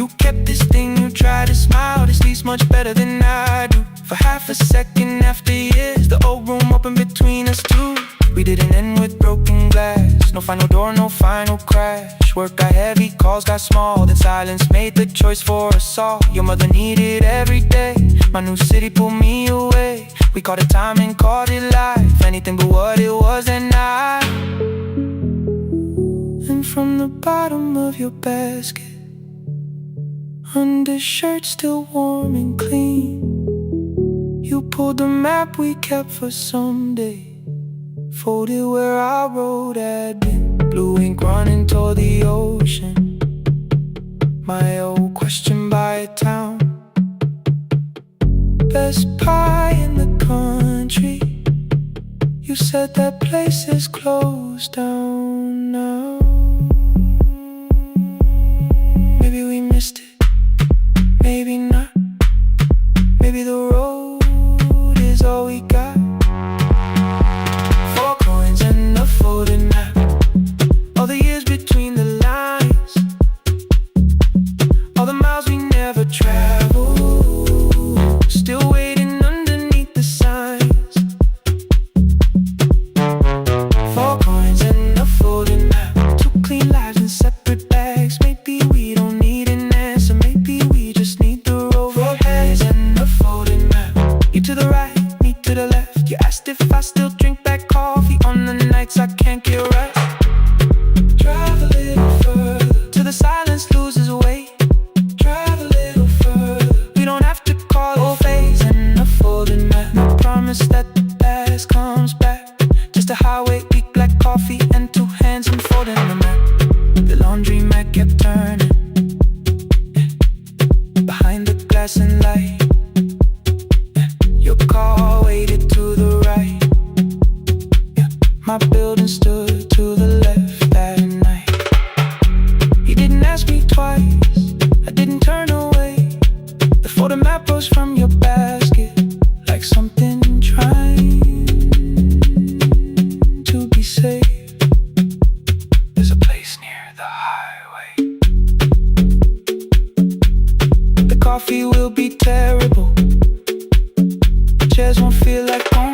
You kept this thing, you tried to smile. This leaves much better than I do. For half a second after years, the old room opened between us two. We didn't end with broken glass. No final door, no final crash. Work got heavy, calls got small. Then silence made the choice for us all. Your mother needed every day. My new city pulled me away. We called it time and called it life. Anything but what it was that night. And from the bottom of your basket, undershirt still warm and clean, you pulled the map we kept for someday. Folded where our road had been. Blue ink running toward the ocean. My old question by a town. Best pie in the country. You said that place is closed down now. Maybe we missed it, maybe not. Maybe the road is all we got. 4 coins and a folded map. All the years between the lines. All the miles we never traveled. Still waiting underneath the signs. 4 coins and a folded map. 2 clean lives in separate bags. Maybe we don't need an answer. Maybe we just need the road. 4 coins and a folded map. You to the right, me to the left. You asked if I still drink black coffee on the nights I can't get right. Drive a little further till the silence loses weight. Drive a little further. We don't have to call it phase and a folded map. No promise that the past comes back. Just a highway, weak black coffee, and 2 hands unfolding the map. The laundry mat kept turning behind the glass and light. Your car waited to the right. My building stood to the left that night. You didn't ask me twice, I didn't turn away. The folded map rose from your basket like something trying to be safe. There's a place near the highway. The coffee will be terrible. Chairs won't feel like home.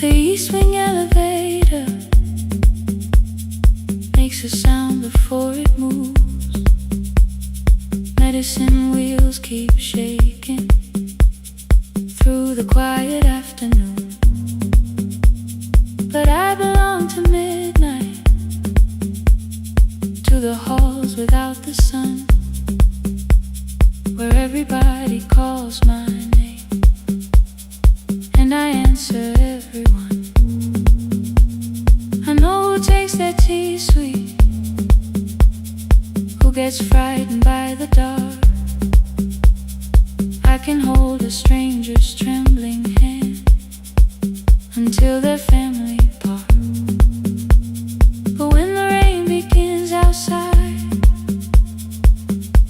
The E-swing elevator makes a sound before it moves. Medicine wheels keep shaking through the quiet afternoon. But I belong to midnight, to the halls without the sun, where everybody calls my name and I answer everyone. I know who takes their tea sweet, who gets frightened by the dark. I can hold a stranger's trembling hand until their family part. But when the rain begins outside,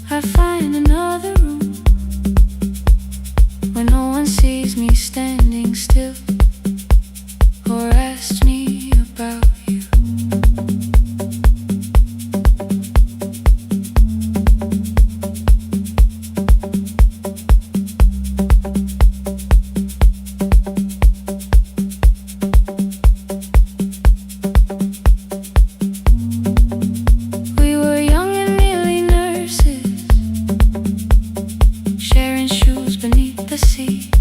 I find another room where no one sees me standing still or asks me about you. We were young and nearly nurses, sharing shoes beneath the sea.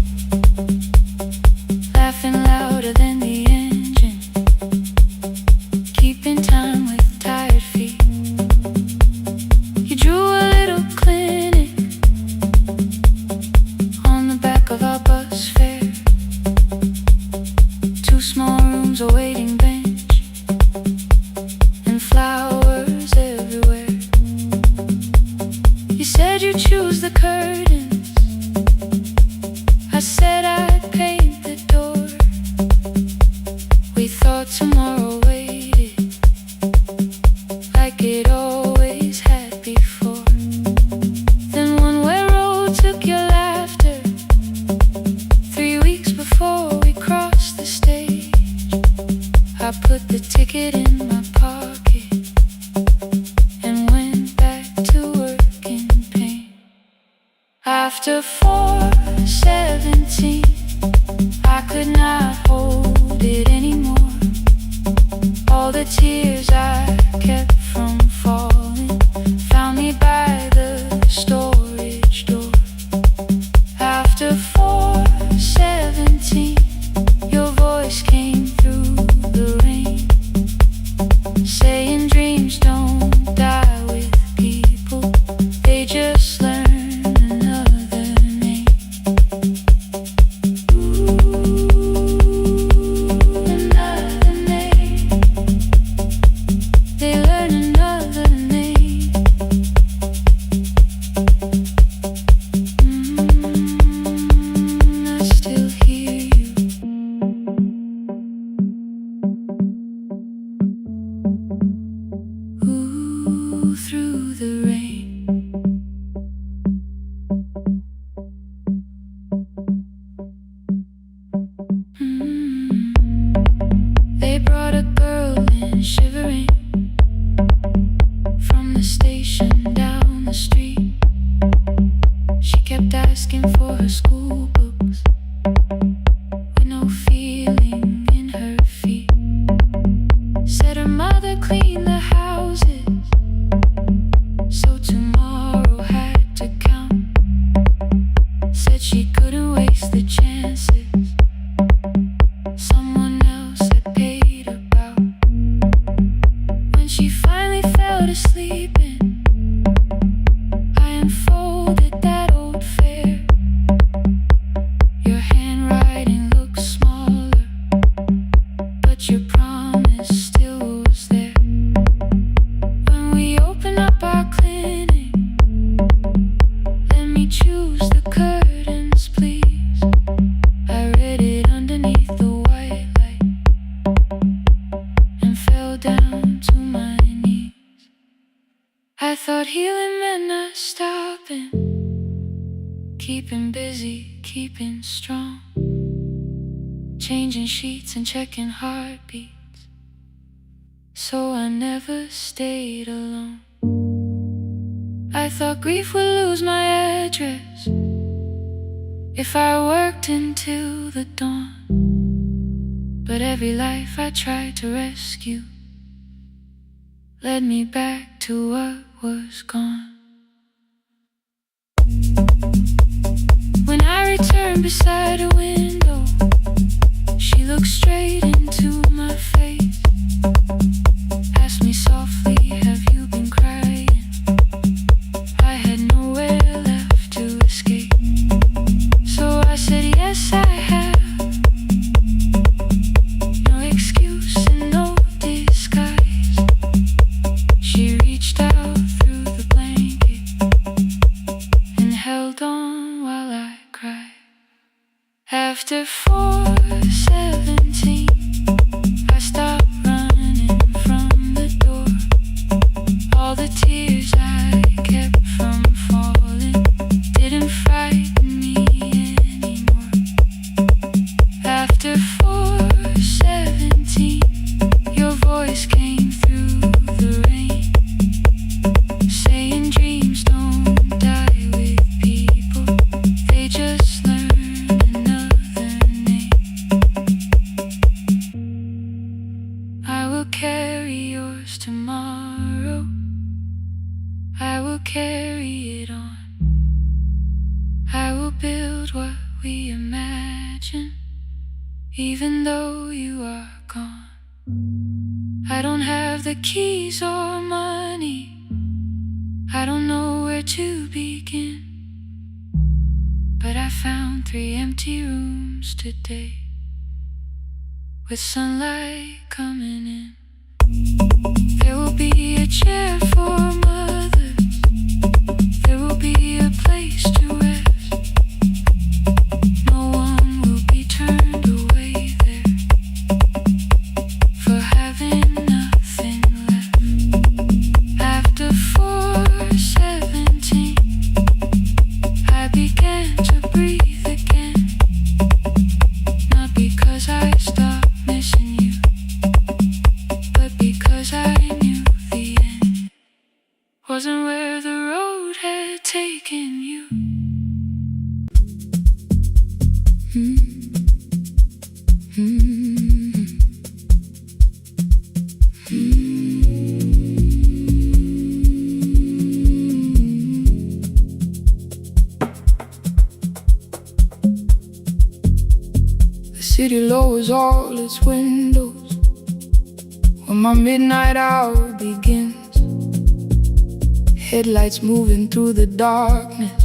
said I'd paint the door. We thought tomorrow waited, like it always had before. Then one-way road took your laughter. 3 weeks before we crossed the stage, I put the ticket in my pocket and went back to work in pain. After 4:17, I could not hold it anymore. All the tears I kept from falling found me by the storage door. After 4:17, your voice came through the rain, saying dreams don't die with people, they just learn another name. Another name. They learn another name. I still hear you. Ooh, through the rain. They brought a girl in shivering from the station down the street. She kept asking for her school books with no feeling in her feet. Said her mother cleaned the houses, so tomorrow had to count. Said she couldn't waste the chances someone else had paid about. When she finally fell to sleeping, I unfolded that old fare. Your handwriting looks smaller, but your promise still was there. When we open up our clinic, let me choose the curtains, please. I read it underneath the white light and fell down to my knees. I thought healing meant not stopping, keeping busy, keeping strong, changing sheets and checking heartbeats, so I never stayed alone. I thought grief would lose my address if I worked until the dawn. But every life I tried to rescue led me back to what was gone. When I returned beside a window, she looked straight into my face, asked me softly, have you been crying? I had nowhere left to escape, so I said, yes, I have. No excuse and no disguise. She reached out through the blanket and held on while I cried. After 4:17, I stopped running from the door. All the tears I kept from falling didn't frighten me anymore. After 4:17, your voice came through the rain, saying dreams don't die with people, they just learn another name. I will carry yours tomorrow, I will carry it on. I will build what we imagine, even though you are gone. I don't have the keys or money, I don't know where to begin, but I found 3 empty rooms today, with sunlight coming in. There will be a chair for mothers, there will be a place to rest. No one city lowers all its windows when my midnight hour begins. Headlights moving through the darkness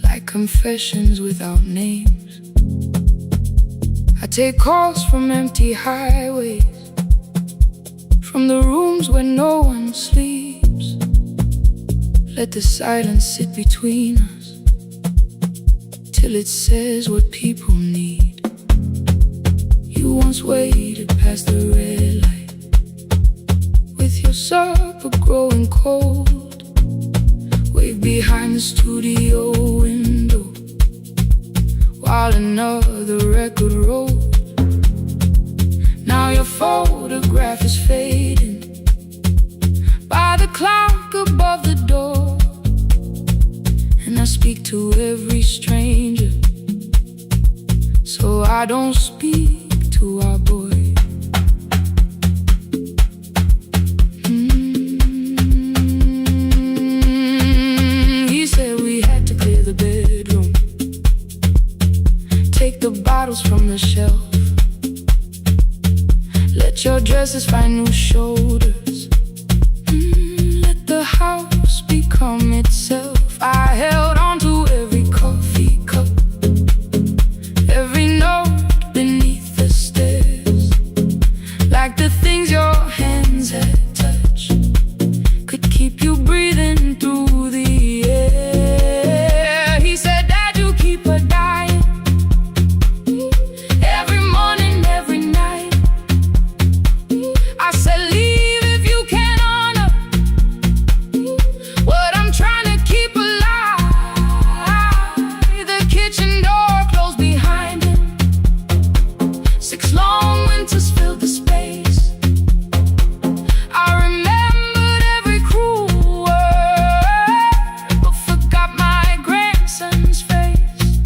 like confessions without names. I take calls from empty highways, from the rooms where no one sleeps. Let the silence sit between us till it says what people need. You once waited past the red light with your supper growing cold. Wave behind the studio window while another record rolled. Now your photograph is fading by the clock above the door, and I speak to every stranger, so I don't speak to our boy. He said we had to clear the bedroom, take the bottles from the shelf, let your dresses find new shoulders, let the house become itself. I held on to every coffee cup, every note beneath the stairs, like the things your hands had touched could keep you breathing through the air. He said, Dad, you keep her dying every morning, every night. I said, leave if you can honor what I'm trying to keep alive. The kitchen door closed behind him, 6 long winters filled the space. I remembered every cruel word, but forgot my grandson's face.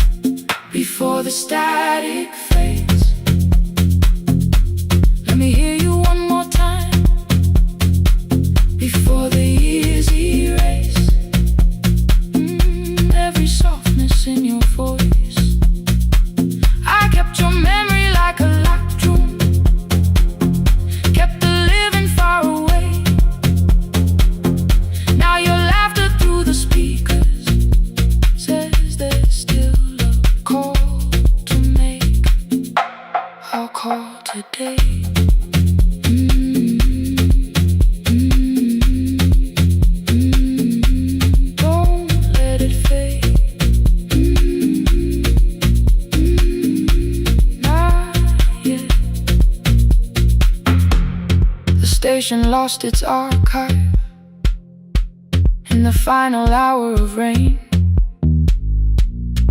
Before the static fades, let me hear you one more time. Before the years erase every softness in your voice, I kept your memory like a locked room, kept the living far away. Now your laughter through the speakers says there's still a call to make. I'll call today. Don't let it fade. Not yet. The station lost its archive in the final hour of rain,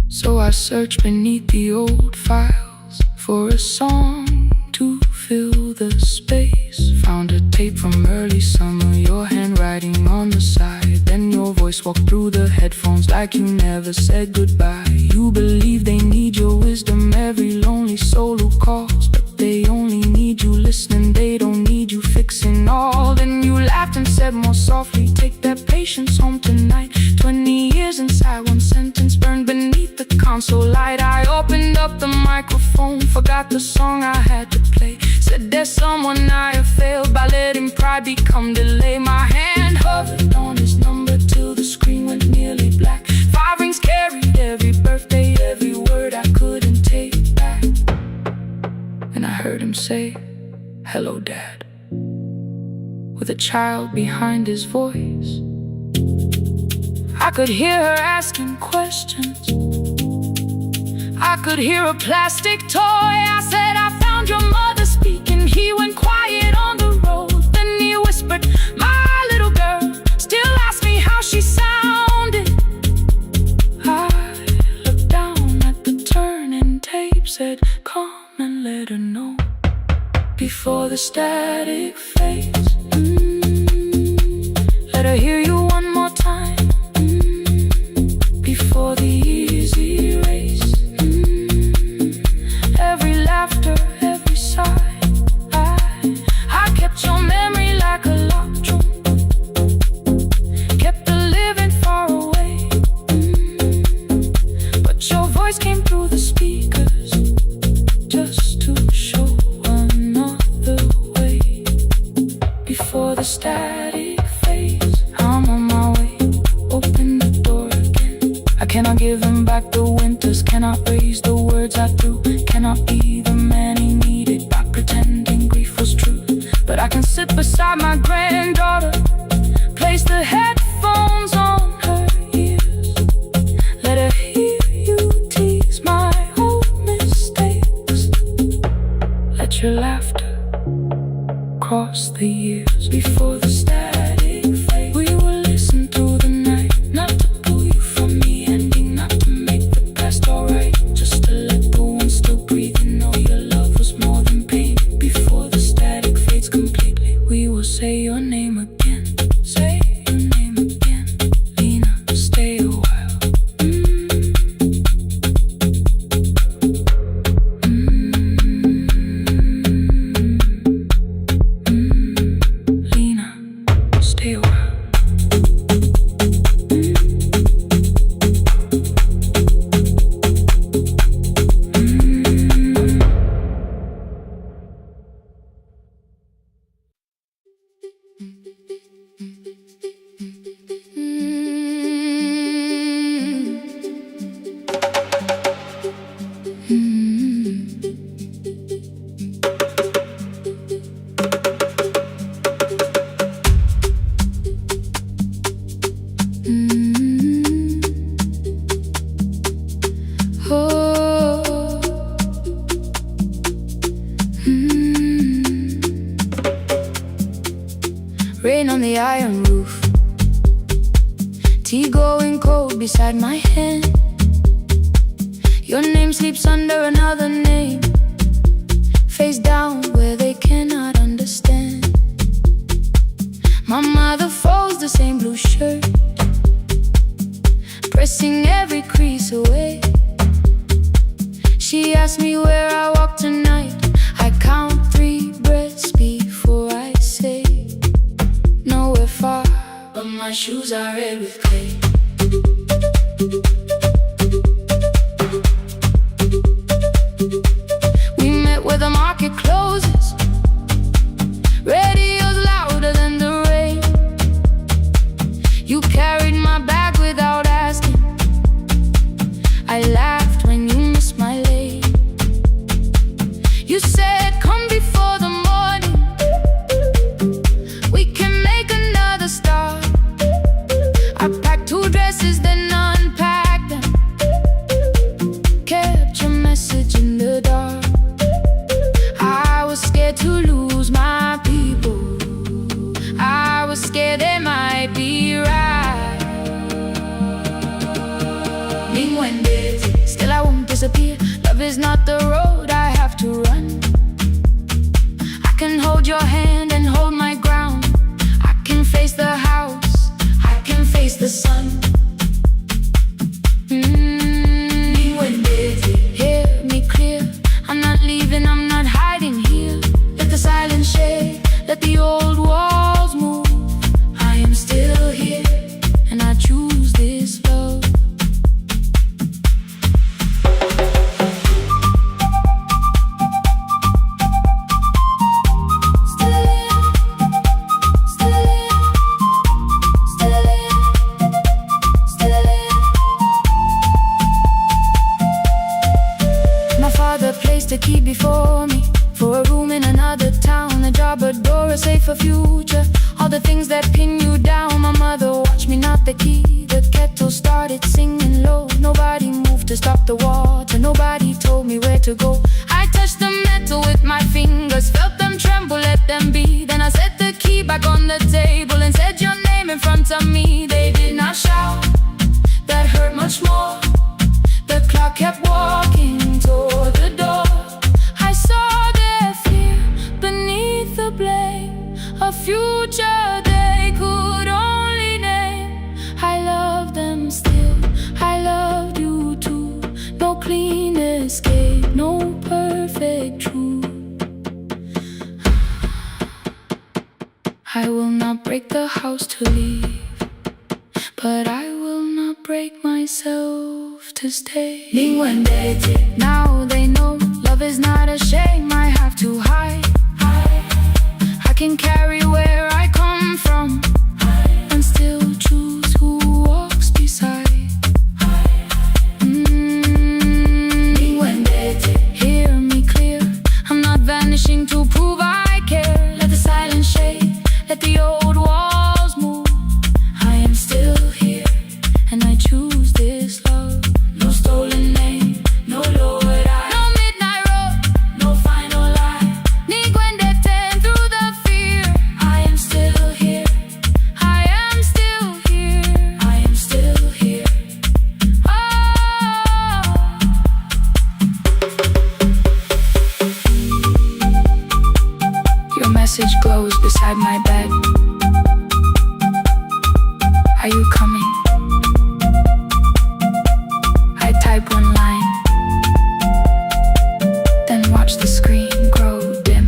so I searched beneath the old files for a song to fill the space. Found a tape from early summer, your handwriting on the side. Then your voice walked through the headphones like you never said goodbye. You believe they need your wisdom, every lonely soul who calls, but they only need you listening, they don't need you fixing all. Then you laughed and said more softly, take that patience home tonight. 20 years inside one sentence burned beneath the console light. I opened up the microphone, forgot the song I had to play. Said there's someone I have failed by letting pride become delay. My hand hovered on his number till the screen went nearly black. 5 rings carried every birthday, every word I couldn't take back. And I heard him say, hello, Dad, with a child behind his voice. I could hear her asking questions, I could hear a plastic toy. I said, I found your mother speaking. He went quiet on the road, then he whispered, my little girl still asks me how she sounded. I looked down at the turning tape, said, come and let her know before the static fades. Let her hear you one more time before the years erase every laughter, every sigh. I kept your memory like a locked room, kept the living far away, but your voice came through the speakers the words I threw. Cannot be the man he needed by pretending grief was true. But I can sit beside my granddaughter, place the headphones on her ears, let her hear you tease my old mistakes. Let your laughter cross the years. Before the static fade, we will listen through the night, not to pull you from the ending, not to make the past alright, just to let the one still breathe and know your love was more than pain. Before the static fades completely, we will say your name again. Say your name again. Lena, stay a while. Lena, stay a while. Rain on the iron roof, tea going cold beside my hand. Your name sleeps under another name, face down where they cannot understand. My mother folds the same blue shirt, pressing every crease away. She asks me where I walk tonight. I count 3 breaths before I say nowhere far, but my shoes are red with clay. We met where the market closes, radio's louder than the rain. You carried my bag without asking, I laughed when you missed my lane. You said come before the morning, we can make another start. I packed 2 dresses then unpacked them, kept your message in the dark. I was scared to lose my people, I was scared they might be right. Still I won't disappear, love is not the road I have to run. I can hold your hand and hold my ground, I can face the house, I can face the sun. Hear me clear, I'm not leaving, I'm not hiding here. Let the silence shake, let the old walls move. I am still here, and I choose this love. A key before me, for a room in another town, a job, a door, a safer future, all the things that pin you down. My mother watched me knot the key, the kettle started singing low. Nobody moved to stop the water, nobody told me where to go. I touched the metal with my fingers, felt them tremble, let them be. Then I set the key back on the table and said your name in front of me. They did not shout, that hurt much more. The clock kept walking toward the door. I saw their fear beneath the blame, a future they could only name. I love them still, I loved you too. No clean escape, no perfect truth. I will not break the house to leave, but I will not break myself to stay. Now they know love is not a shame I have to hide. I can carry where I come from and still choose who walks beside. message glows beside my bed. Are you coming? I type one line, then watch the screen grow dim.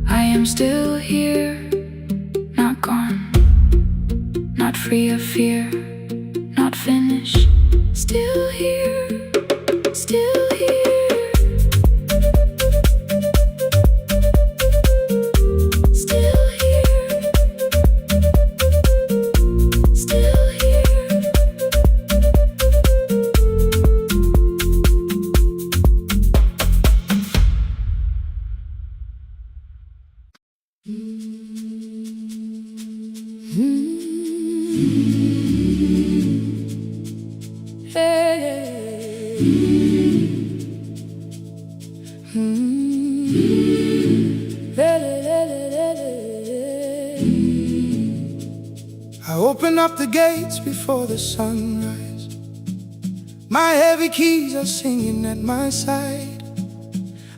I am still here, not gone, not free of fear, not finished. Still here, still here, still here, still here. I open up the gates before the sunrise. My heavy keys are singing at my side.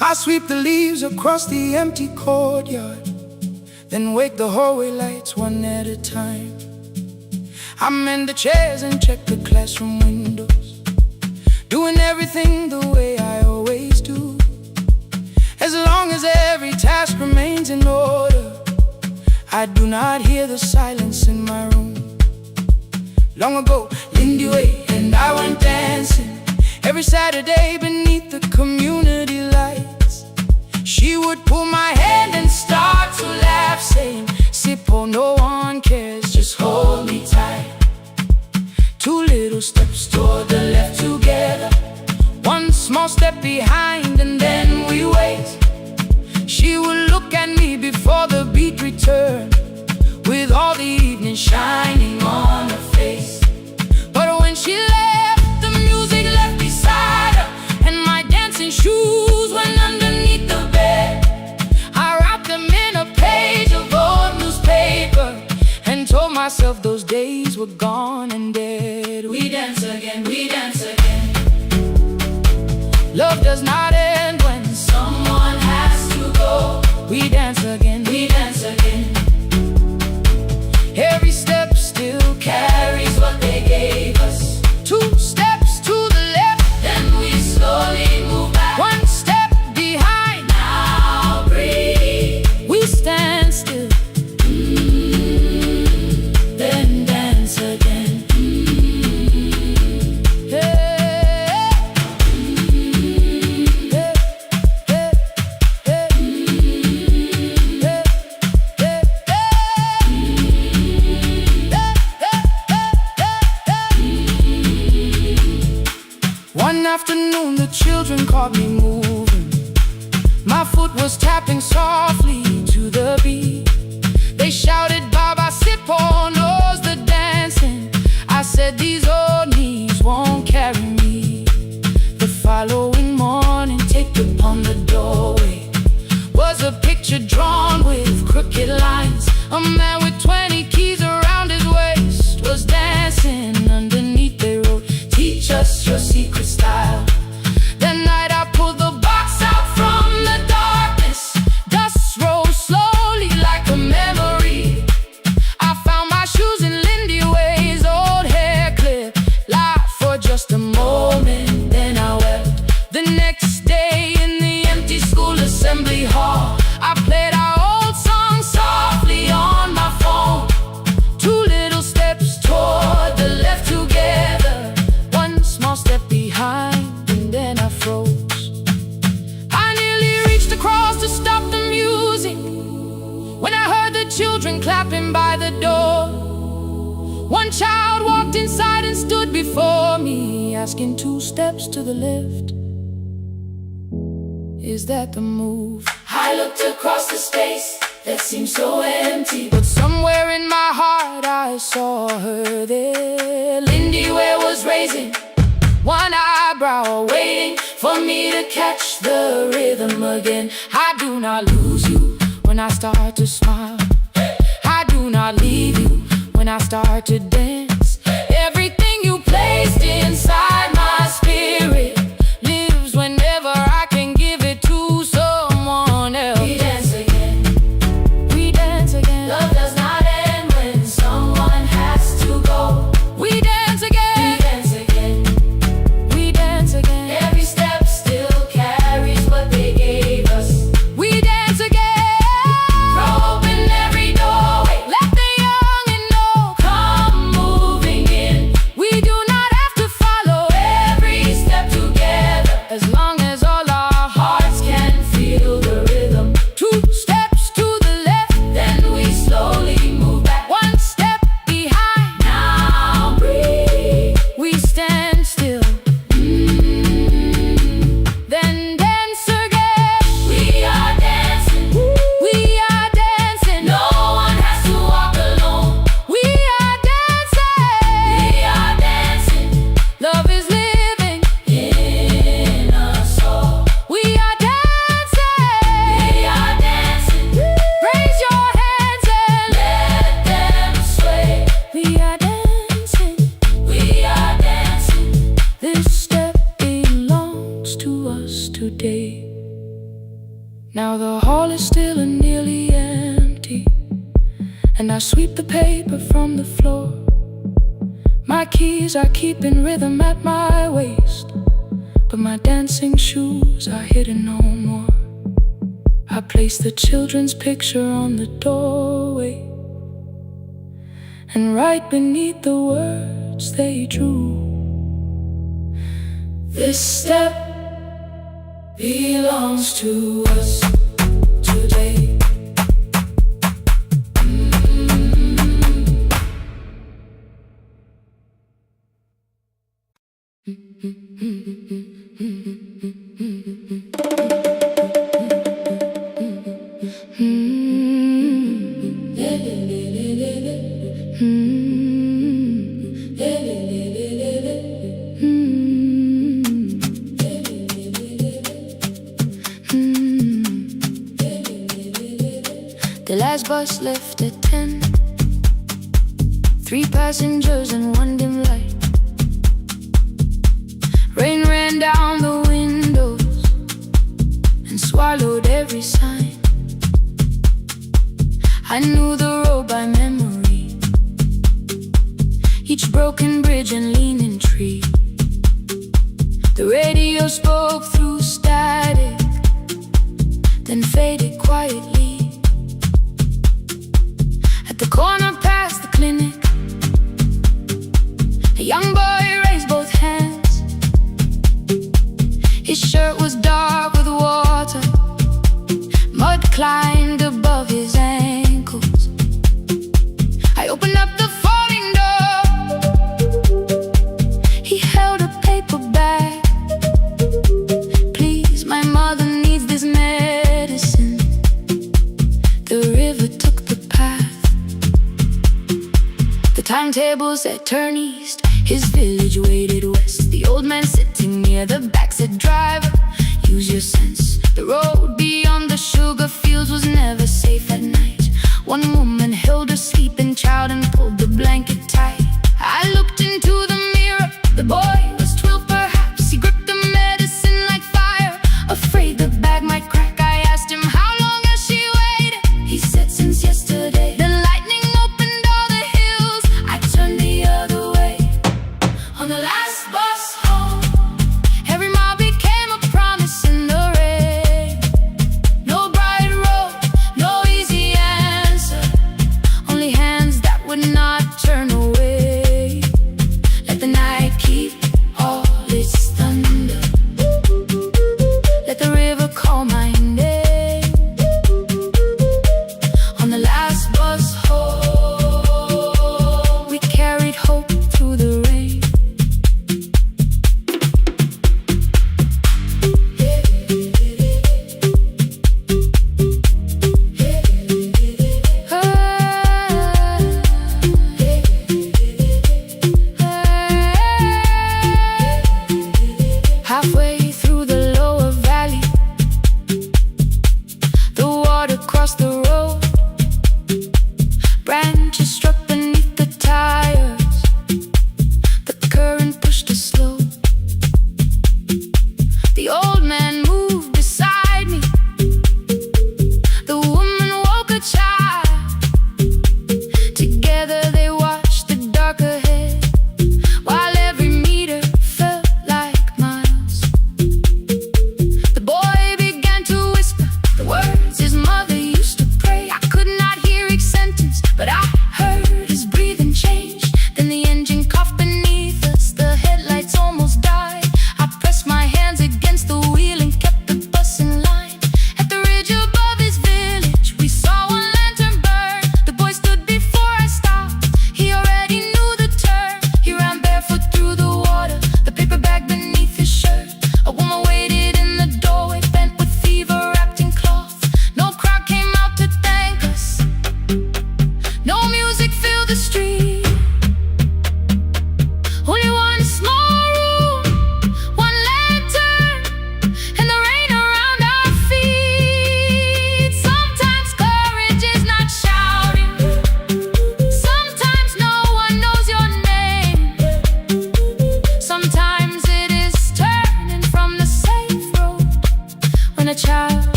I sweep the leaves across the empty courtyard, then wake the hallway lights one at a time. I mend the chairs and check the classroom windows, doing everything the way I always do. As long as every task remains in order, I do not hear the silence in my room. Long ago, Lindy Way and I went dancing every Saturday beneath the community lights. She would pull my hand and start to laugh, saying, "Sippo, no one cares, just hold me tight." Two little steps toward the left together, one small step behind, and then we wait. She would look at me before the beat returned, with all the evening shining on her face. But when she left, the music left beside her, and my dancing shoes went underneath the bed. I wrapped them in a page of old newspaper and told myself those days were gone and dead. We dance again, we dance again. Love does not end when someone has to go. We dance again, we dance again. Every step still carries what they gave us. Two steps to the left, then we slowly move back. One step behind, now breathe. We stand still, then dance again. One afternoon the children caught me moving. My foot was tapping softly to the beat. They shouted, "Baba Sippo knows the dancing." I said, "These old knees won't carry me." The following morning, taped upon the doorway was a picture drawn with crooked lines. A man with 20 keys around his waist was dancing underneath. They wrote, "Teach us your secret style." That night I pulled the box out from the darkness. Dust rose slowly like a memory. I found my shoes in Lindy Way's old hair clip. Laughed for just a moment, then I wept. The next day in the empty school assembly hall, I played our old song softly on my phone. Two little steps toward the left together, one small step behind, and then I froze. I nearly reached across to stop the music when I heard the children clapping by the door. One child walked inside and stood before me, asking, "Two steps to the left, is that the move?" I looked across the space that seemed so empty, but somewhere in my heart I saw her there. Lindy Ware was raising one eyebrow, waiting for me to catch the rhythm again. I do not lose you when I start to smile. I do not leave you when I start to dance. Everything you placed inside my spirit lives whenever I can give it yesterday. Now the hall is still and nearly empty, and I sweep the paper from the floor. My keys are keeping rhythm at my waist, but my dancing shoes are hidden no more. I place the children's picture on the doorway, and right beneath the words they drew, this step belongs to us today. The last bus left at 10. 3 passengers and 1 dim light. Rain ran down the windows and swallowed every sign. I knew the road by memory, each broken bridge and leaning tree. The radio spoke through static, then faded quietly. At the corner past the clinic, a young boy raised both hands. His shirt was dark with water, mud climbed above his ankles. I opened up the folding door. He held a paper bag. Please, my mother needs this medicine. The river took the path. The timetable said turn east. His village waited west. The old man sitting near the back said, driver, use your sense. The road beyond the sugar fields was never safe at night. One woman held her sleeping child and pulled the blanket tight. I looked into the mirror. The boy was 12 perhaps. He gripped the medicine like fire, afraid the bag might crack. I asked him, how long has she waited? He said, since yesterday. The lightning opened all the hills. I turned the other way. On the last bus home, every mile became a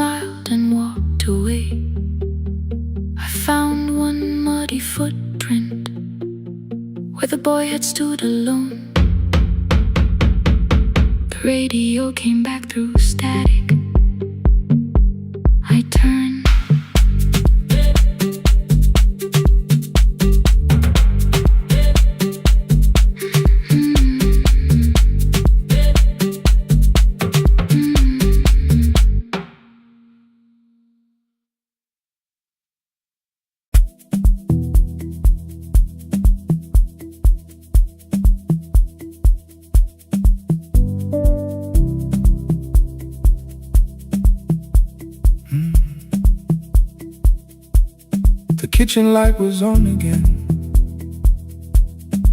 smiled and walked away. I found one muddy footprint where the boy had stood alone. The radio came back through static. I turned. The kitchen light was on again,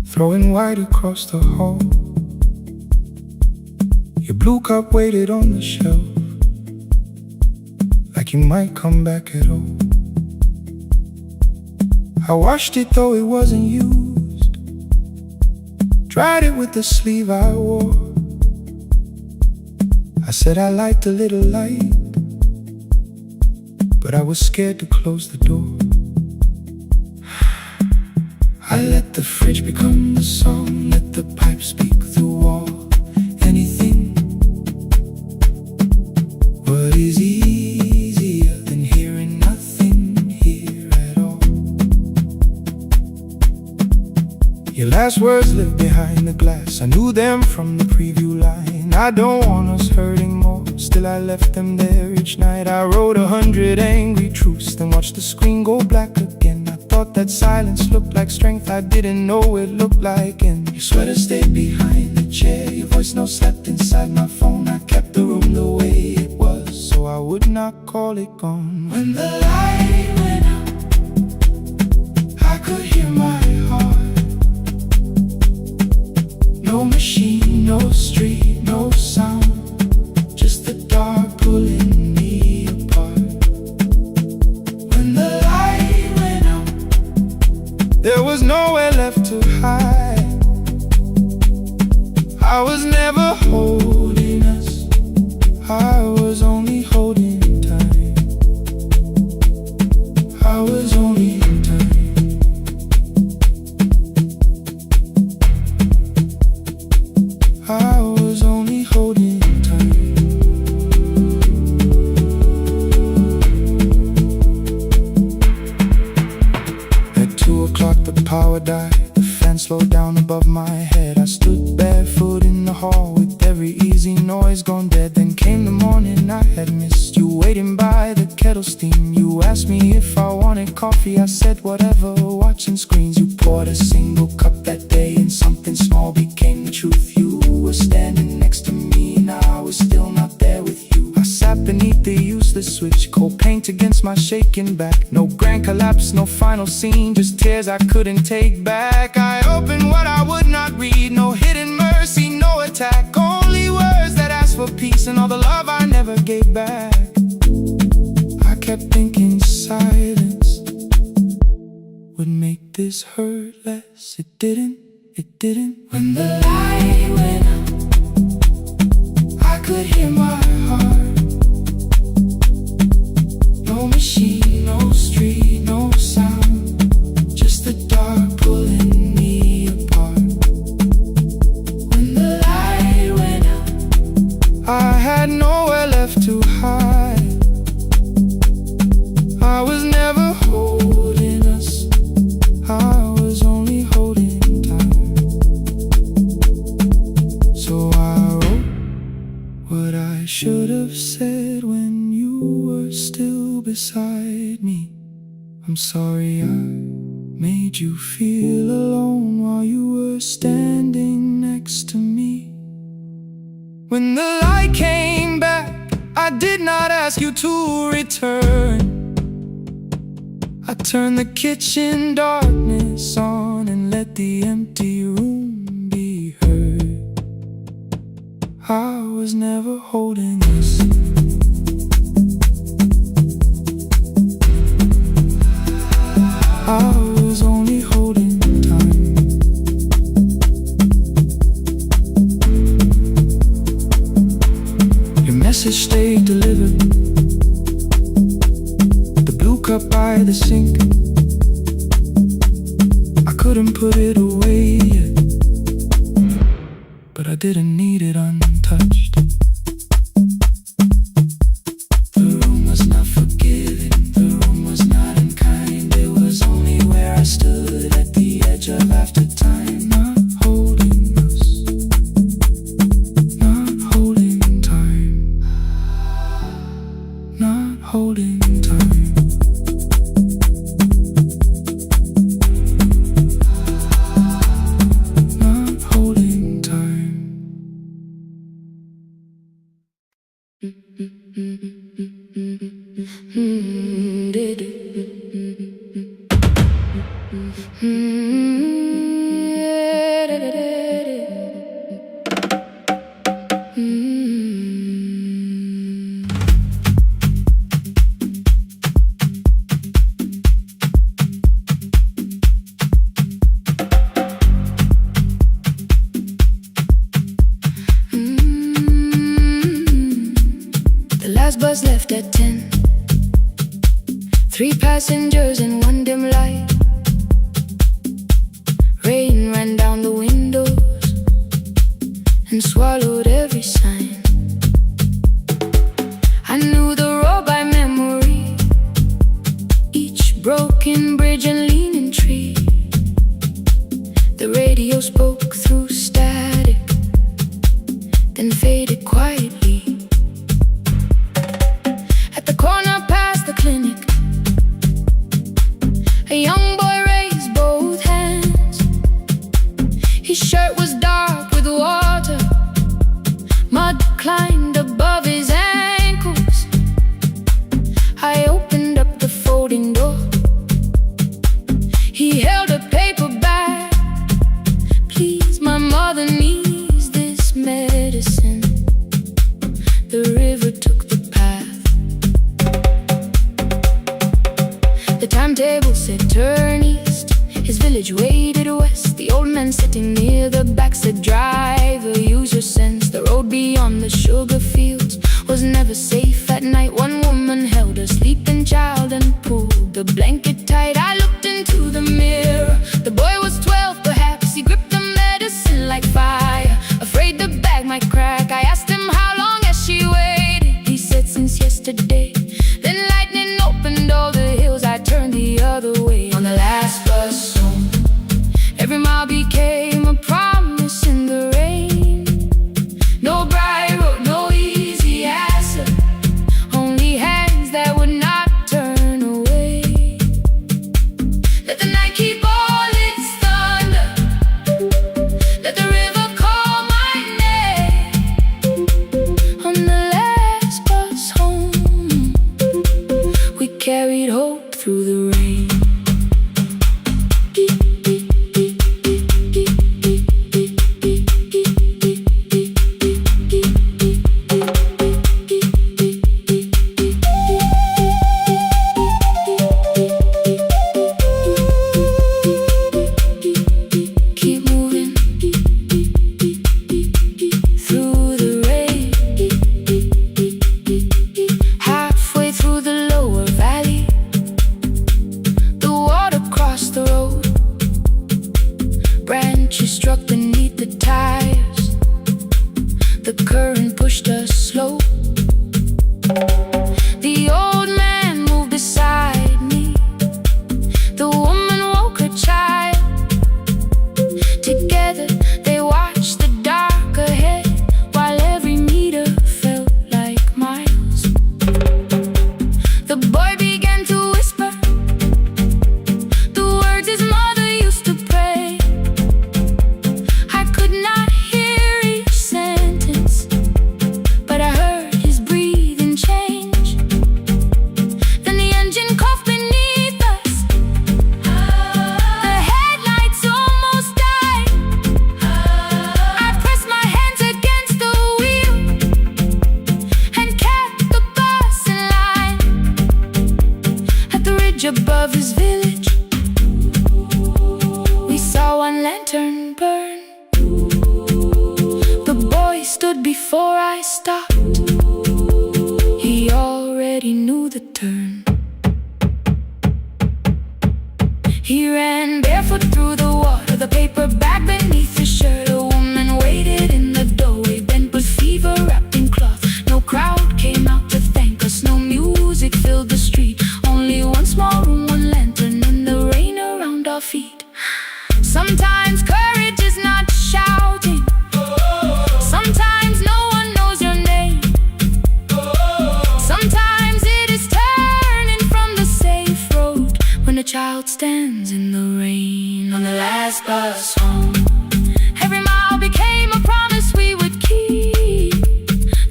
throwing white across the hall. Your blue cup waited on the shelf, like you might come back at all. I washed it though it wasn't used, dried it with the sleeve I wore. I said I liked a little light, but I was scared to close the door. I let the fridge become the song, let the pipe speak through all. Anything. What is easier than hearing nothing here at all? Your last words live behind the glass, I knew them from the preview line. I don't want us hurting more, still I left them there each night. I wrote 100 angry truths, then watched the screen go black again. Thought that silence looked like strength, I didn't know it looked like. And your sweater stayed behind the chair, your voice note slept inside my phone. I kept the room the way it was, so I would not call it gone. When the light went out, I could hear my heart. No machine, no street, no sound, just the dark pulling me apart. When the light went out, there was nowhere left to hide. I was never holding us, I was only holding time. I was only time. I was only holding time. At 2 o'clock the power died, the fan slowed down above my head. I stood barefoot in the hall with every easy noise gone dead. Then came the morning I had missed, you waiting by the kettle steam. You asked me if I wanted coffee, I said whatever, watching screens. You poured a single cup that day and something small became the truth. You were standing next to me, now I was still not there with you. I sat beneath the useless switch, cold paint against my shaking back. No grand collapse, no final scene, just tears I couldn't take back. I opened what I would not read, no hidden mercy, no attack, only words that asked for peace and all the love I never gave back. I kept thinking silence would make this hurt less. It didn't, it didn't. When the light went out, I could hear my heart. No machine, no street, no sound, just the dark pulling me apart. When the light went out, I had nowhere left to hide. I was never holding us, I was only holding time. So I wrote what I should have said when you were still beside me. I'm sorry I made you feel alone while you were standing next to me. When the light came back, I did not ask you to return. I turned the kitchen darkness on and let the empty room be heard. I was never holding us, I was only holding time. Your message stayed delivered, woke up by the sink. I couldn't put it away yet, but I didn't need it untouched. The room was not forgiving, the room was not unkind. It was only where I stood at the edge of after time. Not holding us, not holding time, not holding time. Not holding time. The last bus left at 10. 3 passengers and 1 dim light. Rain ran down the windows and swallowed every sign. I knew the road by memory, each broken bridge and leaning tree. The radio spoke through static, then faded quietly. At the corner past the clinic, a young boy raised both hands. His shirt was dark with water, mud climbed above his ankles. I opened up the folding door. He held a paper bag. Please, my mother needs this medicine. The river took the path. The timetable said turn east. His village waded west. The old man sitting near the back said, driver, use your sense. The road beyond the sugar fields was never safe at night. One woman held her sleeping child and pulled the blanket tight. I looked into the mirror. The boy was 12 perhaps. He gripped the medicine like fire, afraid the bag might crack. I asked him how long has she waited. He said since yesterday. Then lightning opened all the hills. I turned the other way on the last bus home. Every mile became a promise in the rain. No bright road, no easy answer, only hands that would not turn away. Let the night keep all its thunder, let the river call my name. On the last bus home, we carried hope through the rain. Keep moving through the rain. Halfway through the lower valley, the water crossed the road. Branches struck beneath the tires. The current pushed us slow. The old man moved beside me. The woman woke her child. Together they watched the dark ahead, while every meter felt like miles. The boy began to whisper the words his mother used to pray. I could not hear each sentence, but I heard his breathing change. Then the engine coughed beneath us. The headlights almost died. I pressed my hands against the wheel and kept the bus in line. At the ridge above his village, we saw one lantern burn. The boy stood before I stopped. He already knew the turn. He ran barefoot through the water, the paper bag beneath his shirt. A woman waited in the doorway, bent with fever, wrapped in cloth. No crowd came out to thank us, no music filled the street. Only one small room, one lantern, and the rain around our feet. Sometimes courage is not shouting. Sometimes no one knows your name. Sometimes it is turning from the safe road when a child stands in the rain on the last bus home. Every mile became a promise we would keep.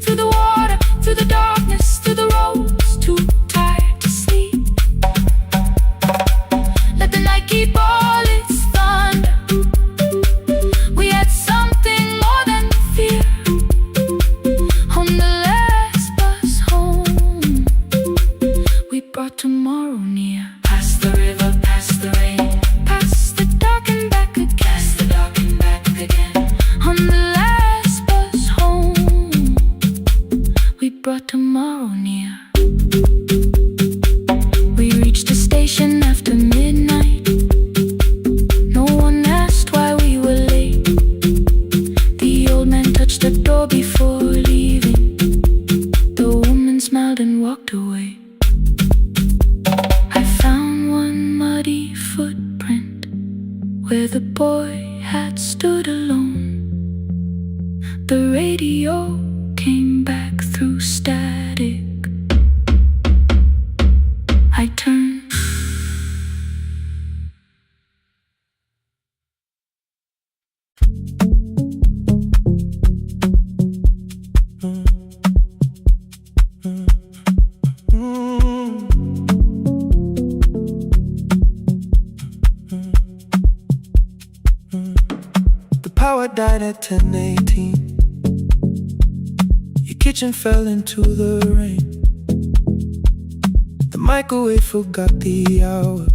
Through the water, through the darkness, through the roads, too tired to sleep. Let the night keep all its thunder. We had something more than fear. On the last bus home, we brought tomorrow near. Past the river, past the rain, past the dark and back again, past the dark and back again. On the last bus home, we brought tomorrow near. We reached the station after midnight. No one asked why we were late. The old man touched the door before leaving. The woman smiled and walked away. I found one muddy footprint where the boy had stood alone. The radio came back through static. I turned. The power died at 10:18. Your kitchen fell into the rain. The microwave forgot the hour,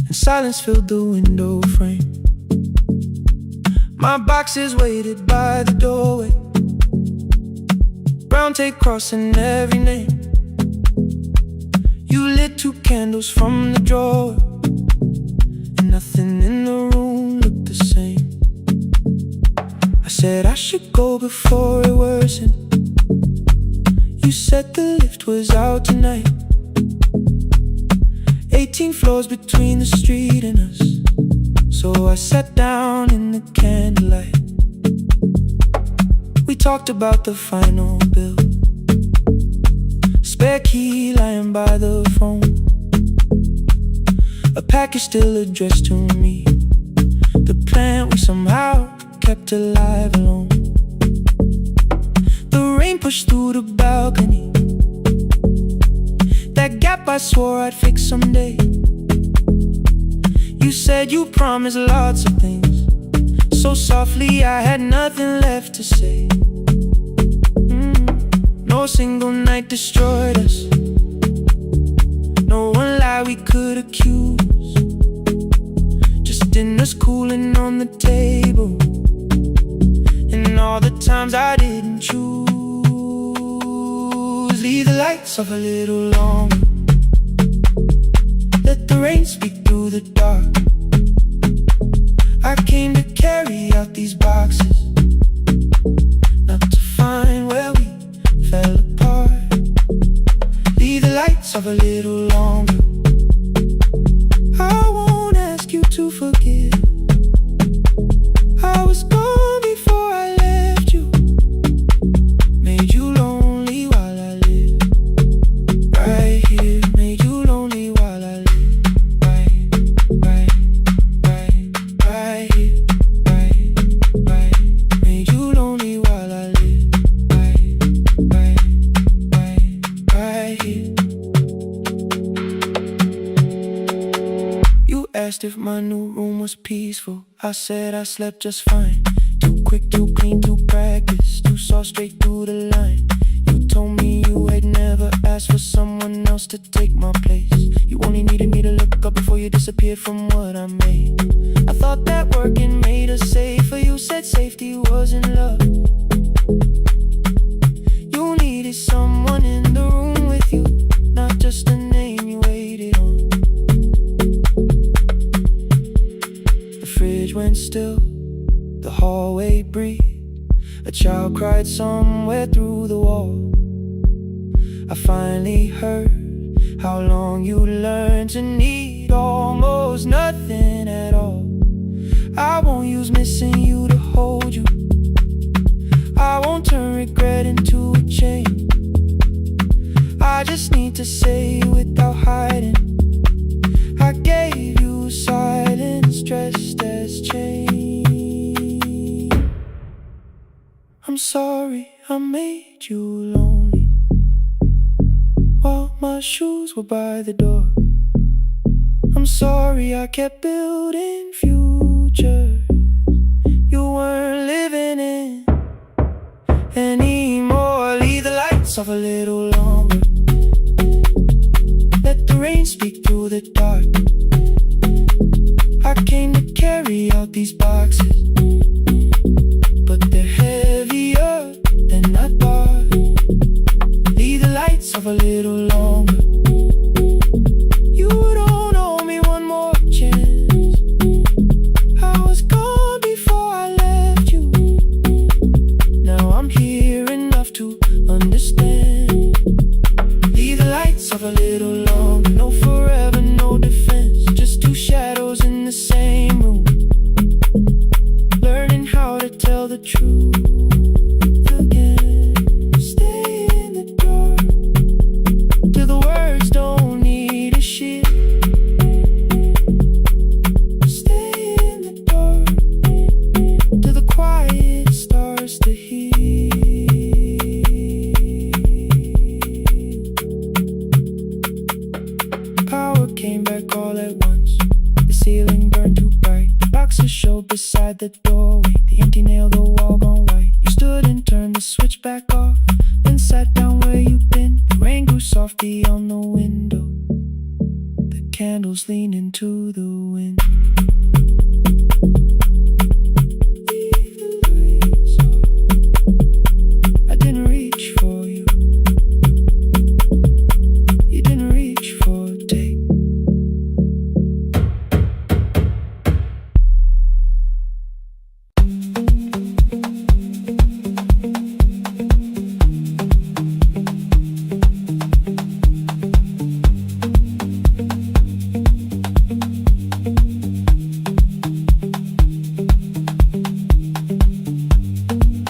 and silence filled the window frame. My boxes waited by the doorway, brown tape crossing every name. You lit 2 candles from the drawer, and nothing in the room looked the same. I said I should go before it worsened. You said the lift was out tonight. 18 floors between the street and us. So I sat down in the candlelight. We talked about the final bill, spare key lying by the phone, a package still addressed to me, the plant we somehow kept alive alone. The rain pushed through the balcony, that gap I swore I'd fix someday. You said you promised lots of things, so softly I had nothing left to say. No single night destroyed us, no one lie we could accuse. Just dinners cooling on the table, and all the times I didn't choose. Leave the lights off a little longer, let the rain speak through the dark. I came to carry out these boxes, not to find where we fell apart. Leave the lights off a little longer. I won't ask you to forgive. I was gone before I left you, made you lonely while I lived right here, made you lonely while I lived right here, right, made you lonely while I lived right here. You asked if my new room was peaceful. I said I slept just fine. Too quick, too clean, too practiced, too saw straight through the line. You told me you had never asked for someone else to take my place. You only needed me to look up before you disappeared from what I made. I thought that working made us safer. You said safety was in love. You needed someone in the room with you, not just a name you waited on. cried somewhere through the wall. I finally heard how long you learned to need almost nothing at all. I won't use missing you to hold you. I won't turn regret into a chain. I just need to say without hiding, I gave you silence dressed as change. I'm sorry I made you lonely while my shoes were by the door. I'm sorry I kept building futures you weren't living in anymore. Leave the lights off a little longer. Let the rain speak through the dark. I came to carry out these boxes, but they're heavier than I thought. Leave the lights off a little longer. You don't owe me one more chance. I was gone before I left you. Now I'm here enough to understand. Leave the lights off a little longer. No forever, no defense. Just two shadows in the same room, learning how to tell the truth again. Stay in the dark till the words don't need a shield. Stay in the dark till the quiet starts to heal. Power came back all at once. The ceiling burned too bright. The boxes showed beside the doorway. The empty nail, the wall gone white. You stood and turned the switch back off, then sat down where you'd been. The rain grew softly on the window. The candles leaned into the wind. Leave the lights off. I didn't reach for you. You didn't reach for take.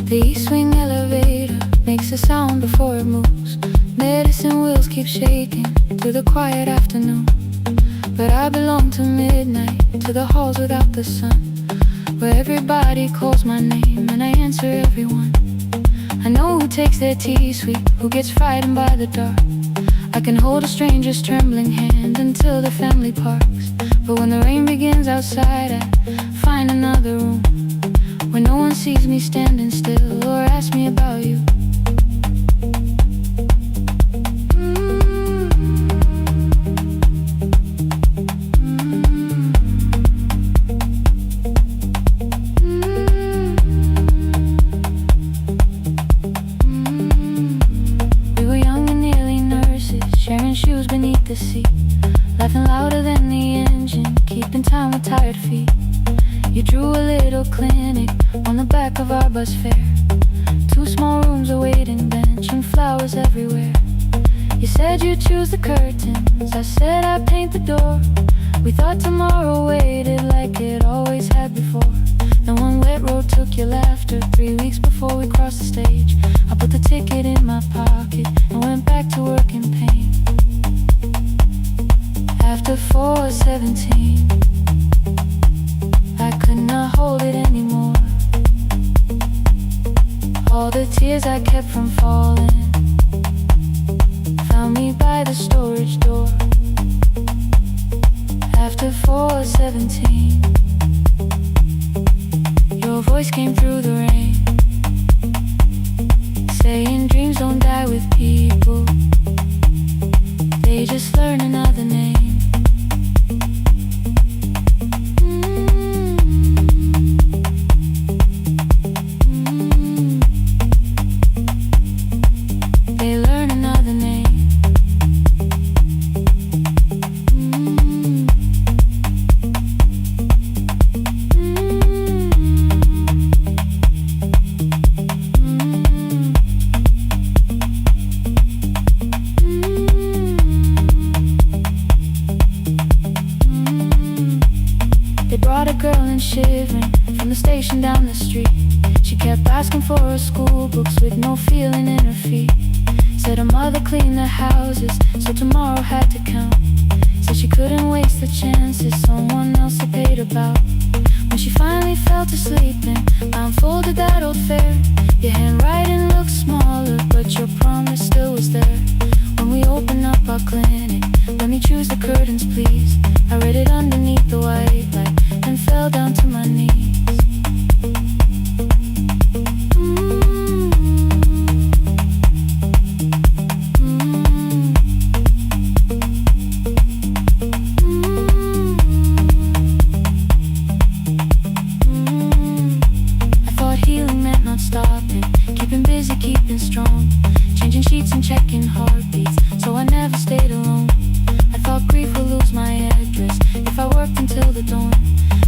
The east-wing elevator makes a sound before it moves. Medicine wheels keep shaking through the quiet afternoon. But I belong to midnight, to the halls without the sun, where everybody calls my name and I answer everyone. I know who takes their tea sweet, who gets frightened by the dark. I can hold a stranger's trembling hand until the family parks. But when the rain begins outside, I find another room where no one sees me standing still or asks me about you. We were young and nearly nurses, sharing shoes beneath the seat, laughing louder than the engine, keeping time with tired feet. You drew a little clinic on the back of our bus fare. Two small rooms, a waiting bench, and flowers everywhere. You said you'd choose the curtains, I said I'd paint the door. We thought tomorrow waited like it always had before. Then one wet road took your laughter. 3 weeks before we crossed the stage, I put the ticket in my pocket and went back to work in pain. After 4:17, I could not hold it anymore. All the tears I kept from falling found me by the storage door. After 4:17, your voice came through the rain, saying dreams don't die with people, they just learn another name. shivering from the station down the street. She kept asking for her school books with no feeling in her feet. Said her mother cleaned the houses, so tomorrow had to count. Said she couldn't waste the chances someone else had paid about. When she finally fell to sleeping, I unfolded that old fare. Your handwriting looked smaller, but your promise still was there. When we opened up our clinic, let me choose the curtains please. I read it underneath the white light, then fell down to my knees. Stopping, keeping busy, keeping strong, changing sheets and checking heartbeats, so I never stayed alone. I thought grief would lose my address if I worked until the dawn,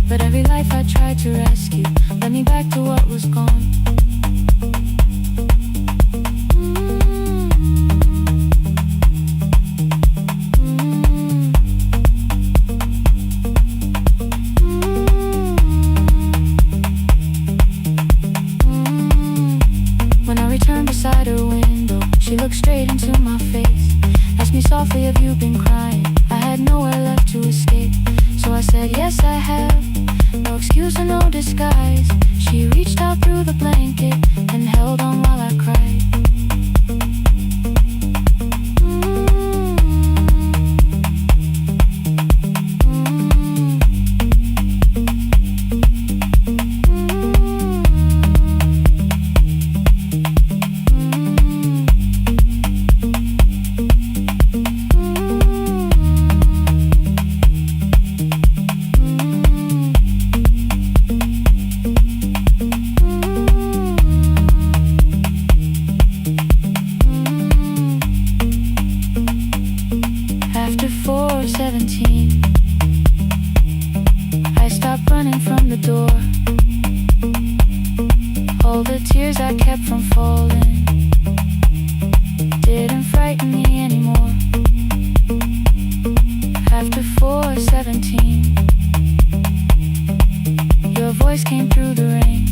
but every life I tried to rescue led me back to what was gone. Beside her window, she looked straight into my face, asked me softly, have you been crying? I had nowhere left to escape, so I said, yes I have, no excuse or no disguise. She reached out through the blanket and held on while I cried. After 4:17, I stopped running from the door. All the tears I kept from falling didn't frighten me anymore. After 4:17, your voice came through the rain,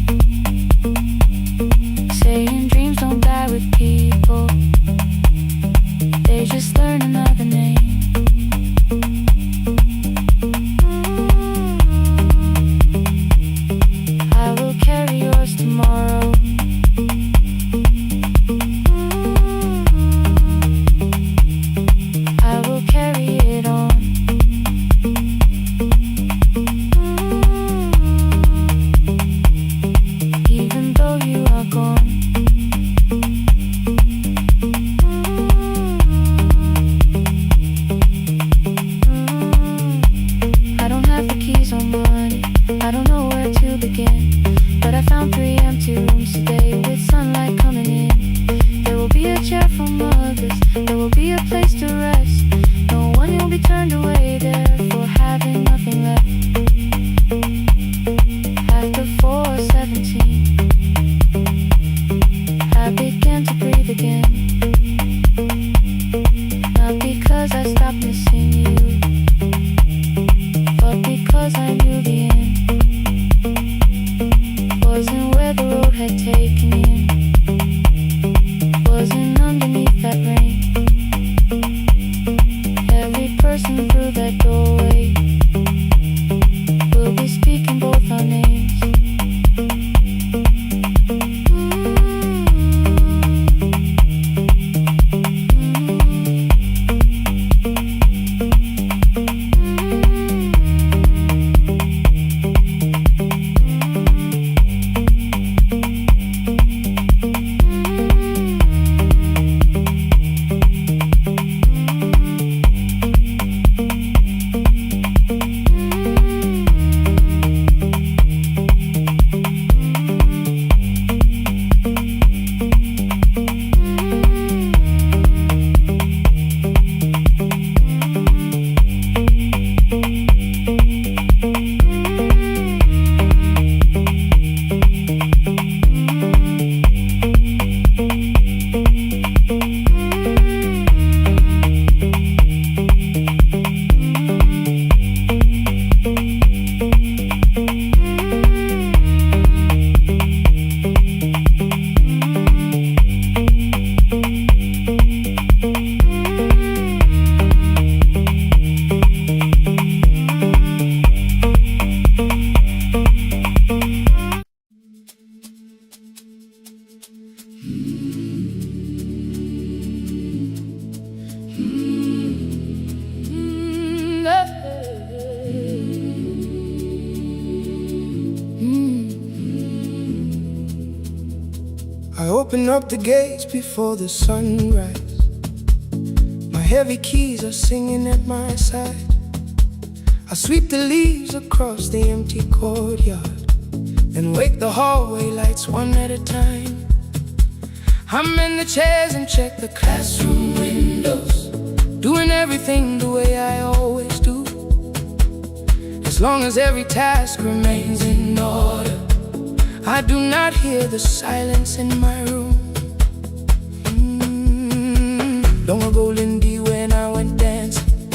saying dreams don't die with people, they just learn another name. I will carry yours tomorrow. I will carry it on. Even though you are gone. I don't have the keys or money, I don't know where to begin, but I found 3 empty rooms today with sunlight coming in. There will be a chair for mothers, there will be a place to rest. No one will be turned away there for having nothing left. After 4:17, I began to breathe again. Not because I stopped missing you, but because I knew the end wasn't where the road had taken me, wasn't underneath that rain. Every person through that doorway will be speaking both our names. open up the gates before the sunrise. My heavy keys are singing at my side. I sweep the leaves across the empty courtyard, then wake the hallway lights one at a time. I'm in the chairs and check the classroom windows, doing everything the way I always do. As long as every task remains in order, I do not hear the silence in my room. Long ago, Lindy, when I went dancing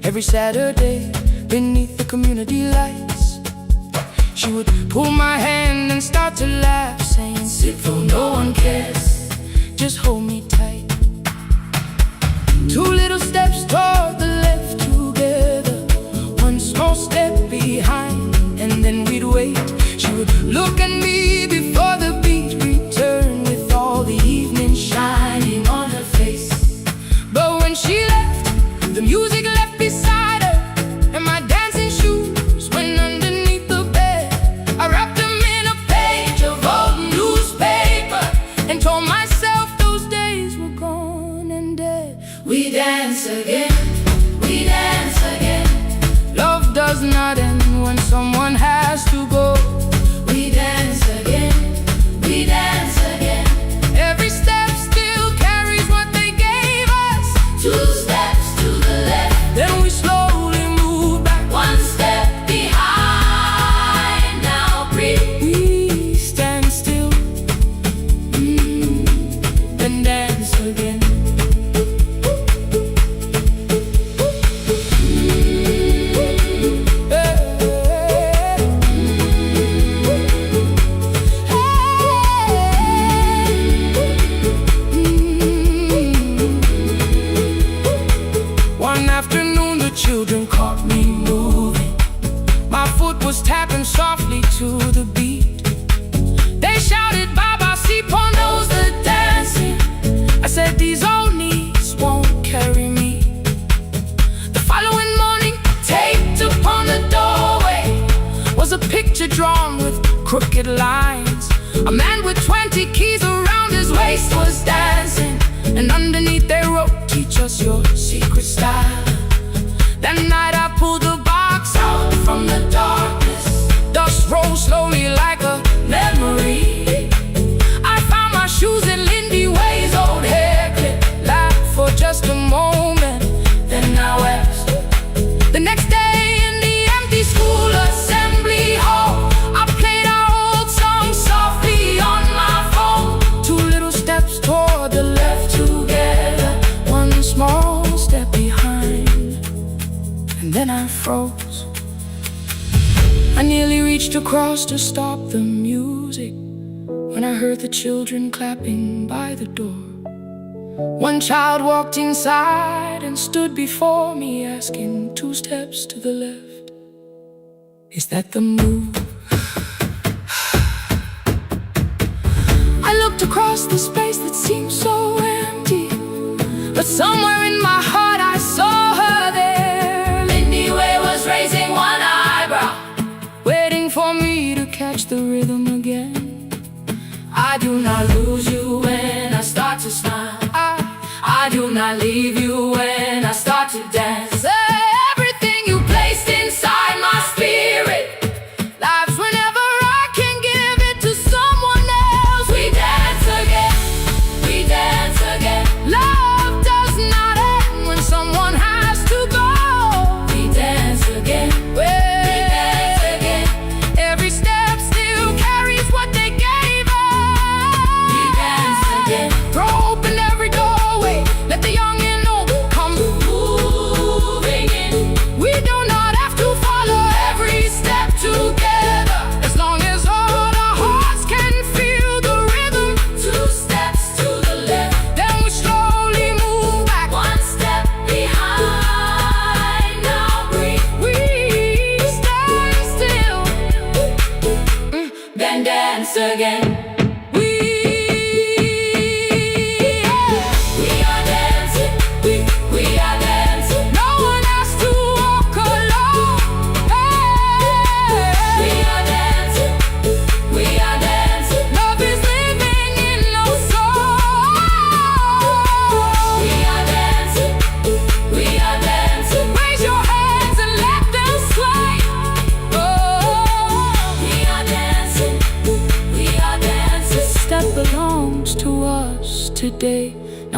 every Saturday beneath the community lights, she would pull my hand and start to laugh, saying, "Sit though no one cares, just hold me tight." Two little steps toward the left together, one small step behind, and then we'd wait. She would look at me before the beat returned, with all the evening shining on her face. But when she left, the music left beside her, and my dancing shoes went underneath the bed. I wrapped them in a page of old newspaper and told myself those days were gone and dead. We dance again, we dance again. Love does not end when someone has to go. We dance again, we dance again. Every step still carries what they gave us. Two steps to the left, then we slowly move back. One step behind, now breathe. We stand still, and dance again. One afternoon the children caught me moving. My foot was tapping softly to the beat. They shouted, "Baba, Sipo knows the dancing." I said, "These old knees won't carry me." The following morning, taped upon the doorway was a picture drawn with crooked lines. A man with 20 keys around his waist was dancing, and underneath they wrote, "Teach us your secret style." That night I pulled the box out from the darkness. Dust rolled slowly like a memory. I found my shoes in Lindy Way's old hair clip. Laughed for just a moment, then I wept. The next day in the empty school assembly hall, I played our old song softly on my phone. Two little steps toward the left together, one small step behind, and then I froze. I nearly reached across to stop the music when I heard the children clapping by the door. One child walked inside and stood before me, asking, "Two steps to the left, is that the move?" I looked across the space that seemed so empty, but somewhere in my heart I saw her there. Lindy Way was raising one eyebrow, waiting for me to catch the rhythm again. I do not lose you when I start to smile. I do not leave you when I start to dance. Everything you placed inside my spirit lives whenever I can give it to someone else. We dance again, we dance again. Love does not end when someone has to go. We dance again, we dance again. Every step still carries what they gave us. We dance again. Throw open every doorway, let the young and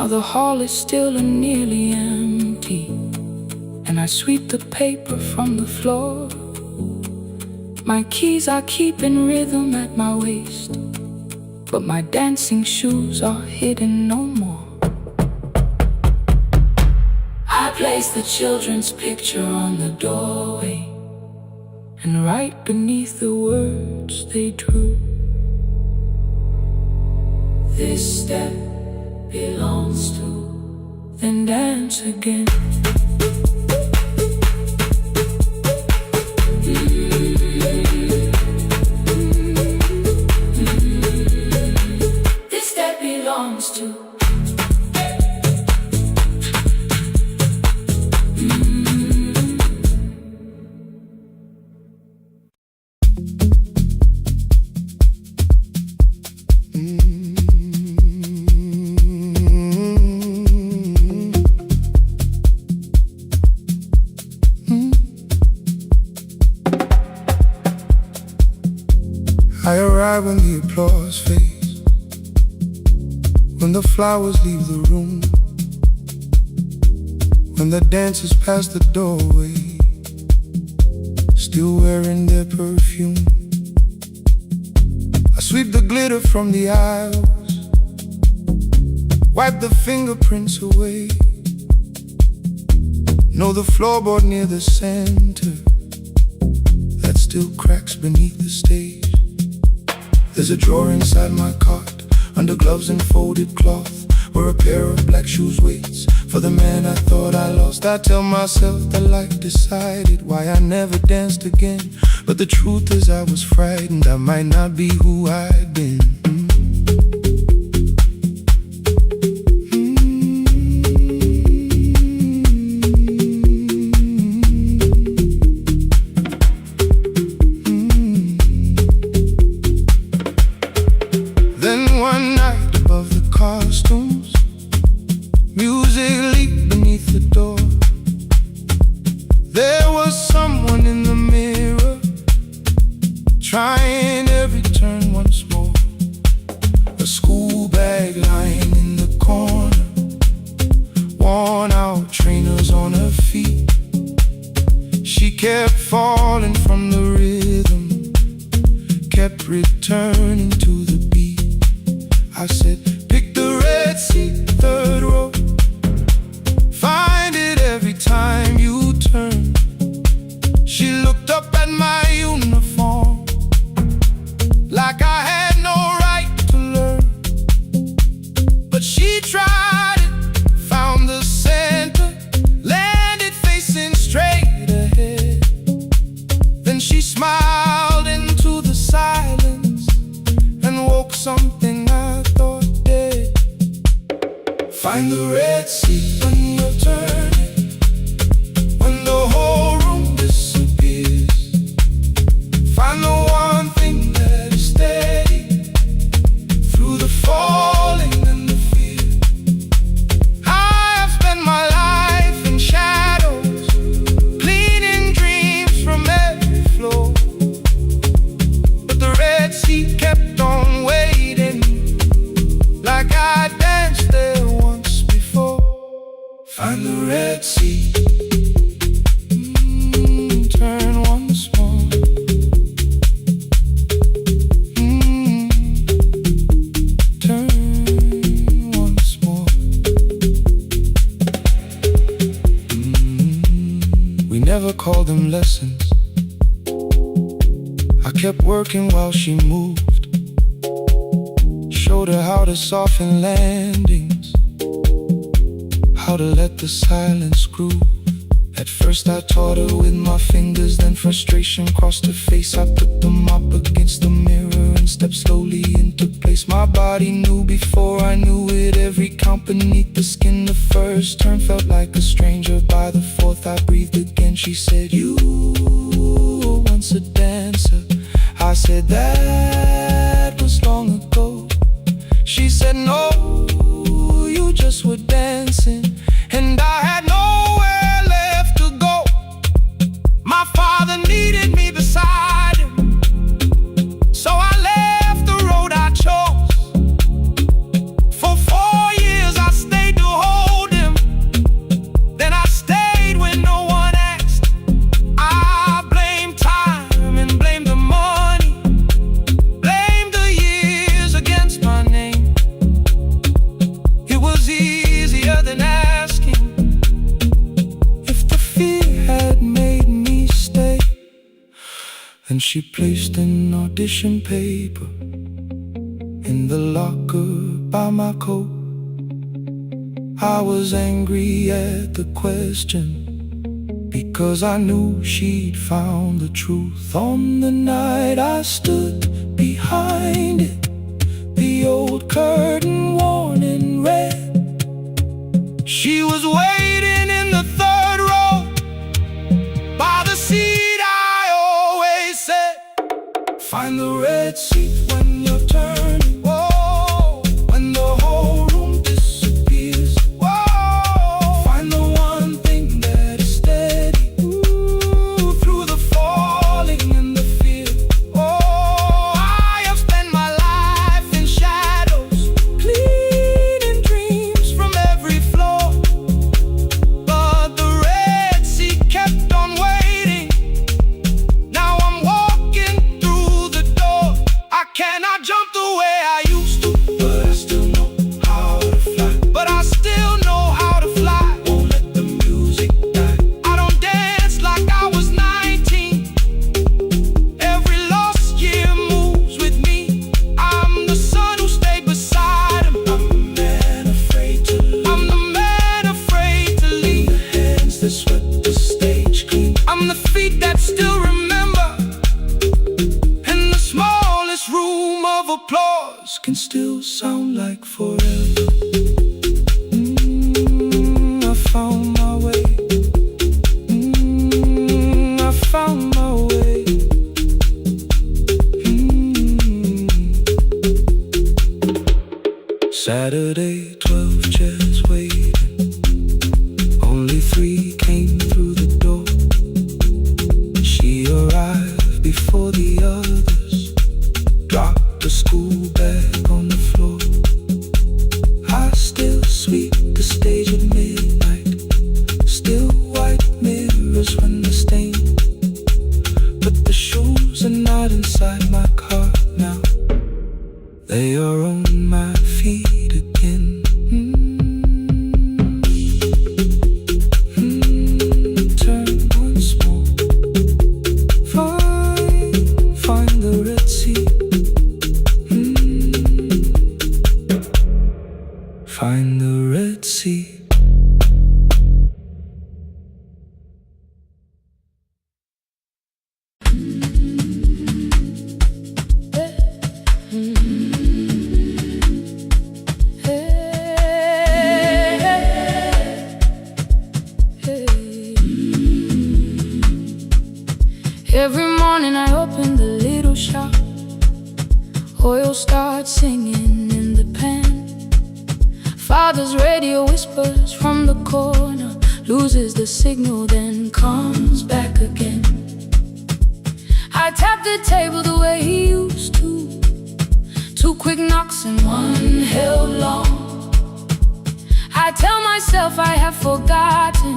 Now the hall is still and nearly empty, and I sweep the paper from the floor. My keys I keep in rhythm at my waist, but my dancing shoes are hidden no more. I place the children's picture on the doorway, and right beneath the words they drew, this step belongs to, then dance again. This step belongs to. I arrive when the applause fades, when the flowers leave the room, when the dancers pass the doorway, still wearing their perfume. I sweep the glitter from the aisles, wipe the fingerprints away. Know the floorboard near the center that still cracks beneath the stage. There's a drawer inside my cart, under gloves and folded cloth, where a pair of black shoes waits for the man I thought I lost. I tell myself that life decided why I never danced again, but the truth is I was frightened I might not be who I'd been. One night above the costumes, music leaked beneath the door. There was someone in the mirror, trying every turn once more. A school bag lying in the corner, worn out trainers on her feet. She kept falling from the rhythm, kept returning to the beat. I said, pick the red seat, third row. Find it every time you turn. She looked up at my uniform, like I had no right to learn. But she tried it, found the center, landed facing straight ahead. Then she smiled into the silence and woke something I thought dead. Find the red seat when you're turning, when the whole room disappears. Find the one thing that is steady through the falling and the fear. I have spent my life in shadows, cleaning dreams from every floor, but the red seat kept on waiting, like I danced there once before. Find the red seat, turn once more. Turn once more. We never called them lessons. I kept working while she moved, showed her how to soften landings, how to let the silence groove. At first I taught her with my fingers, then frustration crossed her face. I put them up against the mirror and stepped slowly into place. My body knew before I knew it, every count beneath the skin. The first turn felt like a stranger, by the fourth I breathed again. She said, you were once a dancer. I said, that was long ago. She said, no, you just were dancing, and I had nowhere left to go. My father needed me beside him, so I left the road I chose. For 4 years I stayed and she placed an audition paper in the locker by my coat. I was angry at the question, because I knew she'd found the truth. On the night I stood behind it, the old curtain worn in red. She was waiting in the third row, by the seat I always said, find the red seat when you're turning. Whoa, when the whole room disappears. Whoa, find the one thing that is steady. Ooh, through the falling and the fear. Oh, I have spent my life in shadows, cleaning dreams from every floor. But the red sea kept on waiting. Now I'm walking through the door. I cannot jump the way I used to, but I still know how to fly. But I still know how to fly. Won't let the music die. I don't dance like I was 19. Every lost year moves with me. I'm the son who stayed beside him. I'm the man afraid to leave. I'm the man afraid to leave. I'm the hands that swept the stage clean. I'm the feet that still remember. And the smallest room of applause can still sound like forever. I found my way. I found my way. Saturday, 12 chairs waiting. Only 3 came through the door. She arrived before the others, dropped the school bag on the floor. I still sweep the stage at midnight, still white mirrors when the stain. But the shoes are not inside my car now, they are on my feet again. Turn once more. Find the red sea. Find the red sea. Every morning I open the little shop, oil starts singing in the pan. Father's radio whispers from the corner, loses the signal, then comes back again. I tap the table the way he used to, 2 quick knocks and 1 held long. I tell myself I have forgotten,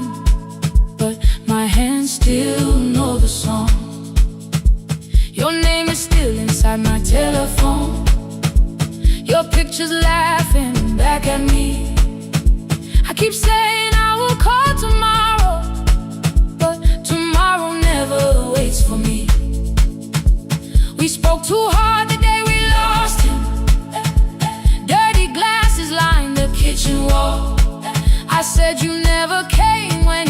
but my hands still know the song. Your name is still inside my telephone, your picture's laughing back at me. I keep saying I will call tomorrow, but tomorrow never waits for me. We spoke too hard the day we lost him. Dirty glasses line the kitchen wall. I said you never came when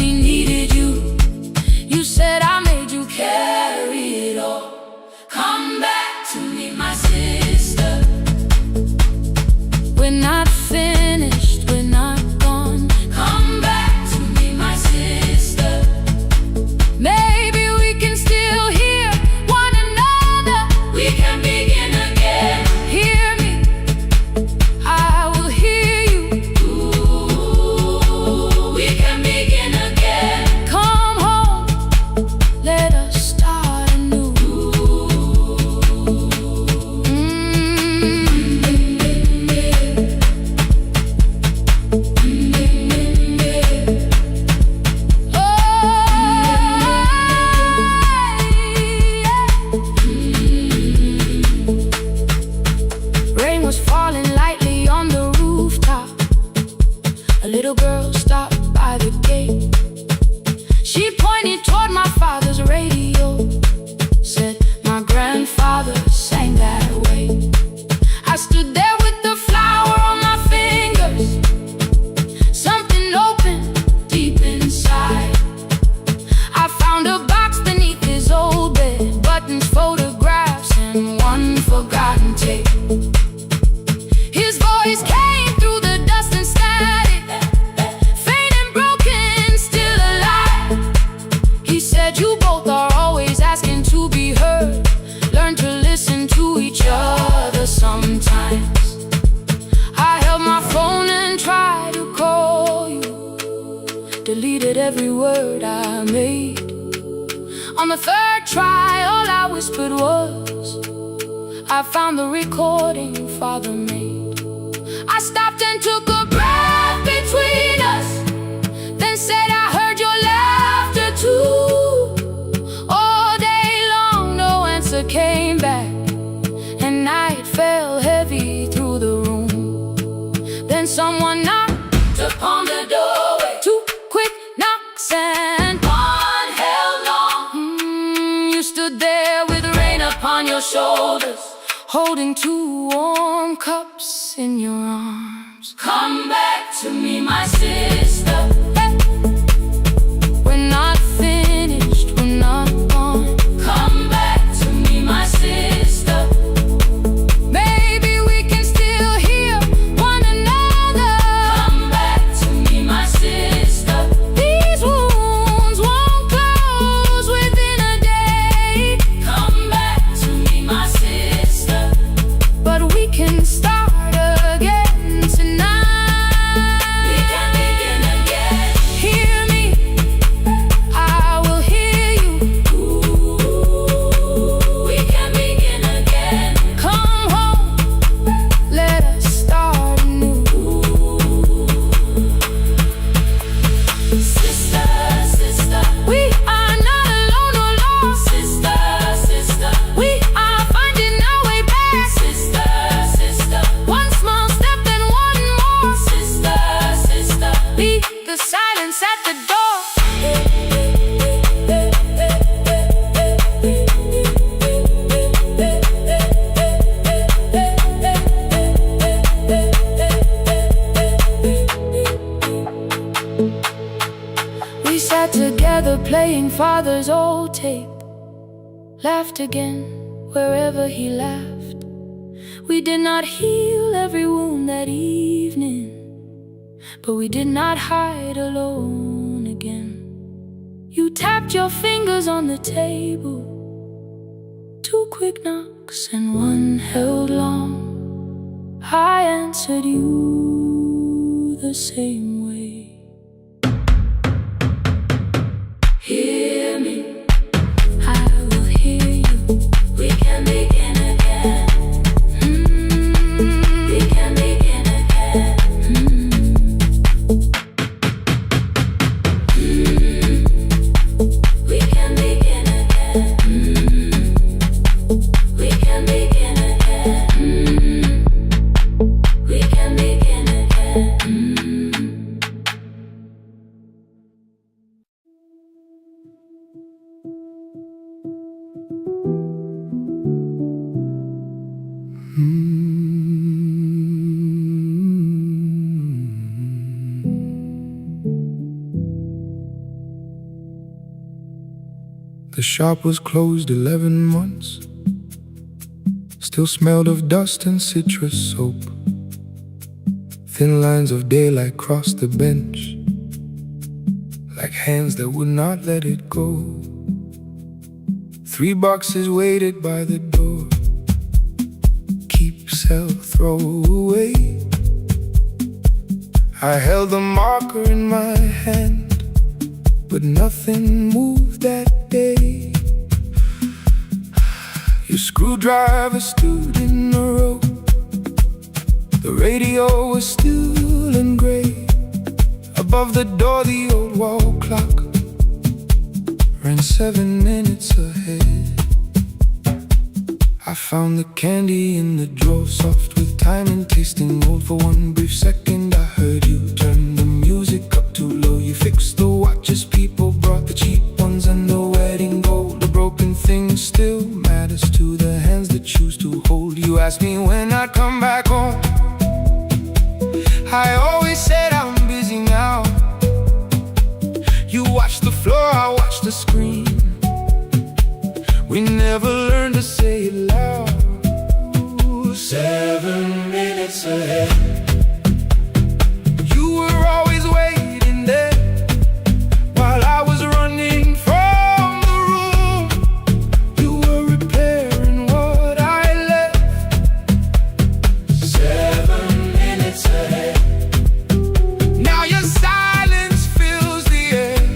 repeated every word I made. On the third try, all I whispered was, I found the recording Father made. I stopped and took a breath between us, then said I heard your laughter too. All day long no answer came back, and night fell heavy through the room. Then someone knocked upon the doorway, 2 quick knocks and one held long. You stood there with rain upon your shoulders, holding 2 warm cups in your arms. Come back to me, my sister. Hey. We're not finished, we're not gone. Come back to me, my sister. Maybe we can still hear one another. Come back to me, my sister. These wounds won't close within a day. Come back to me, my sister. But we can start again tonight. We can begin again. Hear me, I will hear you. We can begin again. Come home, let us start anew. Sister, sister, we are not alone or lost. Sister, sister, we are finding our way back. Sister, sister, one small step and one more. Sister, sister, beat the silence at the door. We sat together playing Father's old tape, laughed again wherever he laughed. We did not heal every wound that evening, but we did not hide alone again. You tapped your fingers on the table, 2 quick knocks and one held long. I answered you the same way. Hear me, I will hear you. We can begin again. We can begin again. We can begin again. We can begin again. We can begin again. The shop was closed 11 months. Still smelled of dust and citrus soap. Thin lines of daylight crossed the bench, like hands that would not let it go. 3 boxes waited by the door. Keep, sell, throw away. I held the marker in my hand, but nothing moved that day. Your screwdriver stood in a row. The radio was still and gray. Above the door the old wall clock ran 7 minutes ahead. I found the candy in the drawer, soft with time and tasting old. For one brief second I heard you turn the music up too low. You fixed the watches, people brought the cheap ones and the wedding gold. The broken thing still matters to the hands that choose to hold. You asked me when I'd come back home. I always said I'm busy now. You watched the floor, I watched the screen. We never learned to say it loud. 7 minutes ahead. You were always waiting there while I was running from the room. You were repairing what I left. 7 minutes ahead. Now your silence fills the air.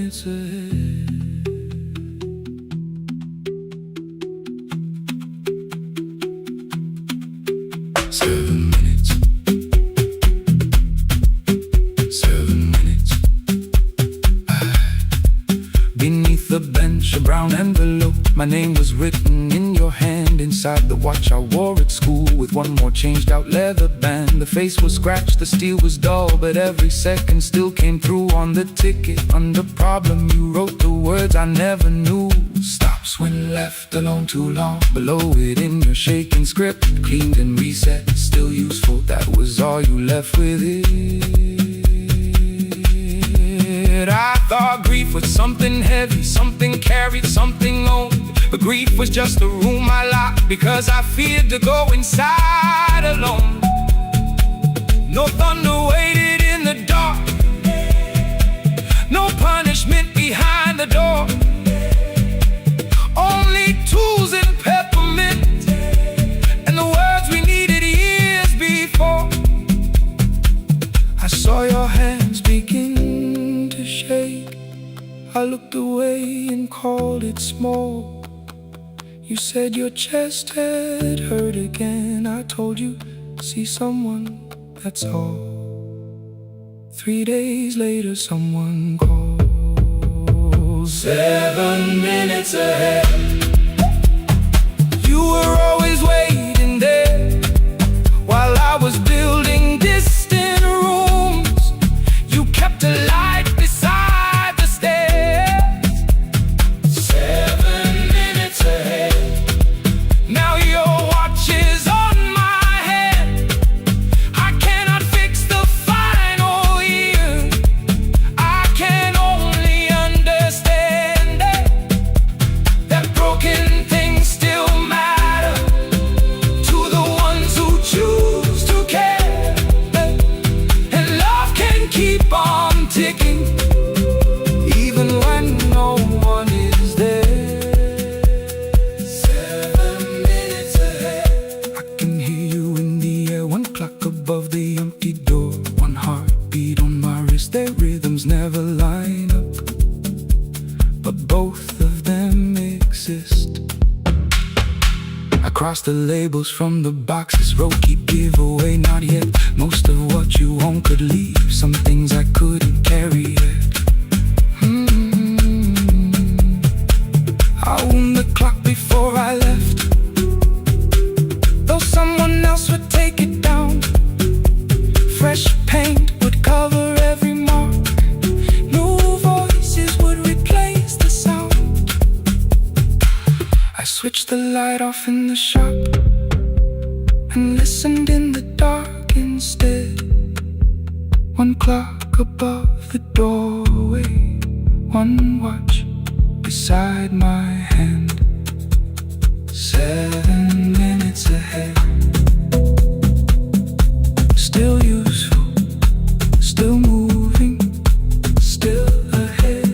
minutes ahead. 7 minutes. 7 minutes. Beneath the bench, a brown envelope. My name was written in your hand. Inside the watch I wore at school, with one more changed out leather band. The face was scratched, the steel was dull, but every second still came through on the ticket. Under problem you wrote the words I never knew. Stops when left alone too long. Below it in your shaking script, cleaned and reset, still useful. That was all you left with it. I thought grief was something heavy, something carried, something owned. But grief was just a room I locked, because I feared to go inside alone. No thunder waited in the dark, no punishment behind the door. Only tools and peppermint, and the words we needed years before. I saw your hands begin to shake. I looked away and called it small. You said your chest had hurt again. I told you, see someone, that's all. 3 days later someone calls. 7 minutes ahead. You were always waiting there, while I was building distant rooms. You kept a light beside the stairs. 7 minutes ahead. Now your watch is on my head. I cannot fix the final year. I can only understand that broken things still matter to the ones who choose to care. And love can keep on ticking, even when no one is there. 7 minutes ahead. I can hear you in the air, one clock above the empty door, one heartbeat on my wrist. Their rhythms never line up, but both of them exist. I cross the labels from the boxes, wrote keep, give away, not yet. Most of what you own could leave, some things I couldn't carry yet. I wound the clock before I left, though someone else would take it down. Fresh paint would cover every mark, new voices would replace the sound. I switched the light off in the shop and listened in the dark instead. One clock above the doorway, one watch beside my hand. 7 minutes ahead. Still useful, still moving, still ahead.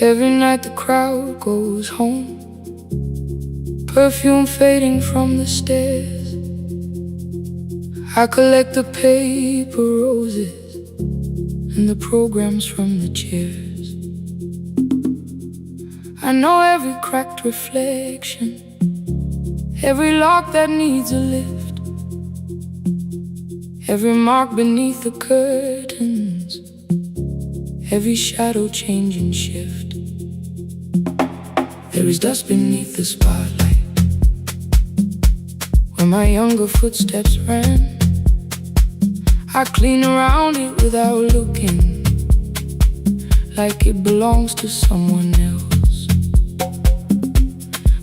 Every night the crowd goes home, perfume fading from the stairs. I collect the paper roses and the programs from the chairs. I know every cracked reflection, every lock that needs a lift, every mark beneath the curtains, every shadow change and shift. There is dust beneath the spotlight where my younger footsteps ran. I clean around it without looking, like it belongs to someone else.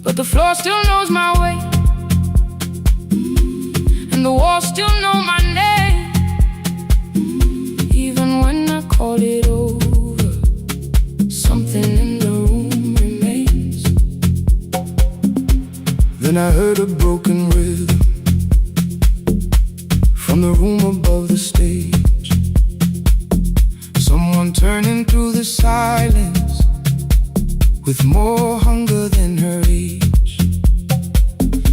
But the floor still knows my way, and the walls still know my name. Even when I call it over, something in the room remains. Then I heard a broken rhythm from the room above the stage. Someone turning through the silence with more hunger than her age.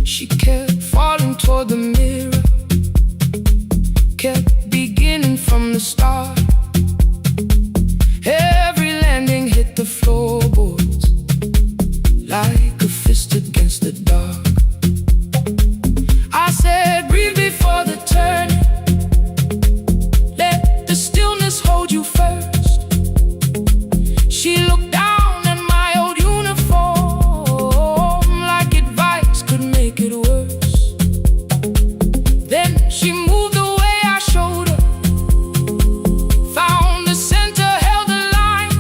She kept falling toward the mirror, kept beginning from the start. Every landing hit the floorboards like a fist against the dark. I said, breathe before the turning. Let the stillness hold you first. She looked down at my old uniform like advice could make it worse. Then she moved the way I showed her, found the center, held the line,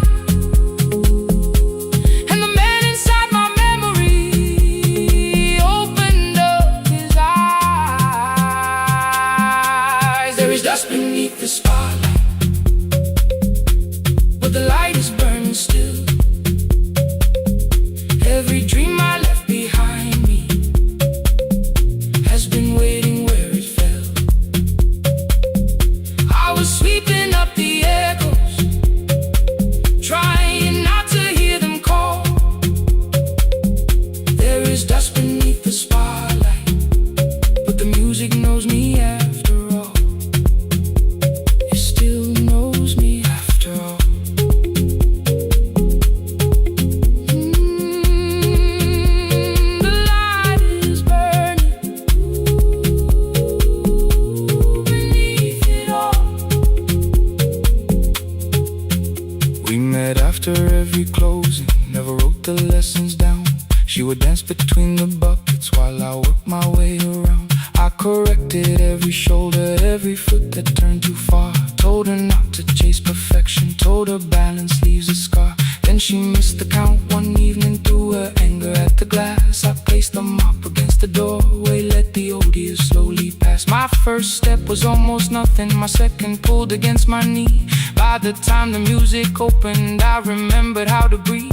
and the man inside my memory opened up his eyes. There is dust beneath the spotlight, but the light is burning still. Every dream I left behind me has been waiting where it fell. I was sweeping up the echoes, trying not to hear them call. There is dust beneath the spotlight, but the music knows me after all. It still knows me after all. The light is burning beneath it all. We met after every closing, never wrote the lessons down. She would dance between the buckets while I worked my way around. I corrected every shoulder, every foot that turned too far. Told her not to chase perfection, told her balance leaves a scar. Then she missed the count one evening, threw her anger at the glass. I placed the mop against the doorway, let the odor slowly pass. My first step was almost nothing, my second pulled against my knee. By the time the music opened, I remembered how to breathe.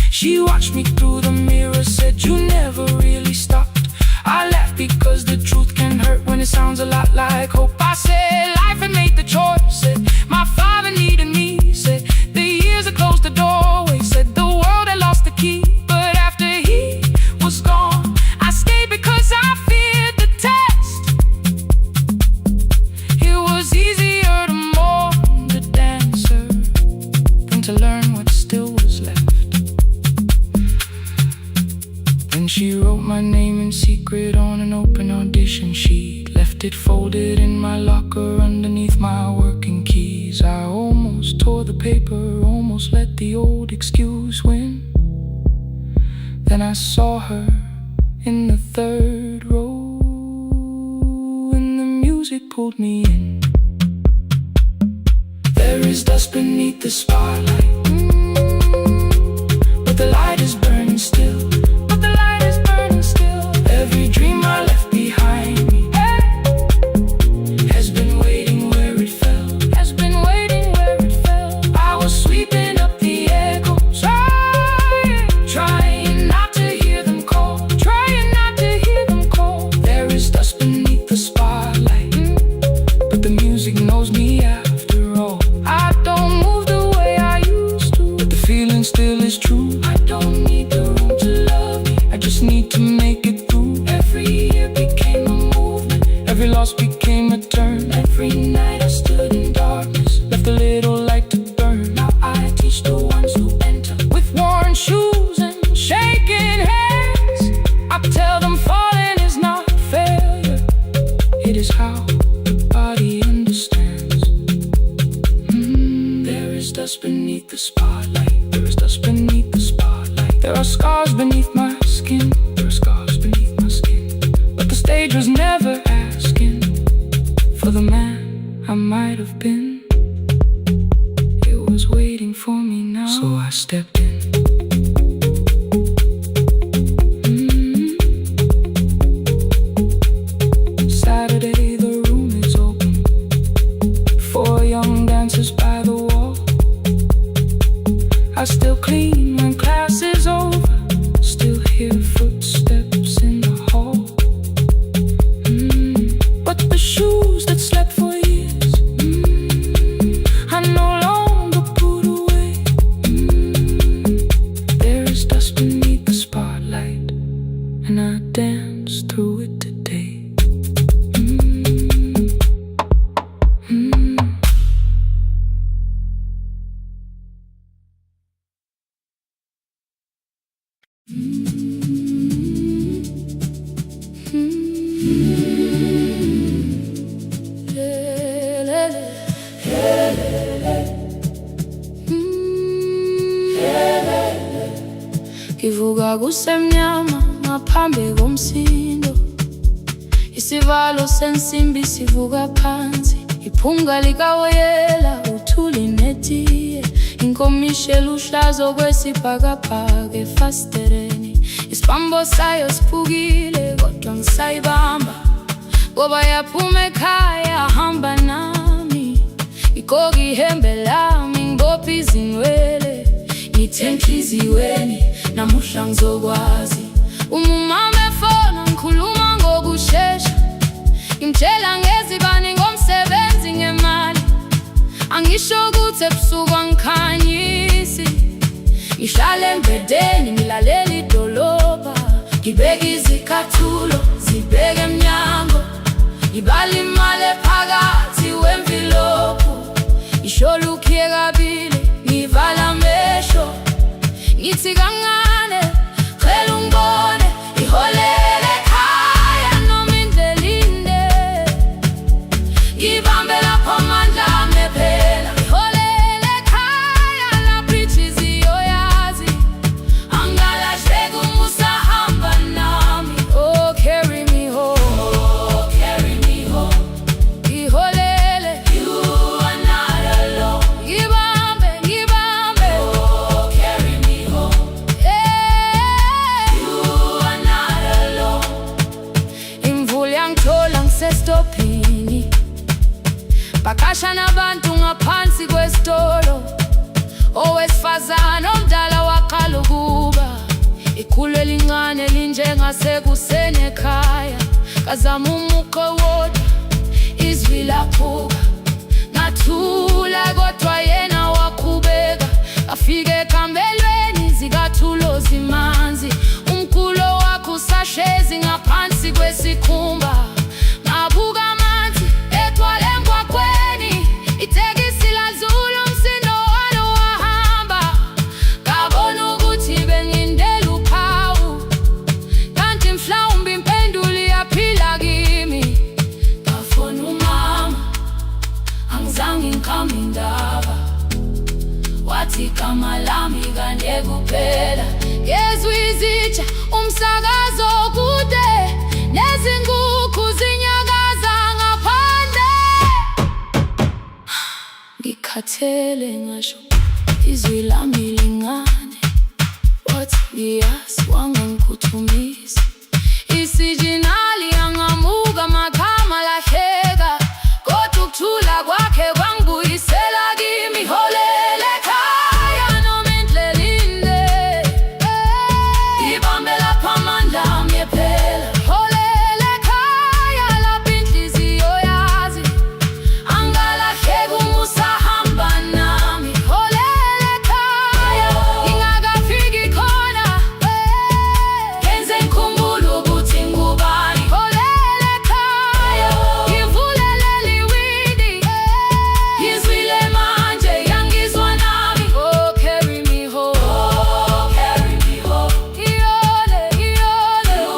She watched me through the mirror, said, you never really stopped. I laughed because the truth can hurt when it sounds a lot like hope. I said, life had made the choice, said, my father needed me, said, the years had closed the doorway, said, the world had lost the key. But after he was gone, I stayed because I feared the test. It was easier to mourn the dancer than to learn what still was left. Then she wrote my name in secret on an open audition sheet, left it folded in my locker underneath my working keys. I almost tore the paper, almost let the old excuse win. Then I saw her in the third row, and the music pulled me in. There is dust beneath the spotlight, but the light is burning still. Every dream I left behind me has been waiting where it fell. Has been waiting where it fell. I was sweeping up the echoes, trying not to hear them call, trying not to hear them call. There is dust beneath the spotlight, but the music knows me after all. I don't move the way I used to, but the feeling still is true. I don't need the room to love me, I just need to make it. Every year became a movement, every loss became a turn. Every night I stood in darkness, left a little light to burn. Now I teach the ones who enter with worn shoes and shaking hands. I tell them falling is not failure, it is how the body understands. There is dust beneath the spotlight, there is dust beneath the spotlight. There are scars beneath my skin, there are scars beneath my skin. But the stage was never asking for the man I might have been. It was waiting for me now, so I stepped in. Saturday, the room is open, 4 young dancers by the wall. I still clean when class is over, still hear footsteps in the hall. But the shoes that Ngivuka kusemnyama ngaphambi komsindo, isivalo sensimbi sivuka phansi, iphunga likawoyela uthuli netiye, inkomishe luhlazo kwesibhakabhaka efasitereni, isibambo sayo siphukile kodwa ngisayibamba, ngoba yaphuma ekhaya hamba nami, igqoka ihembe lami ngibopha izinwele, ngithe enhliziyweni namuhla ngizokwazi. Umama efona ngikhuluma ngokushesha, ngimtshela ngezibani ngomsebenzi ngemali, angisho ukuthi ebusuku angikhanyisi, ngihlale embedeni ngilalela idolobha, ngibeka izicathulo zibheke emnyango, ngibala imali ephakathi wemvilophu, ngisho lukhiye kabili ngivala amehlo, ngithi kancane cela ungibone, iholele ekhaya noma indlela inde, ngibambe lapho amandla ami ephela, iholele ekhaya lapho inhliziyo yazi, angalahleki uma usahamba nami. Oh carry me home, oh carry me home, iholele, you are not alone, ngibambe ngibambe, oh carry me home, yeah, you are not alone. Imvula yangithola ngisestophini, bakasha nabantu ngaphansi kwesitolo, owesifazane omdala waqala ukuba, ikhulu elincane linjengasekuseni ekhaya, kazama umukho wodwa izwi laphuka, ngathula kodwa yena waqhubeka, afike ekambelweni zikathulo zimanzi, umkhulo wakhe usahlezi ngaphansi kwesikhumba, ngabuka amanzi egcwale emgwaqweni, itekisi ladlula umsindo walo wahamba, ngabona ukuthi bengindela uphawu, kanti mhlawumbe impendulo iyaphila kimi. Ngafona umama angizange ngikhambe indaba, wathi igama lami kanye kuphela, ngezwe izitsha umsakazo kude, nezinkukhu zinyakaza ngaphandle, ngikhathele ngasho izwi lami lingane, wathi ngiyazi wangangikhuthumisa, isijinali angamuka amakhama lahleka, kodwa ukuthula kwakhe kwangibuyisela kimi, iholele ekhaya noma indlela inde, ngibambe lapho amandla ami ephela, iholele ekhaya lapho inhliziyo yazi, angalahleki uma usahamba nami, iholele ekhaya ngingakafiki khona, ngenze ngikhumbule ukuthi ngubani, iholele ekhaya ngivulelele iwindi, ngizwile manje yangizwa nami. Oh carry me home, oh carry me home, iyole iyole, you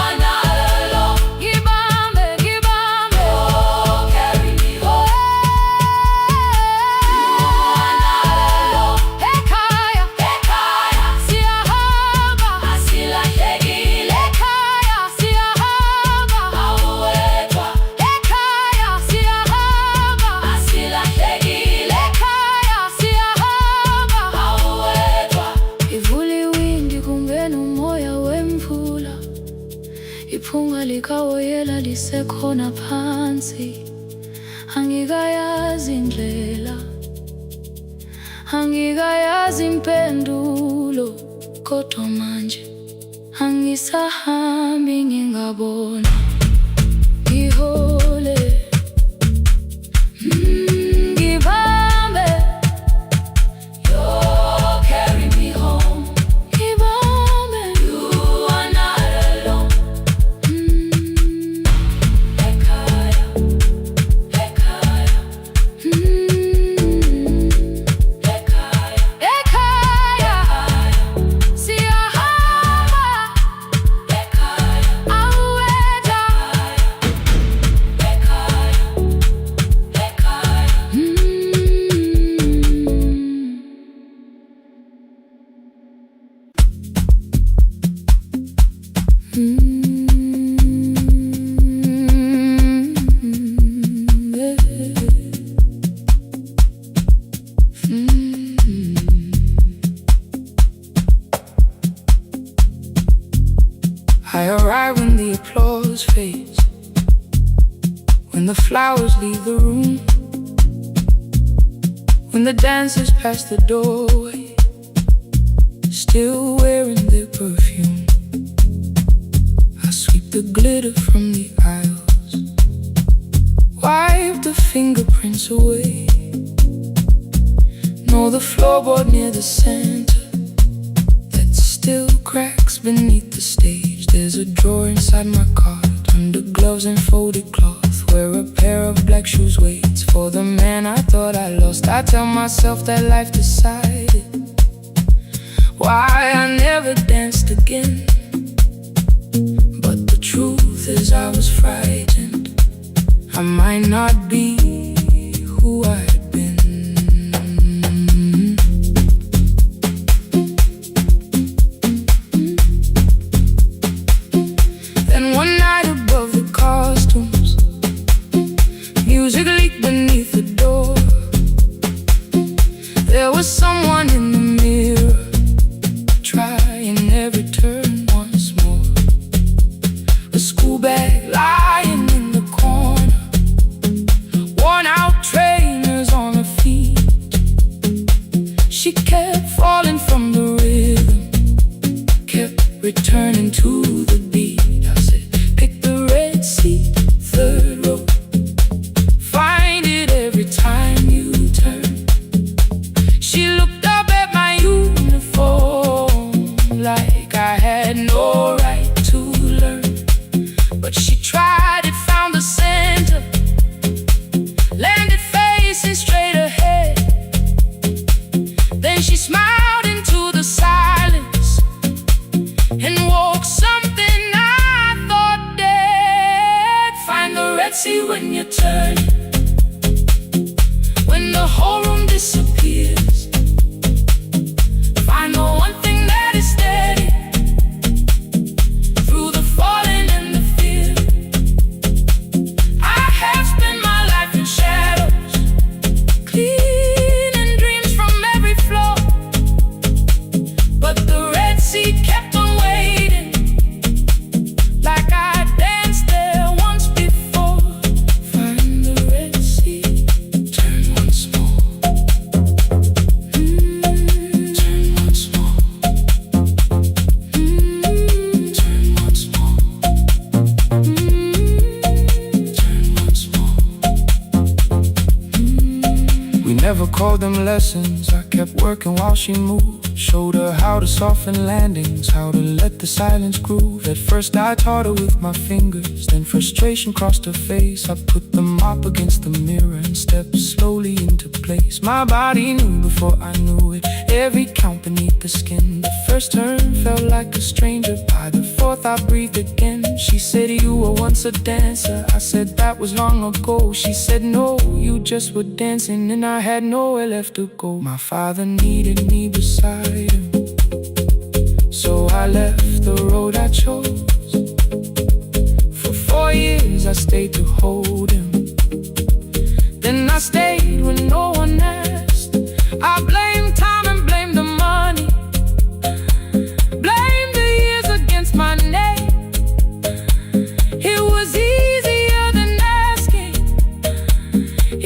are not alone, ngibambe ngibambe, oh carry me home, you are not alone, ekhaya ekhaya siyahamba, asilahlekile, ekhaya siyahamba, awuwedwa, ekhaya siyahamba, asilahlekile, ekhaya siyahamba, awuwedwa. Ivula iwindi kungena umoya wemvula, iphunga likawoyela lisekhona phansi, angikayazi indlela, angikayazi impendulo, kodwa manje angisahambi ngingabona, ihole ngibambe, you carry me home, ngibambe, you are not alone, ekhaya ekhaya, ekhaya ekhaya siyahamba, ekhaya awuwedwa, the flowers leave the room, when the dancers pass the doorway, still wearing their perfume. I sweep the glitter from the aisles, wipe the fingerprints away. Know the floorboard near the center that still cracks beneath the stage. There's a drawer inside my cart, under gloves and folded cloth, where a pair of black shoes waits for the man I thought I lost. I tell myself that life decided why I never danced again, but the truth is I was frightened. I might not be who I had been. Then one night above the costumes, music leaked beneath the door. There was someone in the mirror, trying every turn once more. A school bag lying in the corner, worn out trainers on her feet. She kept falling from the rhythm, kept returning to the beat. I said, pick the red seat, third row, find it every time you turn. She looked up at my uniform like I had no right to learn, but she tried it, found the center, landed facing straight ahead. Then she smiled into the silence and woke something I thought dead. Find the red sea when you turn, when the whole room disappears. Find the one thing that is steady through the falling and the fear. I have spent my life in shadows, cleaning dreams from every floor, but the red sea kept on waiting, like I danced there once before. Find the red sea, turn once more. Turn once more. Turn once more. Turn once more. We never called them lessons. I kept working while she moved, showed her how to soften landings, how to let the silence groove. At first I taught her with my fingers, then frustration crossed her face. I put the mop against the mirror and stepped slowly into place. My body knew before I knew it, every count beneath the skin. The first turn felt like a stranger, by the fourth I breathed again. She said, you were once a dancer. I said, that was long ago. She said, no, you just were dancing and I had nowhere left to go. My father needed me beside him, so I left the road I chose. For 4 years I stayed to hold him, then I stayed when no one asked. I blamed time and blamed the money, blamed the years against my name. It was easier than asking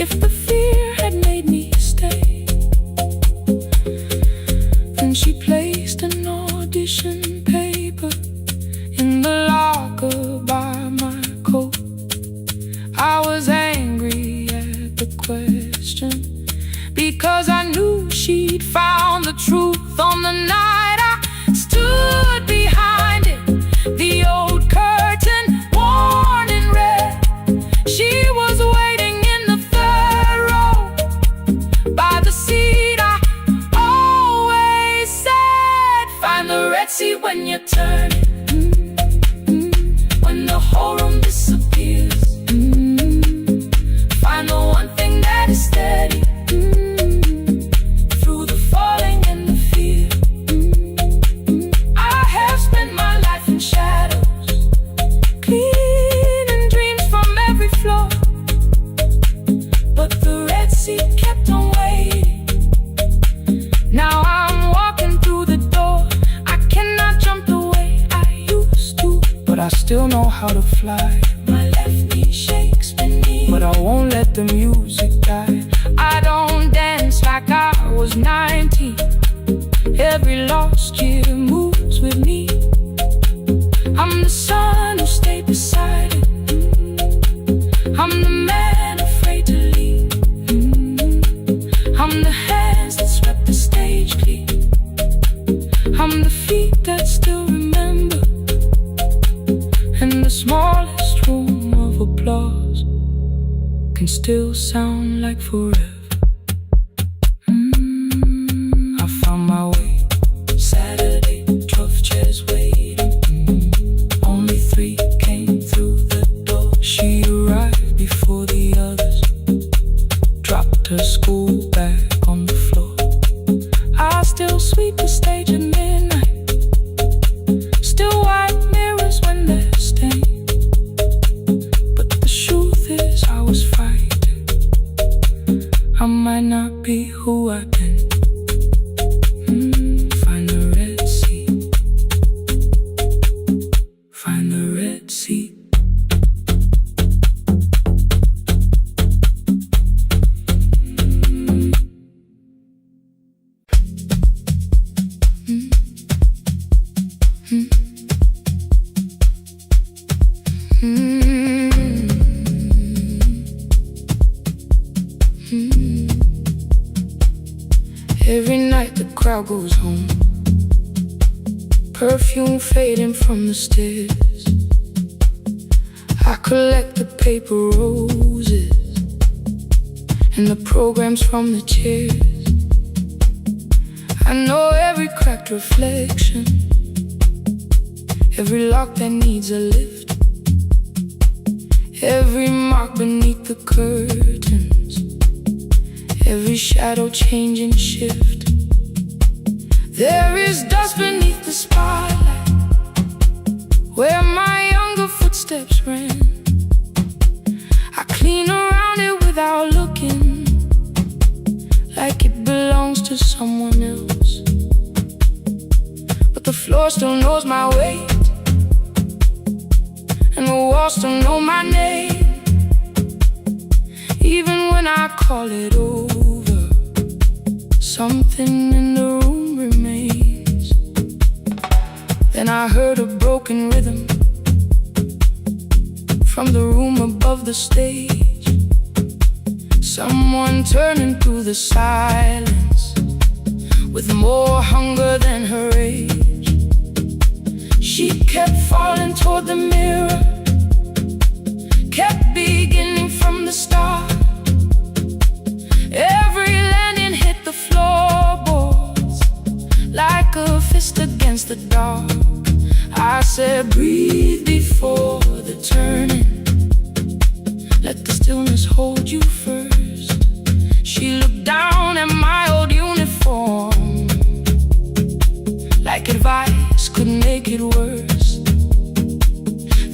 if the fear had made me stay. Then she placed an audition paper in the locker by my coat. I was angry at the question, because I knew she'd found the truth on the night I stood behind it. The old curtain, worn in red, she was waiting in the third row, by the seat I always said. Find the red sea when you turn it, when the whole room disappears. Find the one thing that is steady through the falling and the fear. I have spent my life in shadows, cleaning dreams from every floor, but the red sea kept on waiting. Now I'm walking through the door. I cannot jump the way I used to, but I still know how to fly. My left knee shakes beneath, but on like forever. I found my way. Saturday, 12 chairs waiting. Only 3 came through the door. She arrived before the others. Dropped her school bag on the floor. I still sweep the stage at midnight. Still white mirrors when they're stained. But the truth is I was frightened. I might not be who I've been. Find the red sea. Find the red sea. Every night the crowd goes home. Perfume fading from the stairs. I collect the paper roses and the programs from the chairs. I know every cracked reflection, every lock that needs a lift, every mark beneath the curtains, every shadow change and shift. There is dust beneath the spotlight where my younger footsteps ran. I clean around it without looking, like it belongs to someone else. But the floor still knows my weight, and the walls still know my name. Even when I call it over, something in the room remains. Then I heard a broken rhythm from the room above the stage. Someone turning through the silence with more hunger than her age. She kept falling toward the mirror, kept beginning from the start. Every landing hit the floorboards like a fist against the dark. I said, breathe before the turning. Let the stillness hold you first. She looked down at my old uniform, like advice could make it worse.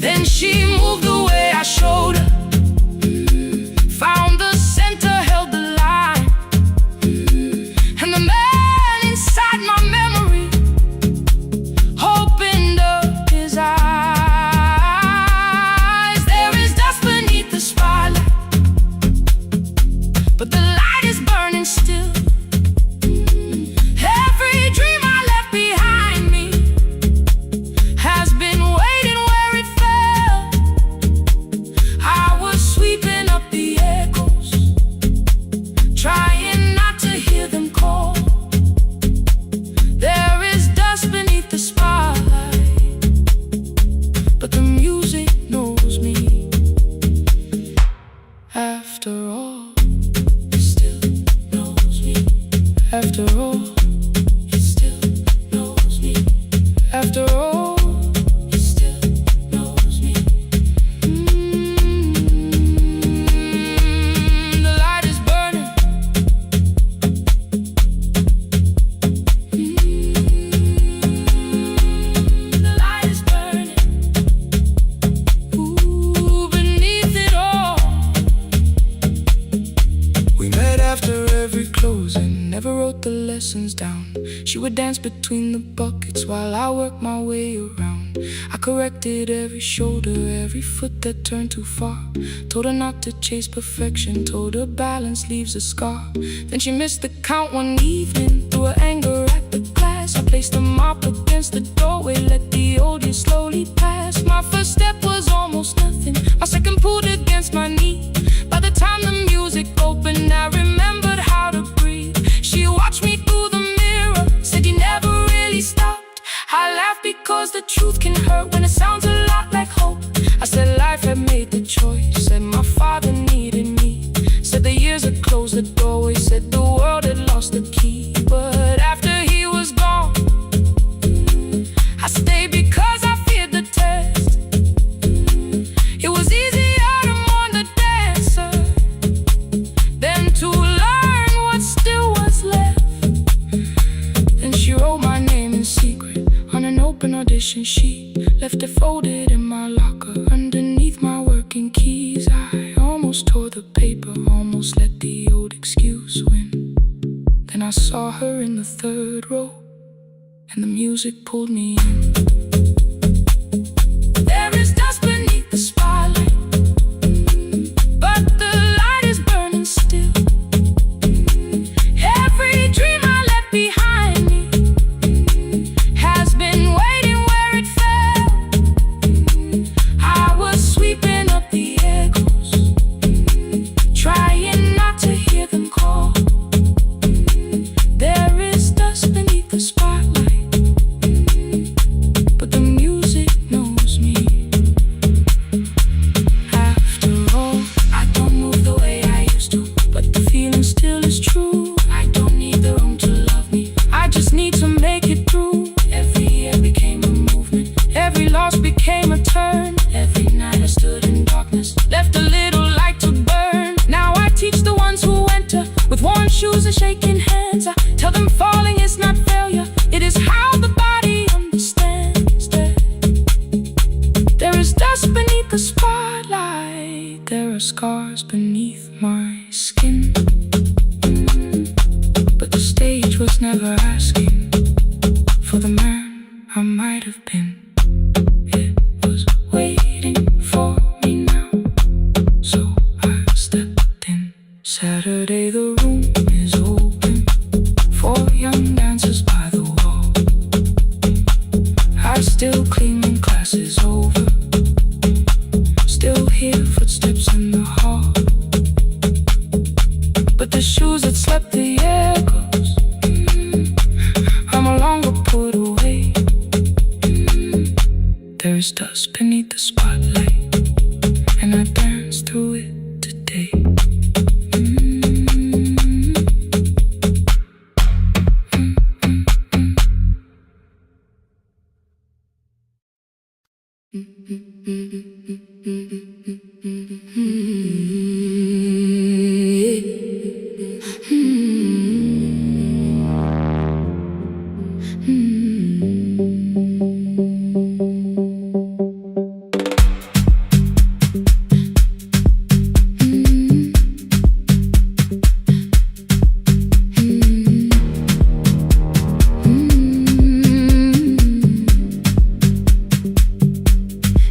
Then she moved the way I showed her, found the center, held the line, and the man inside my memory opened up his eyes. There is dust beneath the spotlight, but the light is burning still. Every dream I left behind me has been waiting where it fell. I was sweeping up the echoes, trying not to hear them call. There is dust beneath the spotlight, but the music knows me. After all, it still knows me. After all, it still knows me. After all, it still knows me. The light is burning. The light is burning. Ooh, beneath it all. We met after every closing, never wrote the lessons down. She would dance between the buckets while I worked my way around. I corrected every shoulder, every foot that turned too far. Told her not to chase perfection, told her balance leaves a scar. Then she missed the count one evening, threw her anger at the glass. I placed the mop against the doorway, let the old years slowly pass. My first step was almost nothing, my second pulled against my knee. By the time the music opened, I remembered how to breathe. She watched me through the mirror, said you never really stopped. I laughed because the truth can hurt when it sounds a lot like hope. I said life had made the choice, said my father needed me, said the years sheet, left it folded in my locker underneath my working keys. I almost tore the paper, almost let the old excuse win. Then I saw her in the third row, and the music pulled me in. There is dust beneath the spotlight, but the light is burning still. Every dream I left behind me has been waiting where it fell. I was sweeping up the echoes, trying not to hear them call. There is dust beneath the spotlight, but the music knows me. After all, I don't move the way I used to, but the feeling still is true. I don't need the room to love me, I just need to make it through. Every year became a movement, every loss became a turn. Every night I stood in darkness, left a little light to burn. Now I teach the ones who enter with worn shoes and shaking hands. I tell them falling is not failure, it is how the body understands that there is dust beneath the spotlight. There are scars beneath my skin, but the stage was never asking for the man I might have been. It was waiting for me now, so I stepped in. Saturday the room is open for young dancers by the wall. I still clean when class is over, still hear footsteps in the hall, but the shoes that slept the echoes are no longer put away. There is dust beneath the spotlight, and I dance through it today.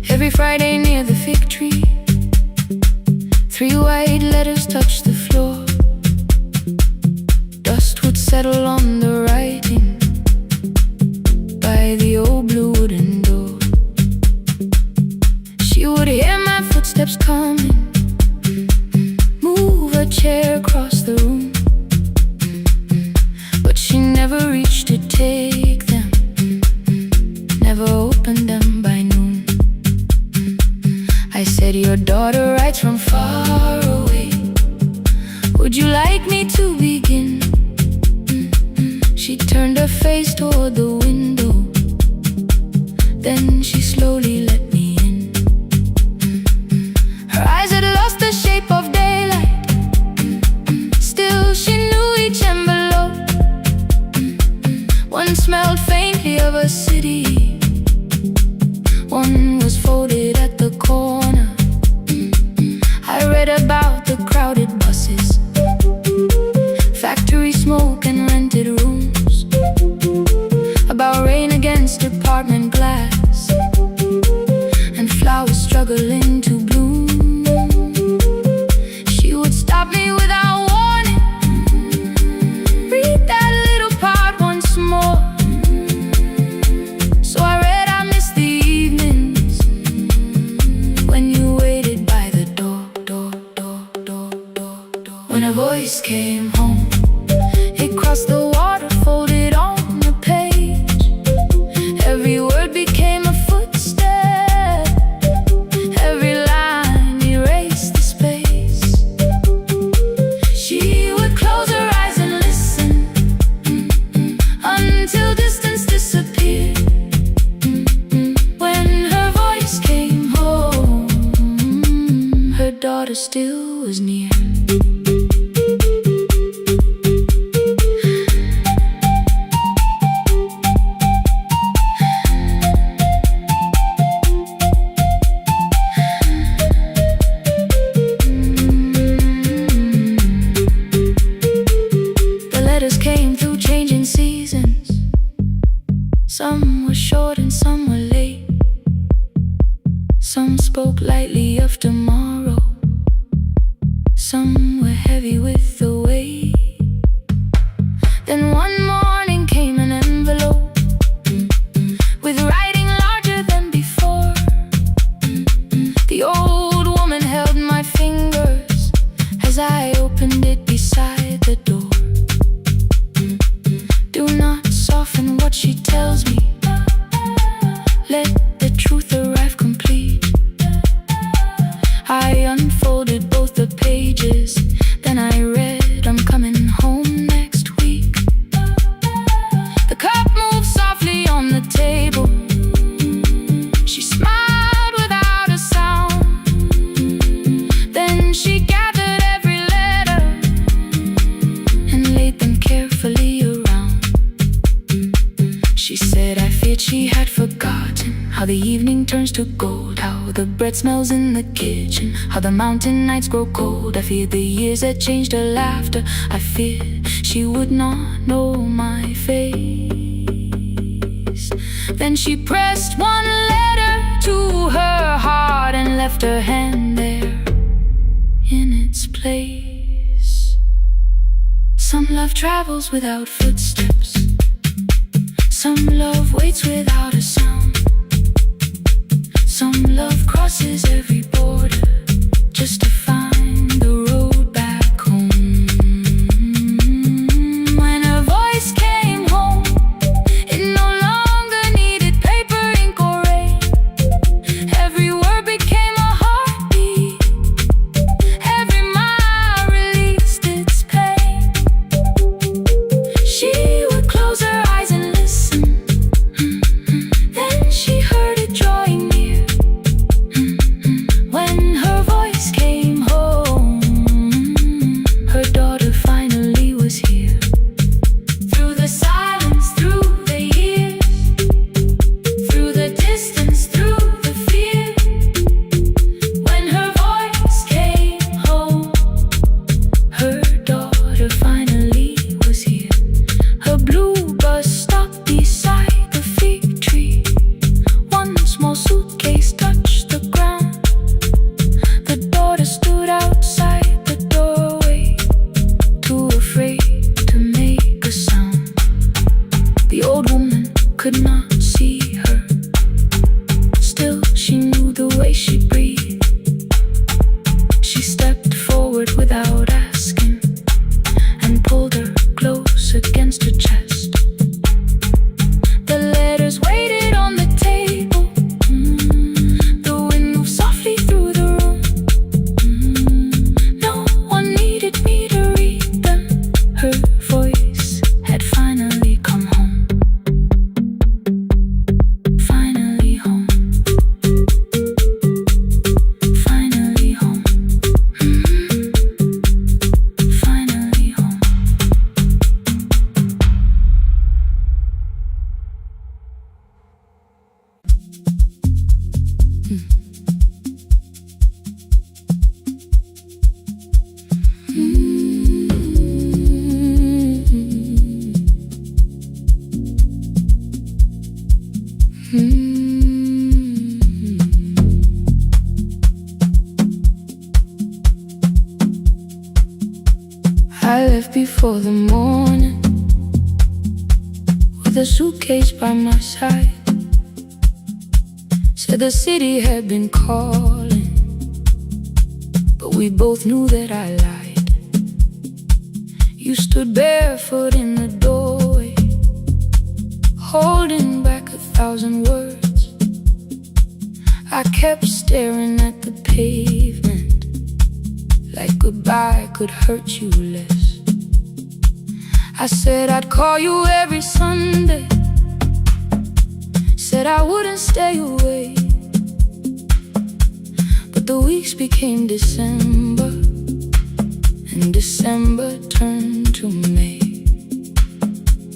Every Friday near the fig tree, 3 white letters touched the floor. Dust would settle on the writing by the old blue wooden door. She would hear my footsteps coming, move a chair across the room, but she never reached to take them, never opened them by noon. I said, your daughter writes from far away, would you like me to begin? She turned her face toward the window, then she slowly let me in. Her eyes had lost the shape of daylight, still she knew each envelope. One smelled faintly of a city, one was folded at the corner. I read about the crowded buses, factory smoke and rented rooms, about rain against apartment glass, and flowers struggling to bloom. She would stop me without warning, read that little part once more. So I read, I miss the evenings when you waited by the door. When a voice came home, it crossed the water, folded on the page. Every word became a footstep, every line erased the space. She would close her eyes and listen until distance disappeared. When her voice came home, her daughter still was near. Some were short and some were late. Some spoke lightly of tomorrow. Some were heavy with the weight. Then one morning came an envelope with writing larger than before. The old woman held my fingers as I opened it beside the door. Do not soften what she tells me. Let the truth arrive complete. I unfolded both the pages, then I read, I'm coming home next week. The cup moved softly on the table. She smiled without a sound. Then she gathered every letter and laid them carefully around. She said I feared she had forgotten how the evening turns to gold, how the bread smells in the kitchen, how the mountain nights grow cold. I feared the years had changed her laughter. I feared she would not know my face. Then she pressed one letter to her heart and left her hand there in its place. Some love travels without footsteps. Some love waits without a sound. Some love crosses every border just to find the road back home. When her voice came home, it no longer needed paper, ink, or rain. Every word became a heartbeat. Every mile released its pain. She would close her eyes and listen. Then she heard it drawing near. When her voice came home, her daughter finally was here. Through the silence, through the years, through the distance, through the fear. When her voice came home, her daughter finally was here. Her blue bus stopped beside the fig tree. One small suitcase touched the ground. The daughter stood outside the doorway, too afraid to make a sound. The old woman could not see her. Still, she knew the way she breathed. She stepped forward without asking and pulled her close against her chest. The letters waited on the table. The wind moved softly through the room. No one needed me to read them. Her voice had finally come home. Finally home. Finally home. Finally home. I left before the morning with a suitcase by my side. Said the city had been calling, but we both knew that I lied. You stood barefoot in the doorway, holding back 1,000 words. I kept staring at the pavement, like goodbye could hurt you less. I said I'd call you every Sunday, said I wouldn't stay away. But the weeks became December, and December turned to May.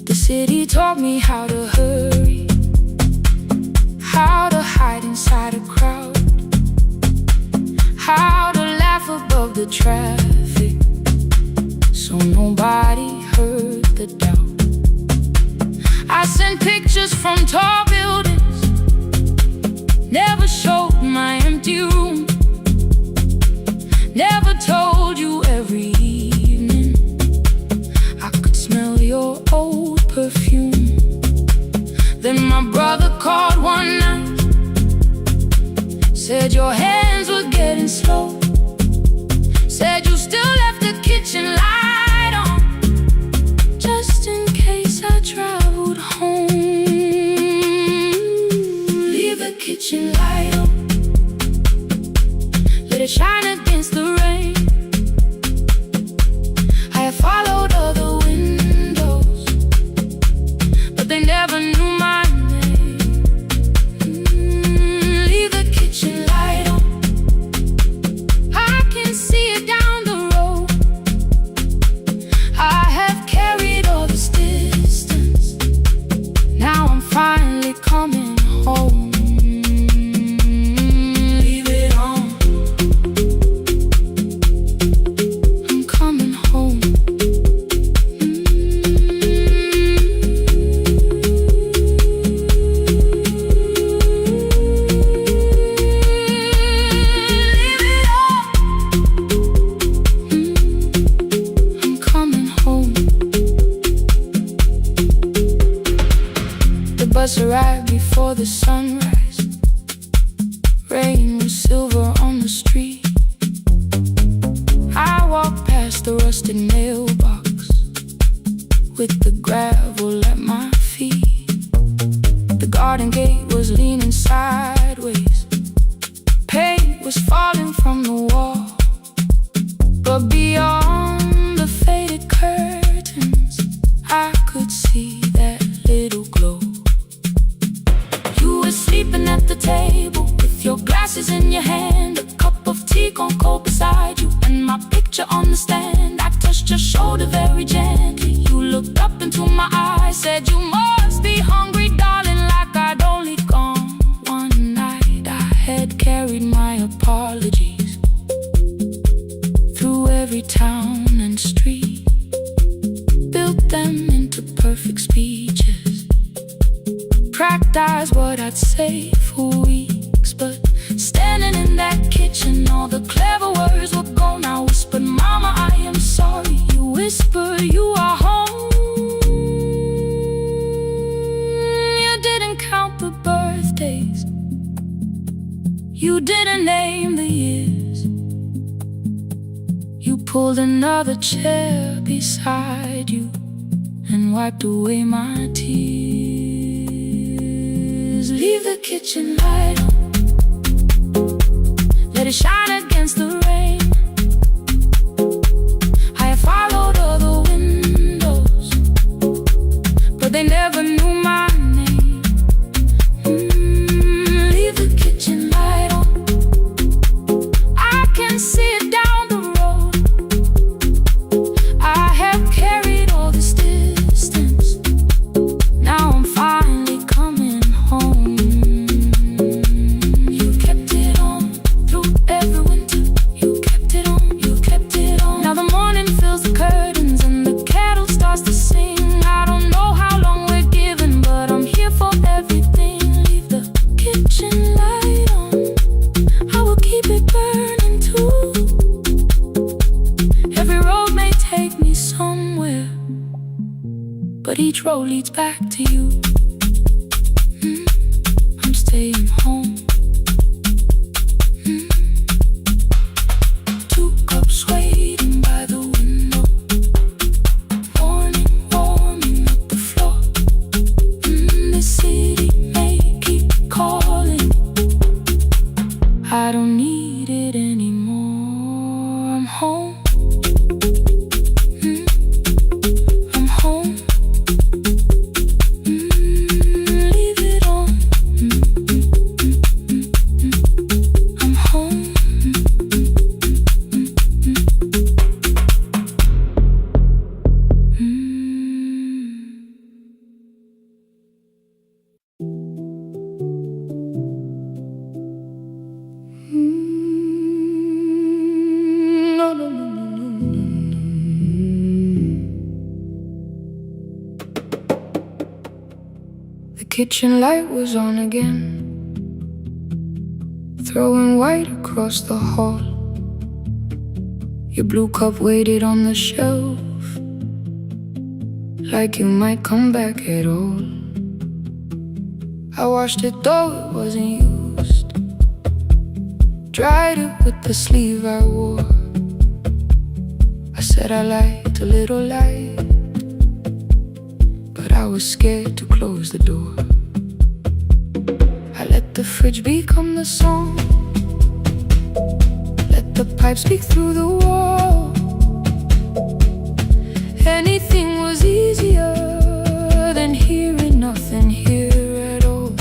The city taught me how to hurry, how to hide inside a crowd, how to laugh above the traffic, so nobody heard the doubt. I sent pictures from tall buildings, never showed my empty room, never told you every evening I could smell your old perfume. Then my brother called one night, said your hands were getting slow, said you still left the kitchen light on, just in case I traveled home. Leave the kitchen light on, let it shine against the rain. I have followed other windows, but they never knew my name. Leave the kitchen light on, I can see it down the road. I have carried all this distance, now I'm finally coming home. Leave it on, I'm coming home. Leave it on, I'm coming home. The bus arrived before the sunrise. Rain was silver on the street. I walked past the rusted mailbox with the gravel at my feet. The garden gate was leaning sideways, paint was falling from the wall, but beyond the faded curtains I could see that little glow. You were sleeping at the table with your glasses in your hand, a cup of tea gone cold beside you, and my picture on the stand. I touched your shoulder very gently. You looked up into my eyes, said you must be hungry, darling, like I'd only gone one night. I had carried my apologies through every town and street, built them into perfect speeches, practiced what I'd say for weeks. But standing in that kitchen, all the clever words were gone. I whispered, Mama, I am sorry. You whispered, you are home. You didn't count the birthdays, you didn't name the years. You pulled another chair beside you and wiped away my tears. Leave the kitchen light on, let it shine against the rain. I have followed other windows, but they never knew my name. Leave the kitchen light on, I can see it down the road. I have carried all this distance, now I'm finally coming home. You kept it on through every winter, you kept it on, you kept it on. Now the morning fills the curtains and the kettle starts to sing. I don't know how long we're given, but I'm here for everything. Leave the kitchen light on, I will keep it burning too. Every road may take me somewhere, but each road leads back to you. I'm staying home. 2 cups waiting by the window, warming up the floor. The city may keep calling, I don't need it anymore. I'm home. I'm home. Leave it on. kitchen light was on again, throwing white across the hall. Your blue cup waited on the shelf, like you might come back at all. I washed it though it wasn't used, dried it with the sleeve I wore. I said I liked a little light, but I was scared to close the door. I let the fridge become the song, let the pipe speak through the wall. Anything was easier than hearing nothing here at all.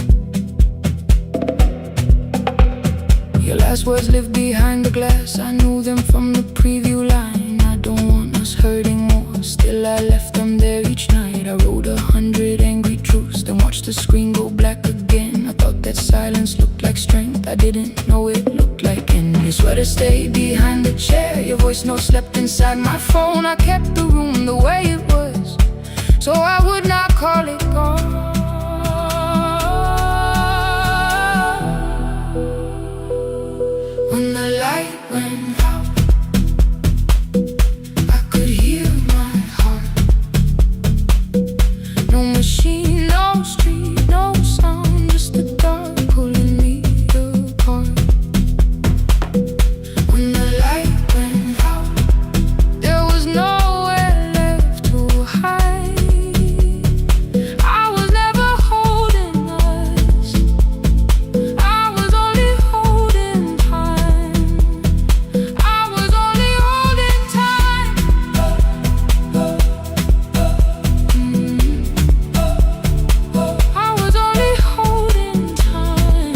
Your last words lived behind the glass, I knew them from the preview line. I don't want us hurting more, still I left them there each night. I wrote 100 angry truths, then watched the screen go black again. I thought that silence looked like strength, I didn't know it looked like end. Your sweater stayed behind the chair, your voice note slept inside my phone. I kept the room the way it was, so I would not call it gone. When the light went out, I could hear my heart. No machine, no street, no sound, just the dark pulling me apart. When the light went out, there was nowhere left to hide. I was never holding us, I was only holding time. I was only holding time. I was only holding time.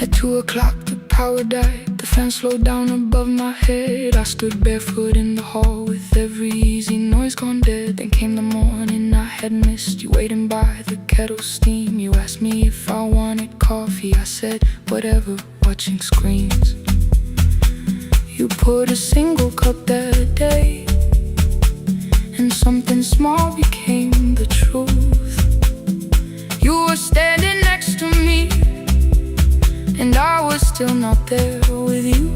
At 2 o'clock the power died, the fan slowed down above my head. I stood barefoot in the hall with every easy noise gone dead. Then came the morning I had missed, you waiting by the kettle steam. You asked me if I wanted coffee, I said whatever, watching screens. You poured a single cup that day, and something small became the truth. You were standing next to me, and I was still not there with you.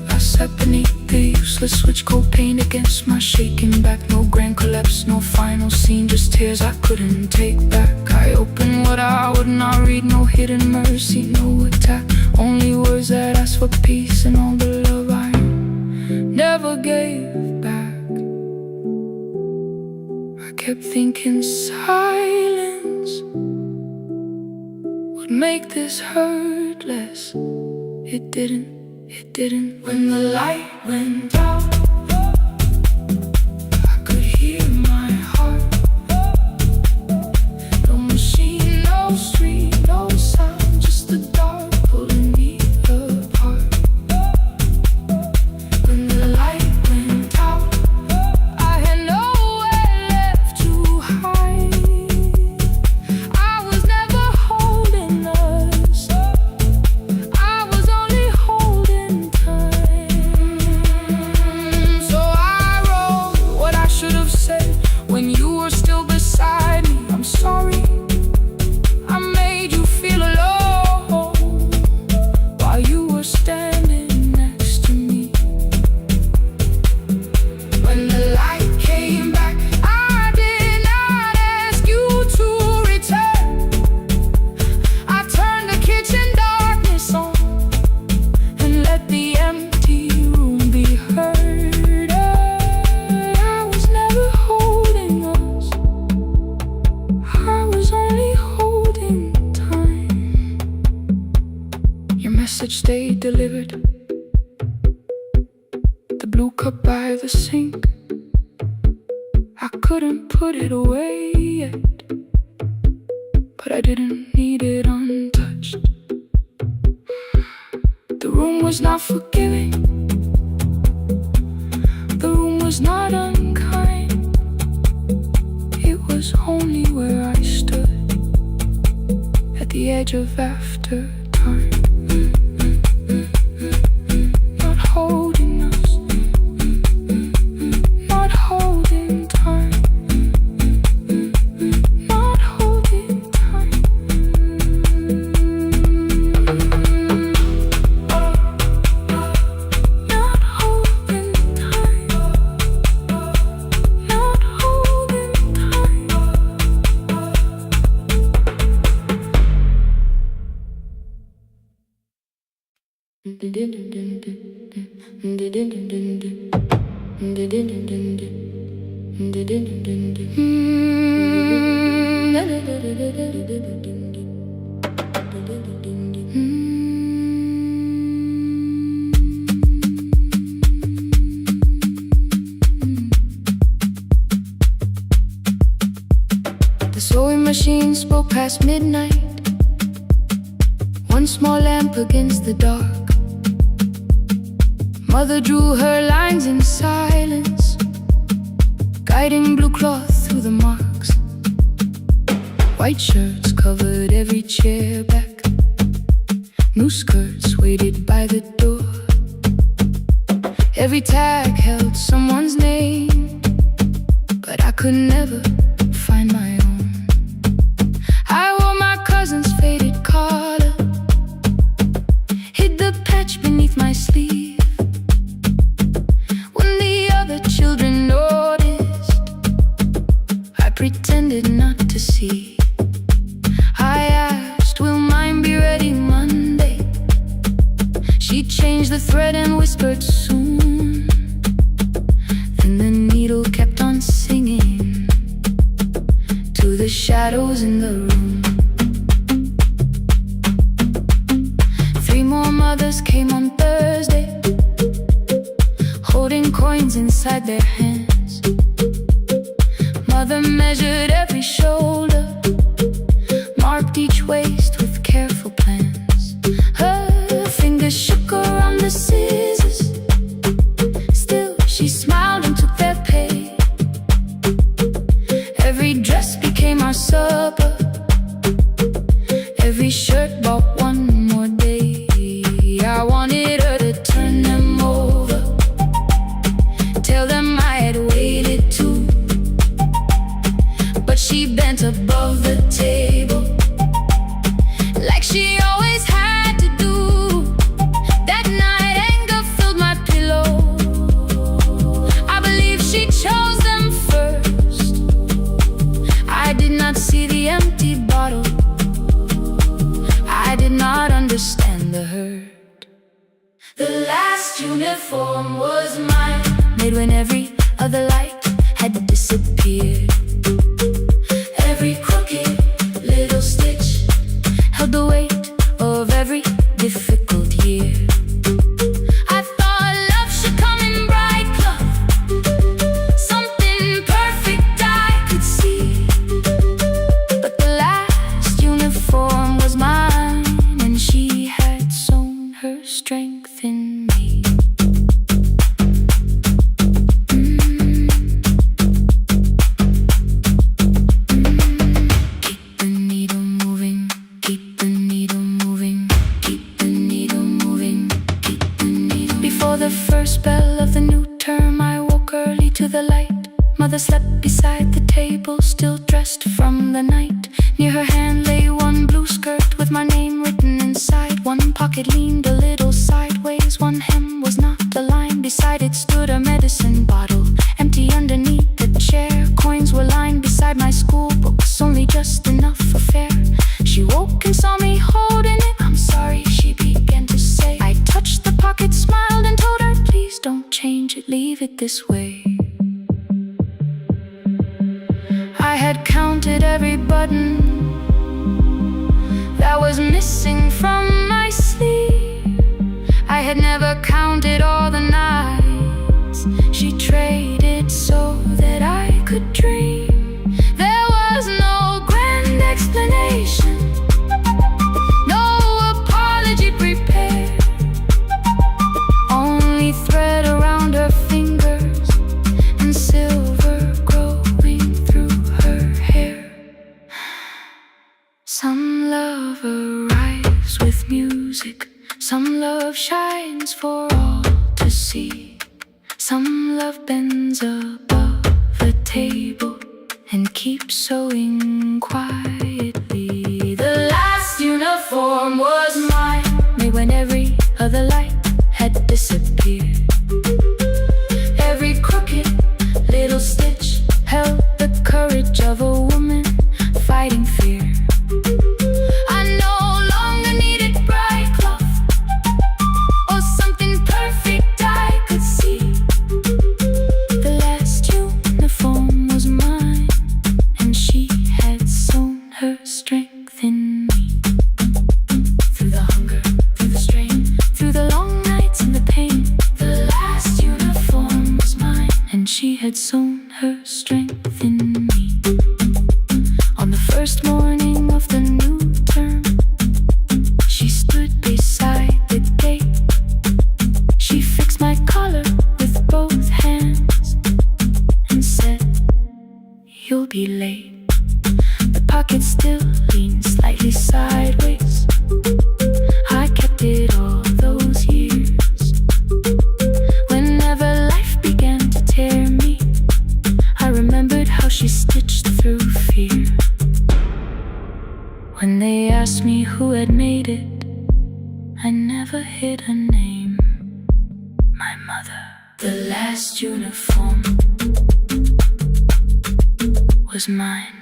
I sat beneath the useless switch, cold paint against my shaking back. No grand collapse, no final scene, just tears I couldn't take back. I opened what I would not read, no hidden mercy, no attack, only words that asked for peace and all the love I never gave back. I kept thinking silence would make this hurt less. It didn't, it didn't. When the light went out, I could hear my heart. No machine, no street, no sound, just the dark pulling me apart. When the light went out, I had nowhere left to hide. I was never holding us, I was only holding time. So I wrote what I should have said when you were still beside me. I'm sorry, I made you feel alone while you were standing next to me. When the light came back, I did not ask you to return. I turned the kitchen darkness on and let the empty room be heard. I was never holding us, I was only holding time. Your message stayed delivered, the blue cup by the sink. I couldn't put it away yet, but I didn't need it untouched. The room was not forgiving, the room was not unkind. It was only where I stood at the edge of after time. Not holding us, The sewing machine spoke past midnight. One small lamp against the dark. Mother drew her lines in silence, guiding blue cloth through the marks. White shirts covered every chair back. New skirts waited by the door. Every tag held someone's name, but I could never find my own. I wore my cousin's faded collar, hid the patch beneath my sleeve. When the other children noticed, I pretended not to see. I asked, will mine be ready Monday? She changed the thread and whispered soon. Then the needle kept on singing to the shadows in the room. 3 more mothers came on Thursday, holding coins inside their hands. Mother measured every shoulder, marked each waist with careful plans. Her fingers shook around the scissors, still she smiled and took their pay. Every dress became our supper, every shirt bought one more day. I wanted her to turn them over, tell them I had waited too. But she bent above the table, like she always had to do. That night anger filled my pillow. I believe she chose them first. I did not see the empty bottle, I did not understand the hurt. The last uniform was mine, made when every other light had disappeared. Every crooked little stitch held the weight of every difficult year. I thought love should come in bright cloth, something perfect I could see. But the last uniform was mine, and she had sewn her strength in me. Keep the needle moving, keep the needle moving, keep the needle moving, keep the needle. Before the first bell of the new term, I woke early to the light. Mother slept beside the table, still dressed from the night. Near her hand lay one blue skirt with my name written inside. One pocket leaned a little sideways, one hem was not aligned. Beside it stood a medicine bottle, empty underneath the chair. Coins were lined beside my school books, only just enough for fare. She woke and saw me holding it. I'm sorry, she began to say. I touched the pocket, smiled and told her, please don't change it, leave it this way. I had counted every button that was missing from my sleeve. I had never counted all the nights she traded so that I could dream. There was no grand explanation, no apology prepared, only thread around her fingers and silver growing through her hair. Some love arrives with music, some love shines for all to see. Some love bends above the table and keeps sewing quietly. The last uniform was mine, made when every other light had disappeared. Every crooked little stitch held the courage of a woman fighting fear. I no longer needed bright cloth, had sown her strength in me. On the first morning of the new term, she stood beside the gate. She fixed my collar with both hands and said, "You'll be late." The pocket still leaned slightly sideways. I kept it all those years. Whenever life began to tear me, I remembered how she stitched through fear. When they asked me who had made it, I never hid her name. My mother. The last uniform was mine.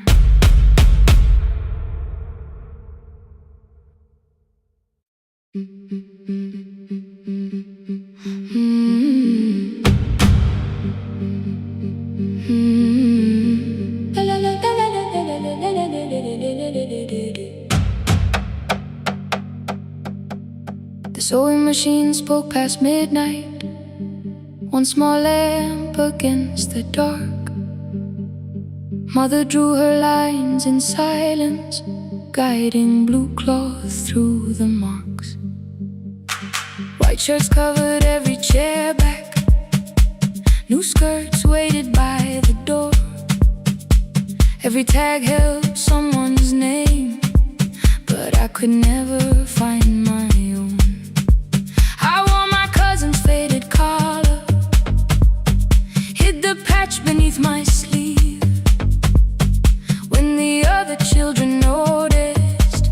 The sewing machine spoke past midnight, one small lamp against the dark. Mother drew her lines in silence, guiding blue cloth through the marks. White shirts covered every chair back. New skirts waited by the door. Every tag held someone's name, but I could never find my own. I wore my cousin's faded collar, hid the patch beneath my sleeve. When the other children noticed,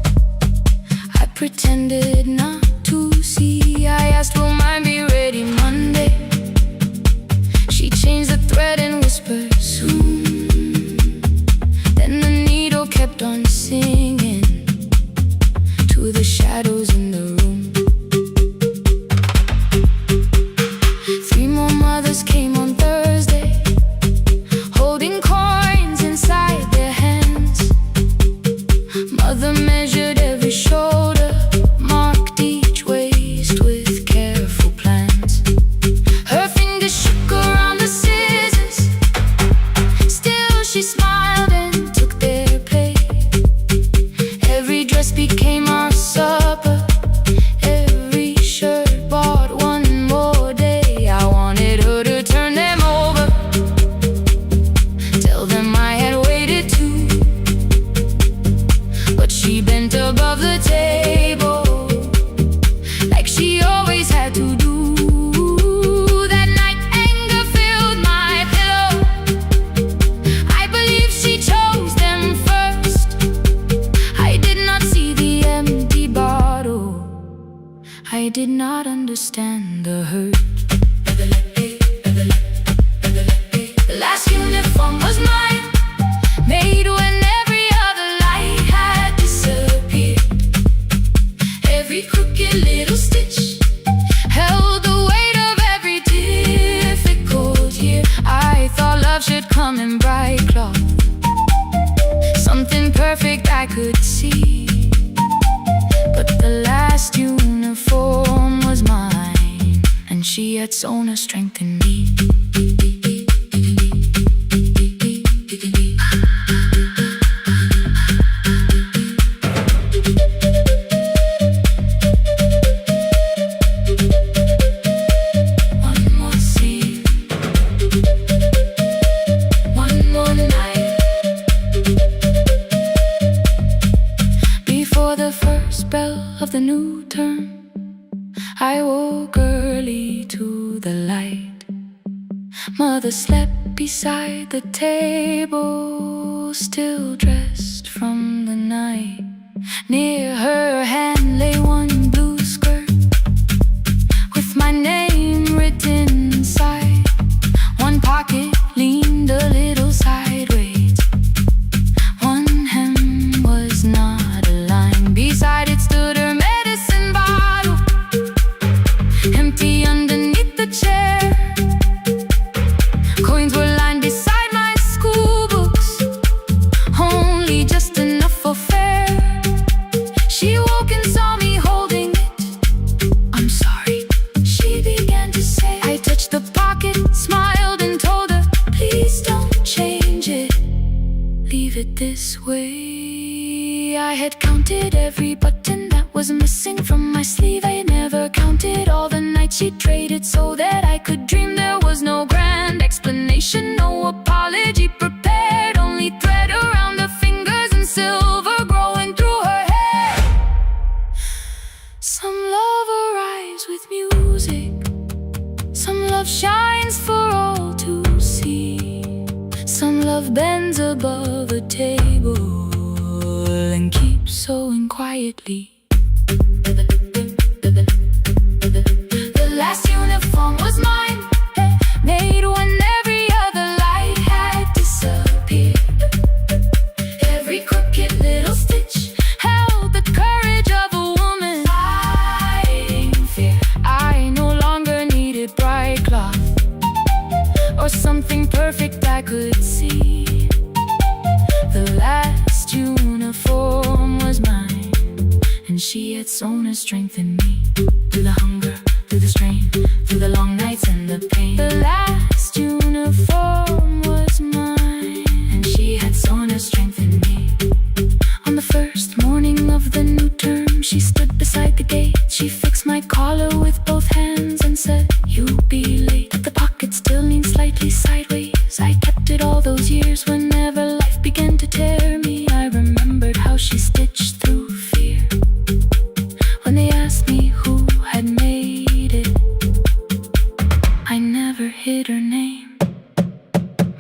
I pretended not to see. I asked, "Will mine be ready Monday?" She changed the thread and whispered, "Soon." Then the needle kept on singing to the shadows in the room. 3 more mothers came on Thursday, holding coins inside their hands. Mother measured every shoulder, marked each waist with careful plans. Her fingers shook around the scissors, still she smiled and took their place. Every dress became our supper, every shirt bought one more day. I wanted her to turn them over, tell them I had waited too. But she bent above the table, like she always had to do. That night anger filled my pillow. I believe she chose them first. I did not see the empty bottle. I did not understand the hurt. The last uniform was mine, made when every other light had disappeared. Every crooked little stitch held the weight of every difficult year. I thought love should come in bright cloth, something perfect I could see. But the last uniform was mine, and she had sown her strength in me. One more scene, one more night. Before the first bell of the new term, I woke early to the light. Mother slept beside the table, still dressed from the night. Near her hand lay one blue skirt with my name written inside. One pocket leaned a little sideways, one hem was not aligned. Beside it stood her medicine bottle, empty underneath the chair. Coins were lined beside my school books, only just enough for fare. She woke and saw me holding way. I had counted every button that was missing from my sleeve. I had never counted all the nights she traded so that I could dream. There was no grand explanation, no apology prepared, only thread around the fingers and silver growing through her hair. Some love arrives with music, some love shines for all to see. Some love bends above a table and keeps sewing quietly. The last uniform was mine, made when every other light had disappeared. Every crooked little stitch held the courage of a woman fighting fear. I no longer needed bright cloth or something perfect I could see. The last uniform was mine, and she had sewn her strength in me. Through the hunger, through the strain, through the long nights and the pain. The last uniform was mine, and she had sewn her strength in me. On the first morning of the new term, she stood beside the gate. She fixed my collar with both hands and said, "You'll be late." The pocket still leaned slightly sideways. I kept it all those years. Whenever life began to tear me, I remembered how she stitched through fear. When they asked me who had made it, I never hid her name.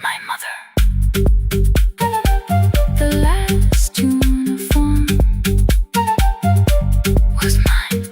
My mother. The last uniform was mine.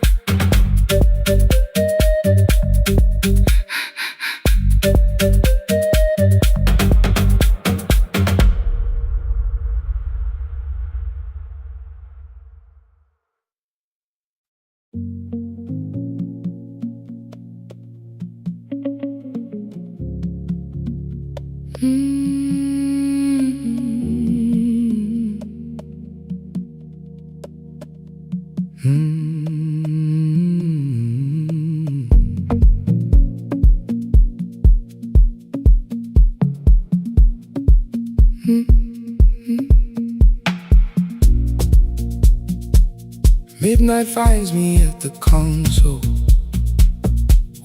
Midnight finds me at the console,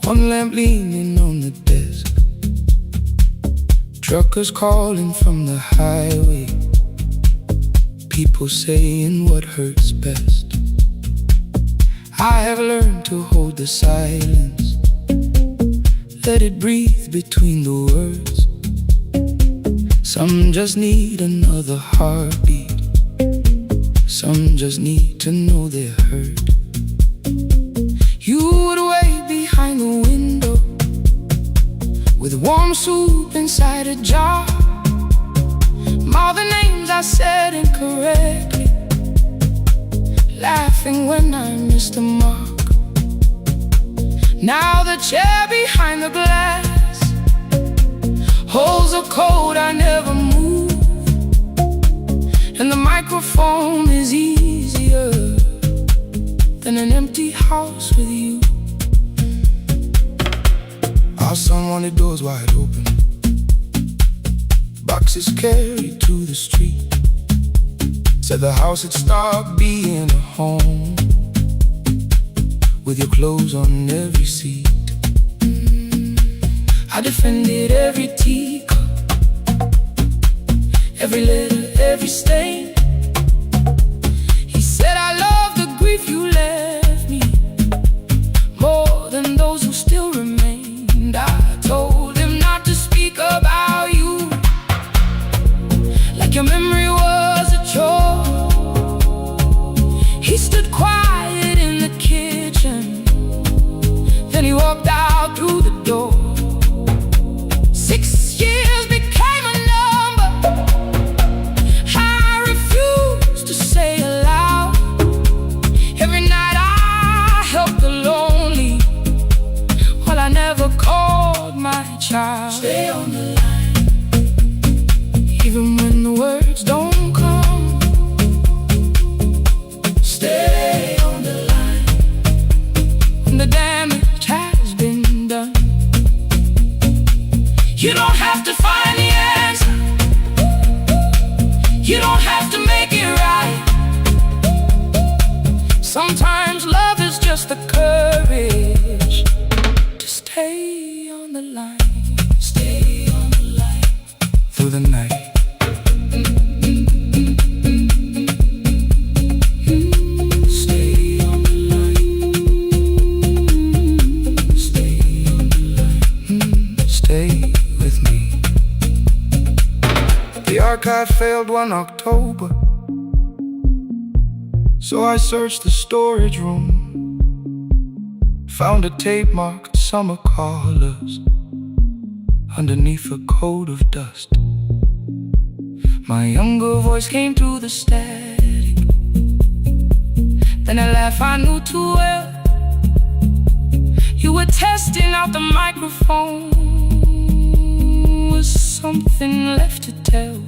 one lamp leaning on the desk. Truckers calling from the highway, people saying what hurts best. I have learned to hold the silence, let it breathe between the words. Some just need another heartbeat, some just need to know they're heard. You would wait behind the window with warm soup inside a jar. All the names I said incorrectly, laughing when I missed the mark. Now the chair behind the glass holds a code I never moved, and the microphone is easier than an empty house with you. Our son wanted doors wide open, boxes carried to the street. Said the house had stopped being a home, with your clothes on every seat. I defended every teacup, every letter, every stain. He said I love the grief you left me more than those who still remained. I told him not to speak about you like your memory was a chore. He stood quiet in the kitchen, then he walked out through the door. 6 years became a number I refused to say aloud. Every night I helped the lonely, while I never called my child. Stay on the line, even when the words don't come. Stay on the line, when the damage has been done. You don't have to find the answer, you don't have to make it right. Sometimes love is just the courage to stay on the line. Stay on the line through the night. The archive failed one October, so I searched the storage room. Found a tape marked summer colors underneath a coat of dust. My younger voice came through the static. Then a laugh I knew too well. You were testing out the microphone. Was something left to tell?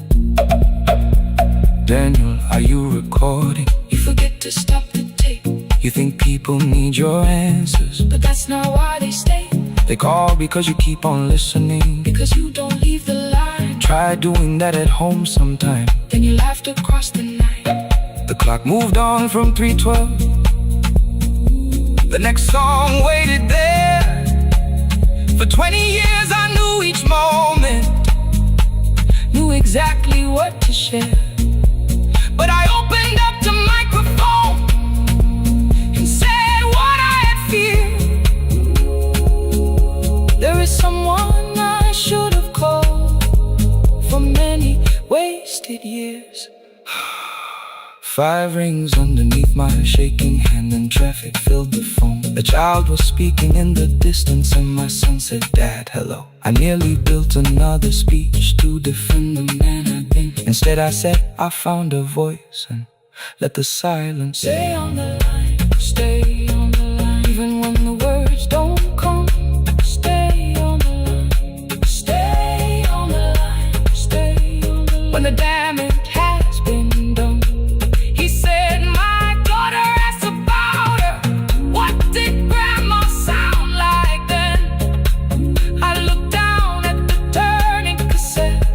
Daniel, are you recording? You forget to stop the tape. You think people need your answers, but that's not why they stay. They call because you keep on listening, because you don't leave the line. Try doing that at home sometime, then you laughed across the night. The clock moved on from 3:12. The next song waited there. For 20 years I knew each moment, knew exactly what to share. But I opened up the microphone and said what I had feared. There is someone I should have called for many wasted years. 5 rings underneath my shaking hand, and traffic filled the phone. A child was speaking in the distance, and my son said, "Dad, hello." I nearly built another speech to defend the man I'd been. Instead I said, I found a voice, and let the silence stay on the line. Stay on the line, even when the words don't come. Stay on the line. Stay on the line. Stay on the line. When the damage has been done, he said, "My daughter asked about her. What did grandma sound like then?" I looked down at the turning cassette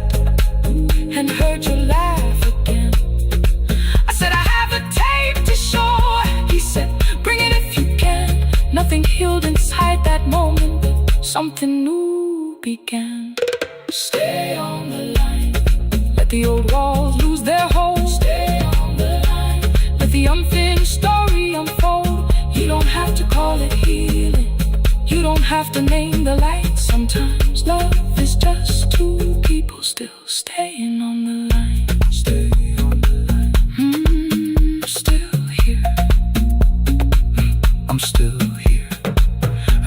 and heard you laugh again. I said, "I have a tape to show." He said, "Bring it if you can." Nothing healed inside that moment, but something new began. Stay on the line. Let the old walls lose their hold. Stay on the line. Let the unfinished story unfold. You don't have to call it healing. You don't have to name the light. Sometimes love is just two people still staying on the line. Stay on the line. Still here. I'm still here.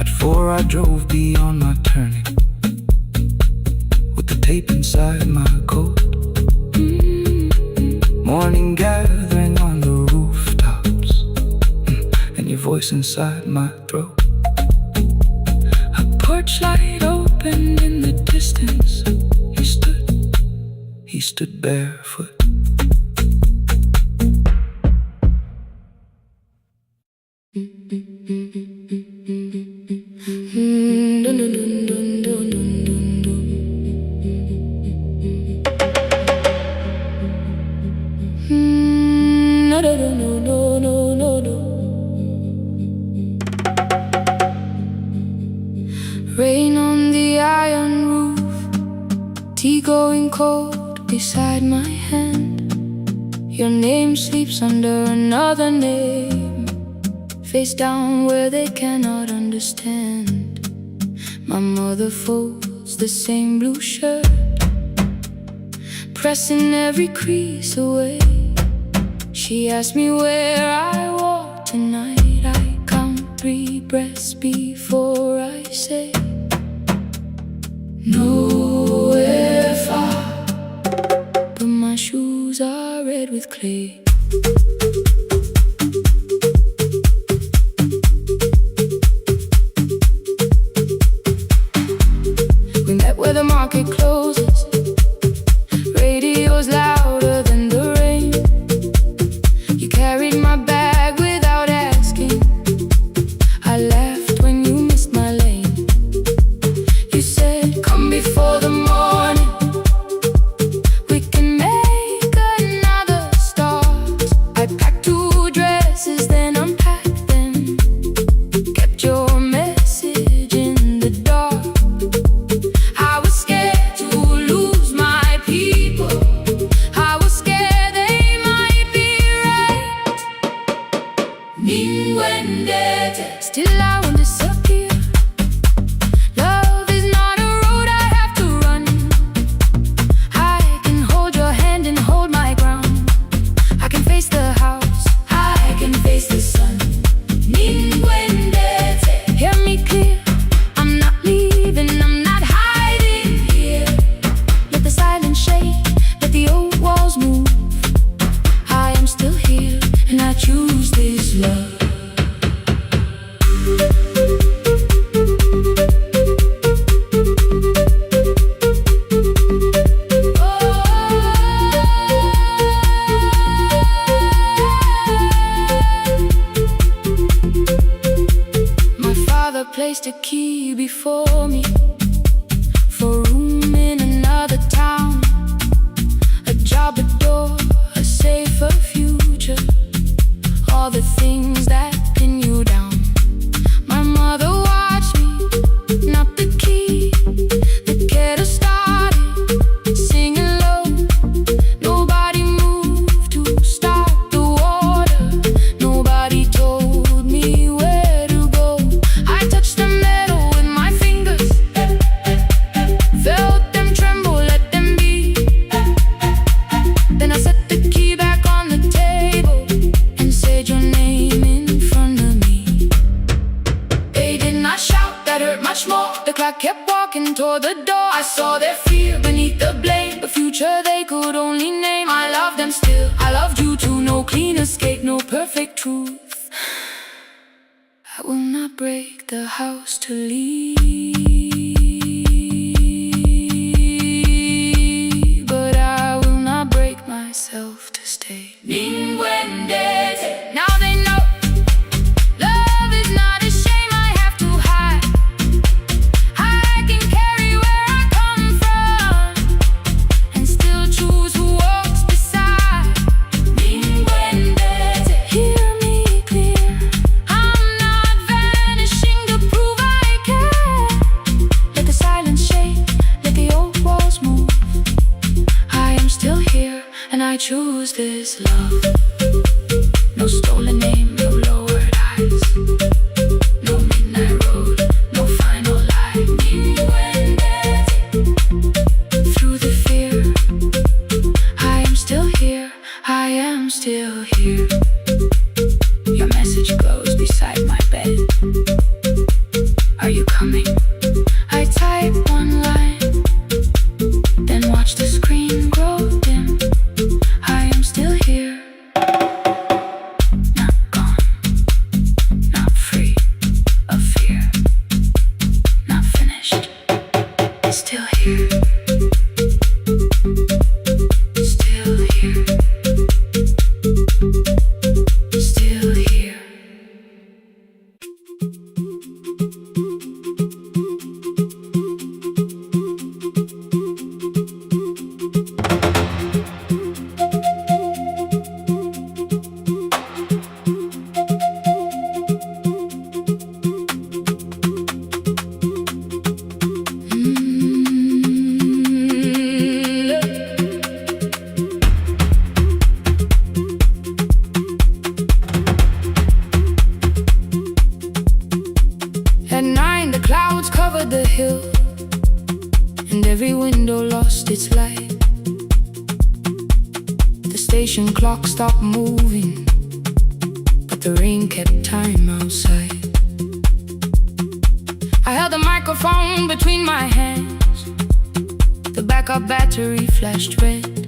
At 4 I drove beyond my turning, with the tape inside my coat. Morning gathering on the rooftops, and your voice inside my throat. A porch light opened in the distance. He stood barefoot. Rain on the iron roof, tea going cold beside my hand. Your name sleeps under another name, face down where they cannot understand. My mother folds the same blue shirt, pressing every crease away. She asked me where I walk tonight. I count 3 breaths before I say, nowhere far, but my shoes are red with clay. We met where the market closes. Radio's louder than the rain. You carried my bag without asking. I laughed when you missed my lane. You said, come before the morning, we can make another start. placed a key before me for a room in another town, a job, a door, a safer future, all the things that pin you down. My mother watched me, not the key, the kettle started singing low. Nobody moved to stop the water, nobody told me where to go. I touched the metal with my fingers, felt them tremble, let them be. Then I set the key back on the table and said your name in front of me. They did not shout, that hurt much more. The clock kept walking toward the door. I saw their fear beneath the blame, a future they could only name. I loved them still, I loved you too. No clean escape, no perfect truth. I will not break the house to leave, but I will not break myself to stay. Now they know love is not a shame I have to hide. I can carry where I come from and still choose who walks beside. Hear me clear, I'm not vanishing to prove I care. Let the silence shake, let the old walls move. I am still here and I choose this love. No stolen name, no lowered eyes, no midnight road, no final lie. Through the fear, I am still here, I am still here. Your message glows beside my bed. Are you coming? I type one line, then watch the screen grow dim. I am still here, not gone, not free of fear, not finished, still here, still here, still here. At 9 the clouds covered the hill, and every window lost its light. The station clock stopped moving, but the rain kept time outside. I held the microphone between my hands, the backup battery flashed red.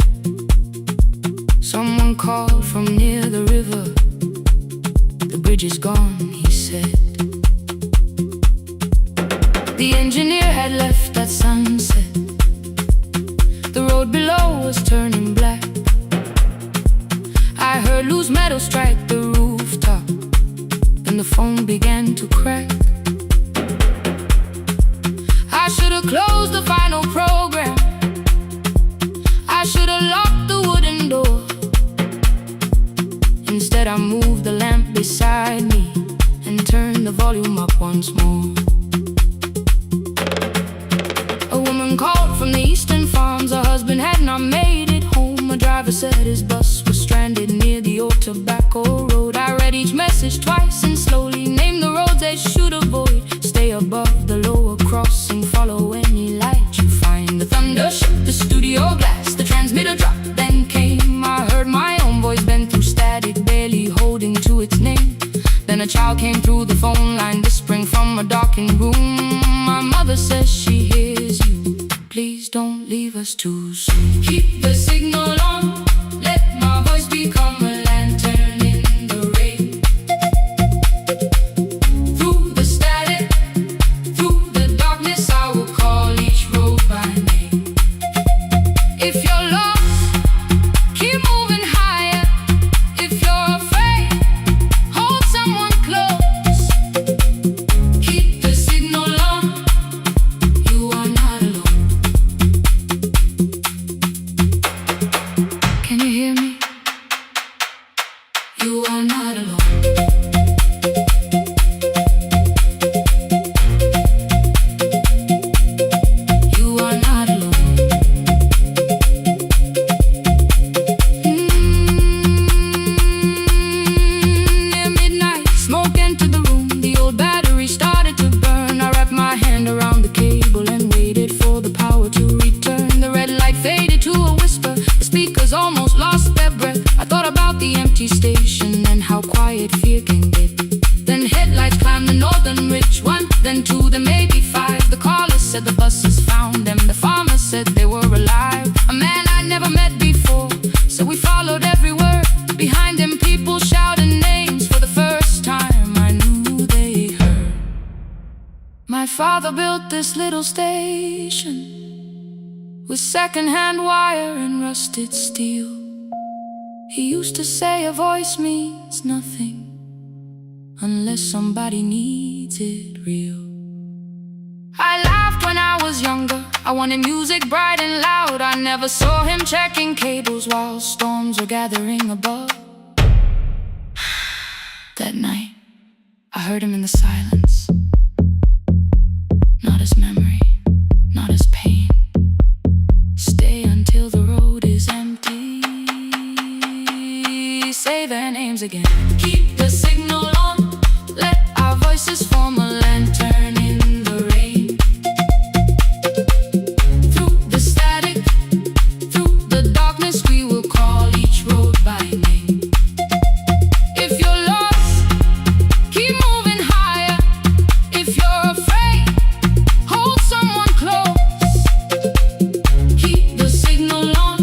Someone called from near the river, the bridge is gone, he said. The engineer had left at sunset, the road below was turning black. I heard loose metal strike the rooftop, and the phone began to crack. I should have closed the final program, I should have locked the wooden door. Instead I moved the lamp beside me and turned the volume up once more. A woman called from the eastern farms, her husband had not made it home. A driver said his bus was stranded near the old tobacco road. I read each message twice and slowly named the roads they should avoid. Stay above the lower crossing, follow any light you find. The thunder shook the studio glass, the transmitter dropped, then came. I heard my own voice bend through static, barely holding to its name. Then a child came through the phone line, whispering from a darkened room. My mother says she hears you, please don't leave us too soon. Keep the signal on, let my voice become a lantern in the rain. Through the static, through the darkness, I will call each road by name. If you're lost, keep moving higher. If you're afraid, hold someone close. Keep the went to them maybe 5. The caller said the buses found them. The farmer said they were alive. A man I never met before, so we followed every word. Behind them people shouted names. For the first time I knew they heard. My father built this little station with second-hand wire and rusted steel. He used to say a voice means nothing unless somebody needs it real. I laughed when I was younger. I wanted music bright and loud. I never saw him checking cables while storms were gathering above. That night, I heard him in the silence. Not as memory, not as pain. Stay until the road is empty. Say their names again. Keep the signal on. Let our voices form a lantern in the rain. Through the static, through the darkness, we will call each road by name. If you're lost, keep moving higher. If you're afraid, hold someone close. Keep the signal on.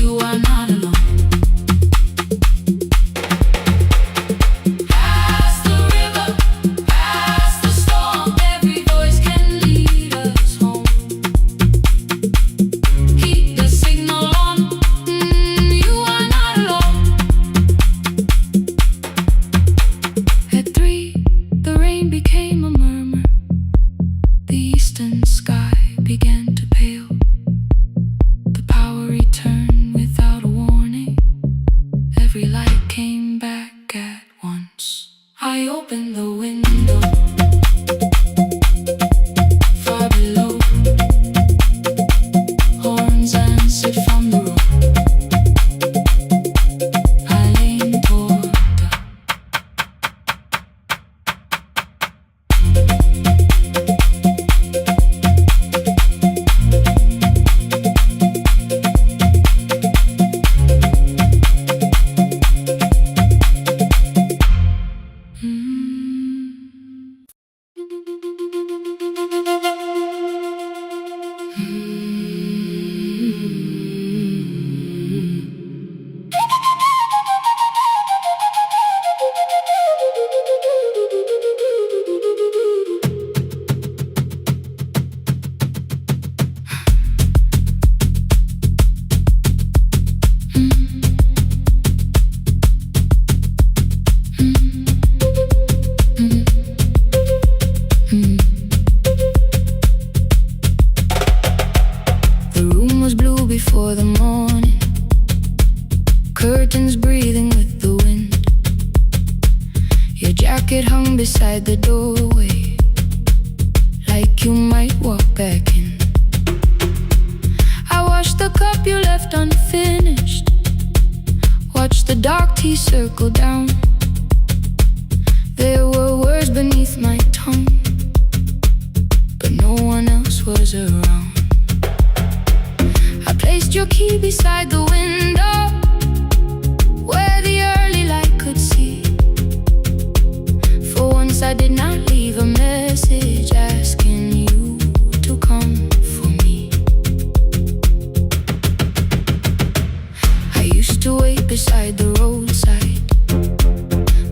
You are not alone. I opened the window. Far below, horns answered from the road. I leaned toward before the morning, curtains breathing with the wind. Your jacket hung beside the doorway, like you might walk back in. I washed the cup you left unfinished, watched the dark tea circle down. There were words beneath my tongue, but no one else was around. I placed your key beside the window, where the early light could see. For once I did not leave a message asking you to come for me. I used to wait beside the roadside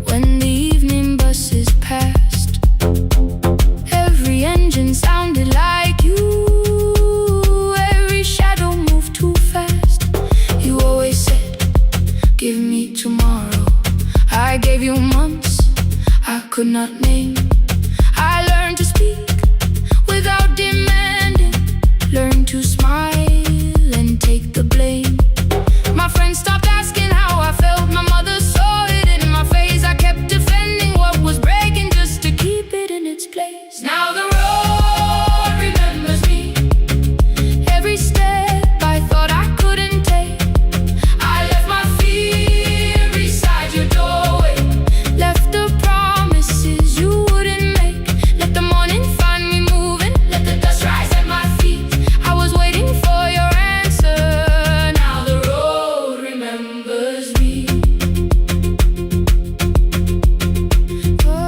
when the evening buses passed. Every engine sounded like you. Give me tomorrow. I gave you months I could not name. I learned to speak without demanding, learned to smile and take the blame. My friends stopped asking how I felt. My mother saw it in my face. I kept defending what was breaking just to keep it in its place. Now the road remembers me. Every step I thought I couldn't take, I left my fear beside your doorway, left the promises you wouldn't make. Let the morning find me moving, let the dust rise at my feet. I was waiting for your answer. Now the road remembers me. Oh,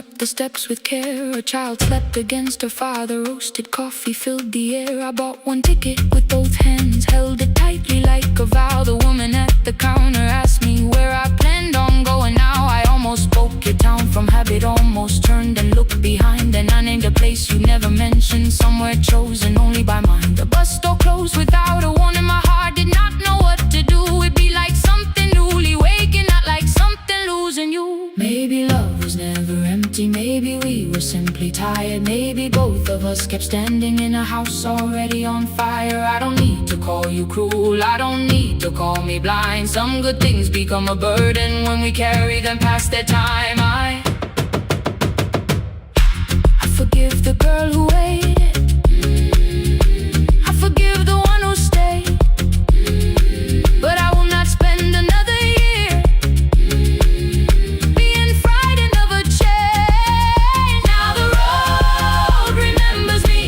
swept the steps with care. A child slept against her father. Roasted coffee filled the air. I bought one ticket with both hands, held it tightly like a vow. The woman at the counter asked me where I planned on going. Now I almost spoke your town from habit, almost turned and looked behind. And I named a place you never mentioned, somewhere chosen only by mine. The bus door closed without a warning. My heart did not know what to do. It'd be like something newly waking, not like something losing you. Maybe love was never empty, maybe we were simply tired. Maybe both of us kept standing in a house already on fire. I don't need to call you cruel, I don't need to call me blind. Some good things become a burden when we carry them past their time. I forgive the girl who waited, I forgive the one who stayed, but I will not spend another year being frightened of a change. Now the road remembers me,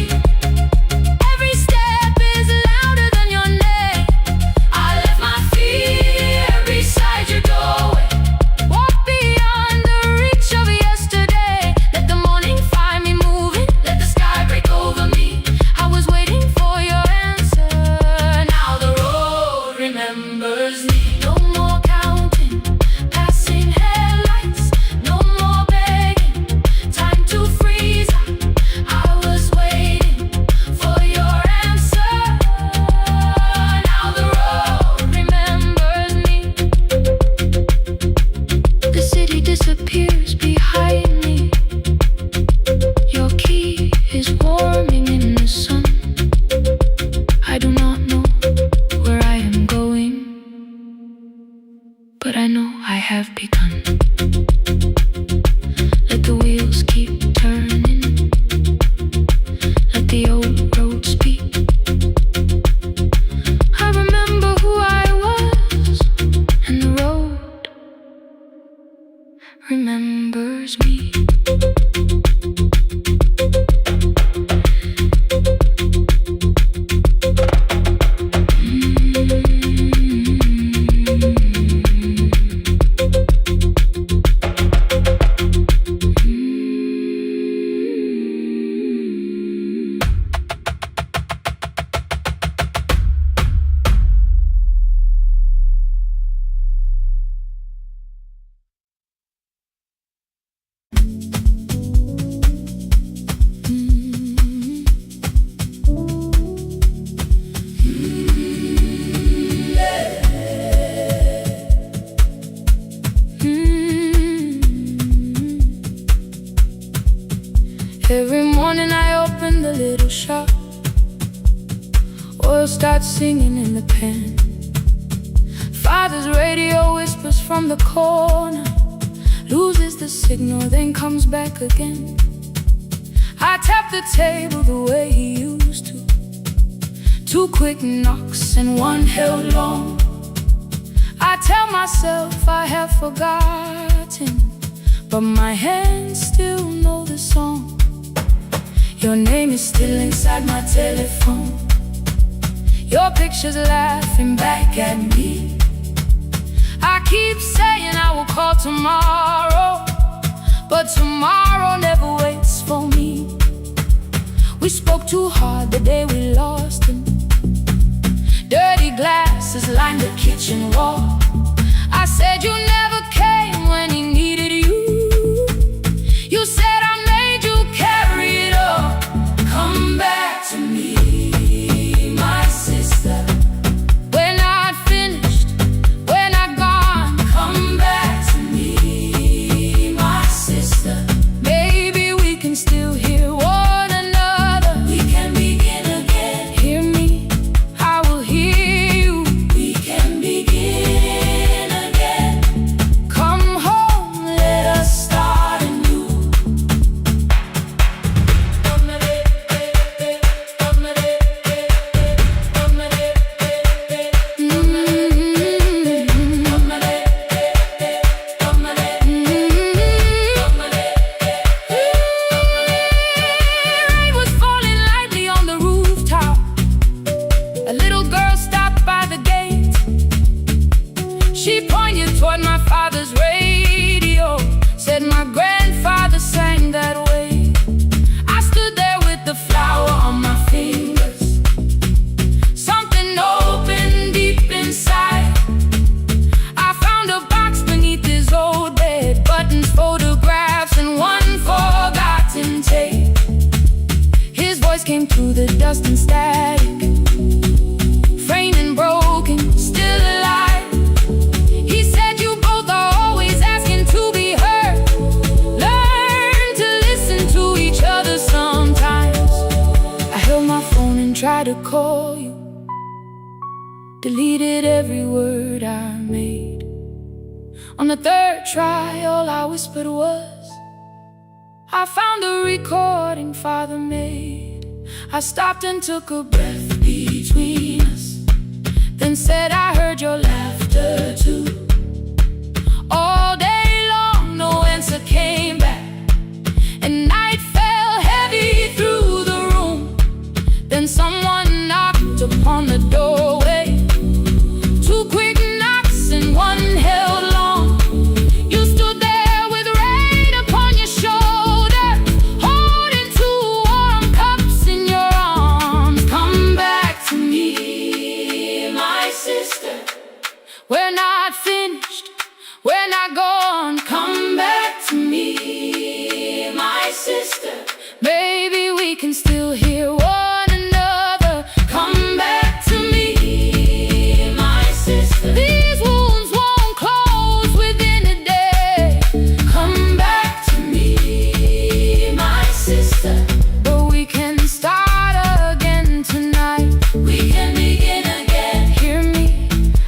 every step is louder than your name. I left my fear beside your doorway, walk beyond the reach of yesterday. Let the morning find me moving, let the sky break over me. I was waiting for your answer. Now the road remembers me. No more counting, passing headlights, no more begging, time to freeze up. I was waiting for your answer. Now the road remembers me. The city disappears behind me. Your key is warming in the sun. I do not know where I am going, but I know I have begun. Let the wheels keep turning, let the old road speak. I remember who I was, and the road remembers me. Every morning I open the little shop, oil starts singing in the pan. Father's radio whispers from the corner, loses the signal, then comes back again. I tap the table the way he used to, 2 quick knocks and 1 held long. I tell myself I have forgotten, but my hands still know the song. Your name is still inside my telephone, your picture's laughing back at me. I keep saying I will call tomorrow, but tomorrow never waits for me. We spoke too hard the day we lost him. Dirty glasses lined the kitchen wall. I said you never came when he needed you. You said I made you carry it all. Come back to me, my sister. We're not finished, we're not gone. Come back to me, my sister. Maybe we can still hear one another. We can begin again. Hear me, I will hear you. We can begin again. Come home, let us start anew. came through the dust and static, framed and broken, still alive. He said you both are always asking to be heard. Learn to listen to each other sometimes. I held my phone and tried to call you, deleted every word I made. On the third try, all I whispered was, I found a recording Father made. I stopped and took a breath between us, then said I heard your laughter too. All day long no answer came back, and night fell heavy through the room. Then someone knocked upon the doorway. Two quick knocks and one held long. You stood there with rain upon your shoulder, holding two warm cups in your arms. Come back to me, my sister. We're not finished, we're not gone. Come back to me, my sister. Maybe we can still hear one another. Come back to me, my sister. These wounds won't close within a day. Come back to me, my sister. But we can start again tonight. We can begin again. Hear me,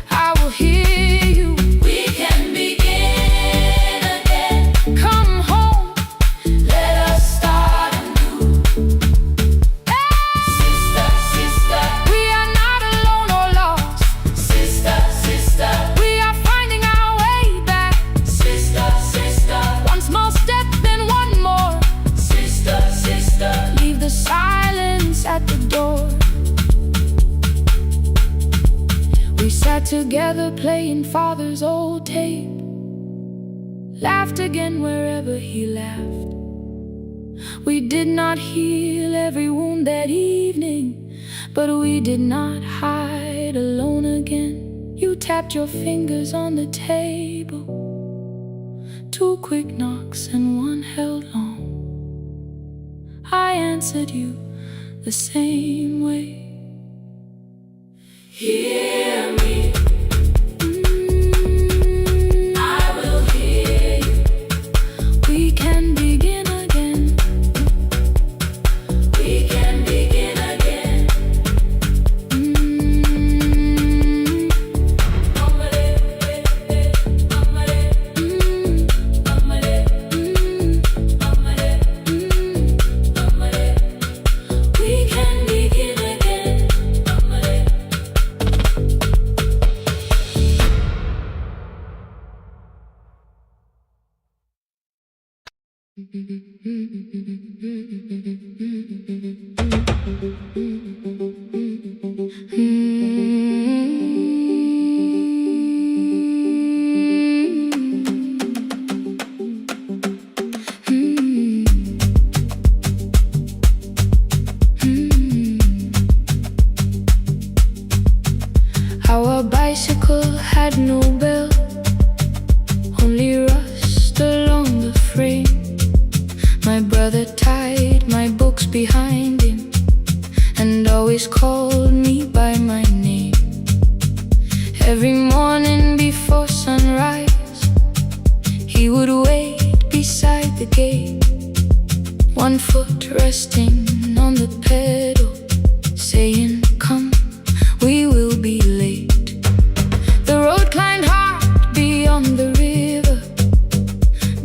I will hear you. We can begin again. Come home, let us start anew. Sister, sister, we are not alone or lost. Sister, sister, we are finding our way back. Sister, sister, one small step then one more. Sister, sister, leave the silence at the door. We sat together playing Father's old tape, laughed again wherever he laughed. We did not heal every wound that evening, but we did not hide alone again. You tapped your fingers on the table, two quick knocks and one held long. I answered you the same way. Hear me, I will hear you. We can begin again. We can begin again. We can begin again. Our bicycle had no bell, only rust along the frame. My brother tied my books behind him and always called me by my name. Every morning before sunrise, he would wait beside the gate, one foot resting on the pedal, saying, "Come, we will be late." The road climbed hard beyond the river,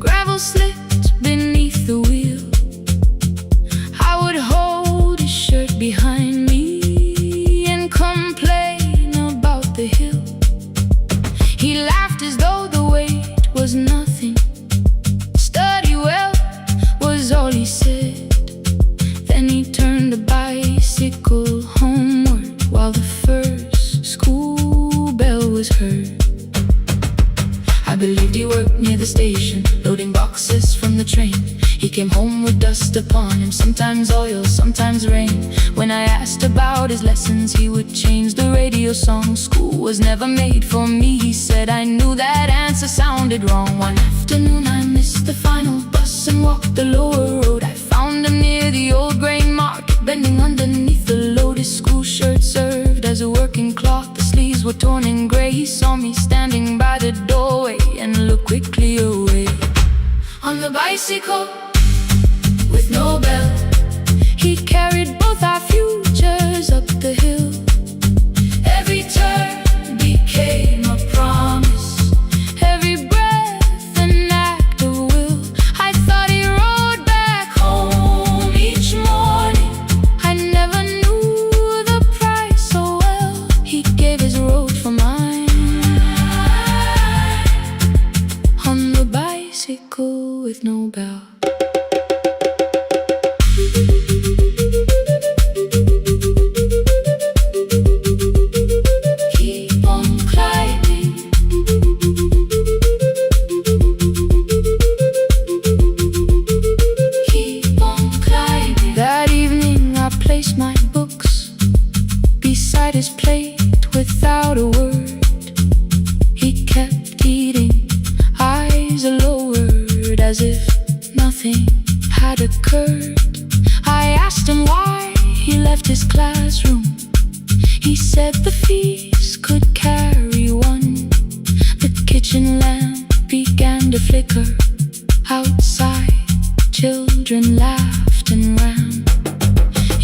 gravel slipped beneath the wheel. I would hold his shirt behind me and complain about the hill. He laughed as though the weight was nothing. Study well was all he said. Then he turned the bicycle homeward while the first school bell was heard. I believed he worked near the station, loading boxes from the train. He came home with dust upon him, sometimes oil, sometimes rain. When I asked about his lessons, he would change the radio song. School was never made for me, he said. I knew that answer sounded wrong. One afternoon I missed the final bus and walked the lower road. I found him near the old grain market, bending under torn and gray. He saw me standing by the doorway and looked quickly away. On the bicycle with no bell, he carried both our futures up the hill. Every turn became a promise, every breath an act of will. I thought he rode back home each morning. I never knew the price so well. He gave his road for mine. On the bicycle with no bell. His plate without a word. He kept eating, eyes lowered, as if nothing had occurred. I asked him why he left his classroom. He said the feast could carry one. The kitchen lamp began to flicker. Outside, children laughed and ran.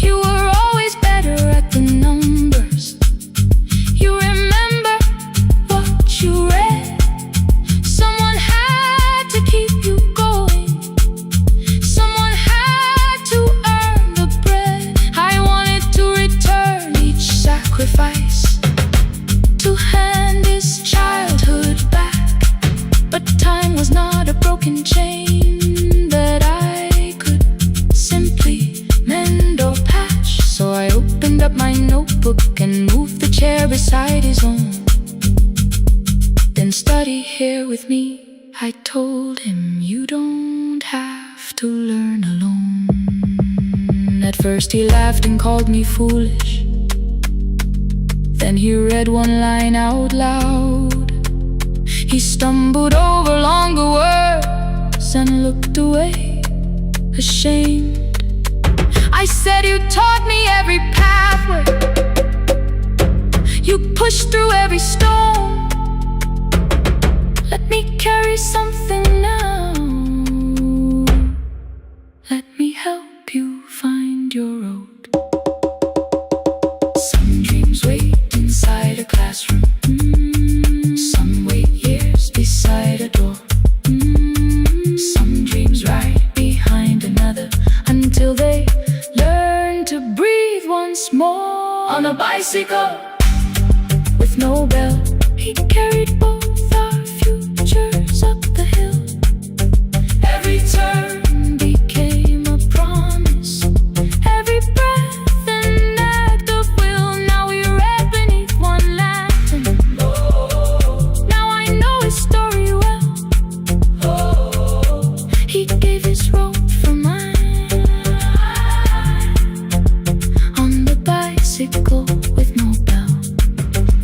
You were always better at the numbers. You remember what you read. Someone had to keep you going. Someone had to earn the bread. I wanted to return each sacrifice, to hand his childhood back. But time was not a broken chain that I could simply mend or patch. So I opened up my notebook and moved the chair beside his own. Then study here with me, I told him. You don't have to learn alone. At first he laughed and called me foolish. Then he read one line out loud. He stumbled over longer words and looked away, ashamed. I said, you taught me every pathway. You pushed through every stone. Let me carry something now. Let me help you find your road. Some dreams wait inside a classroom. Some wait years beside a door. Some dreams right behind another, until they learn to breathe once more. On a bicycle with no bell, he carried both our futures up the hill. Every turn became a promise, every breath an act of will. Now we read beneath one lantern. Now I know his story well. He gave his road for mine. On the bicycle with no bell,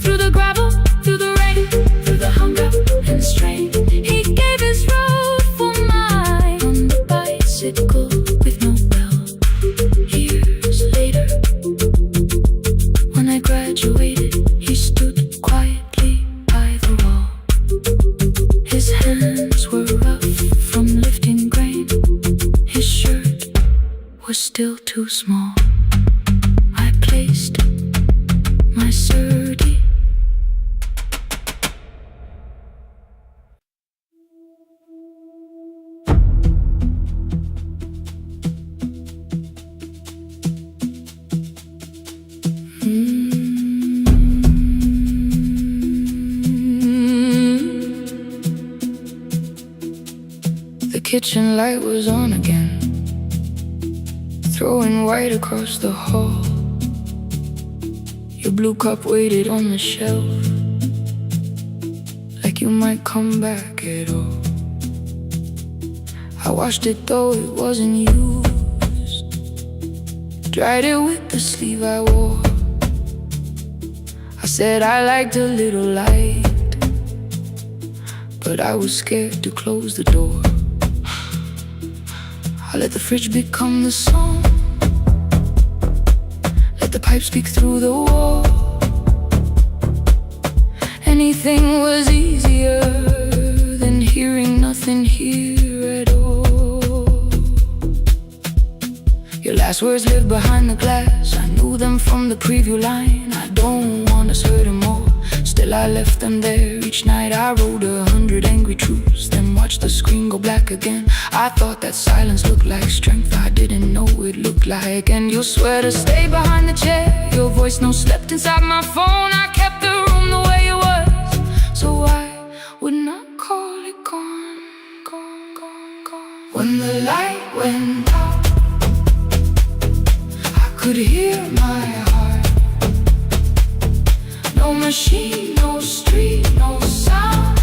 through the gravel, through the rain, through the hunger and strain, he gave his road for mine. On the bicycle with no bell. Years later, when I graduated, he stood quietly by the wall. His hands were rough from lifting grain. His shirt was still too small. I placed my surdy. The kitchen light was on again, throwing white across the hall. Your blue cup waited on the shelf, like you might come back at all. I washed it though it wasn't used, dried it with the sleeve I wore. I said I liked a little light, but I was scared to close the door. I let the fridge become the song, let the pipe speak through the wall. anything was easier than hearing nothing here at all. Your last words lived behind the glass. I knew them from the preview line. I don't want us hurting more. Still I left them there. Each night I wrote 100 angry truths, then watched the screen go black again. I thought that silence looked like strength. I didn't know it looked like. And you swear to stay behind the chair. Your voice no slept inside my phone. I kept the room the way it was, so I would not call it gone, gone, gone, gone. When the light went out, I could hear my heart. No machine, no street, no sound,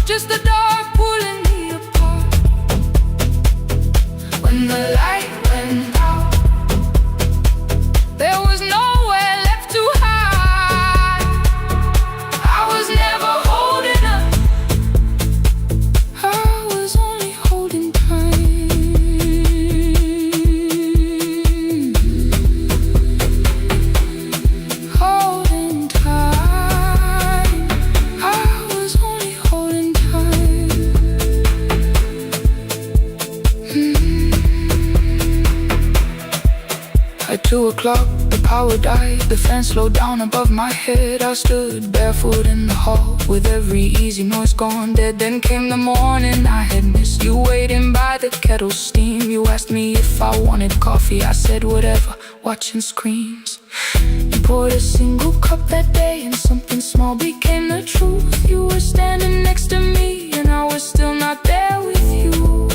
just the dark pulling me apart. When the light went out, there was nowhere left to hide. I was never holding up, I was only holding time. Holding time, I was only holding time. At 2 o'clock, the power died. The fan slowed down above my head. I stood barefoot in the hall with every easy noise gone dead. Then came the morning. I had missed you waiting by the kettle steam. You asked me if I wanted coffee. I said whatever, watching screens. You poured a single cup that day, and something small became the truth. You were standing next to me, and I was still not there with you.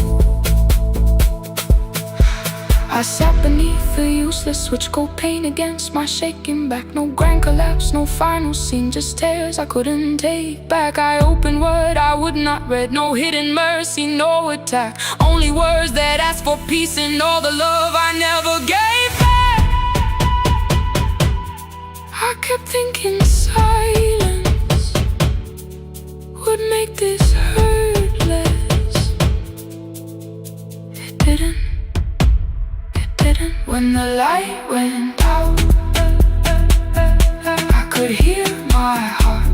I sat beneath the useless switch, cold pain against my shaking back. No grand collapse, no final scene, just tears I couldn't take back. I opened word I would not read, no hidden mercy, no attack. Only words that asked for peace and all the love I never gave back. I kept thinking silence would make this hurt less. It didn't. When the light went out, I could hear my heart.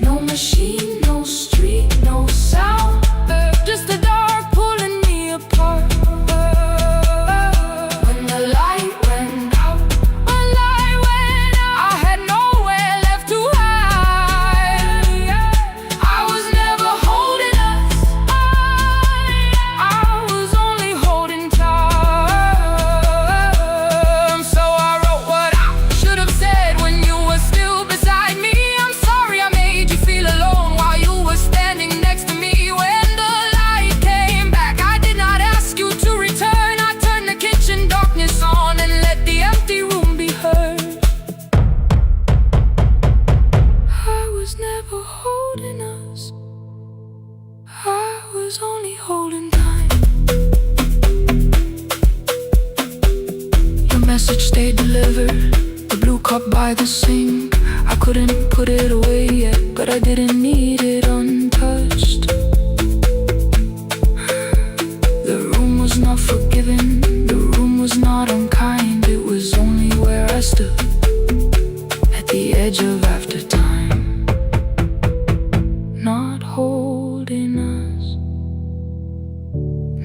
No machine, no street, no sound, just the dark pulling me apart. When the light went out, I had nowhere left to hide. I was never holding us, I was only holding time. Only holding time. Your message stayed delivered, the blue cup by the sink. I couldn't put it away yet, but I didn't need it untouched. The room was not forgiving, the room was not unkind. It was only where I stood at the edge of after time, not holding us,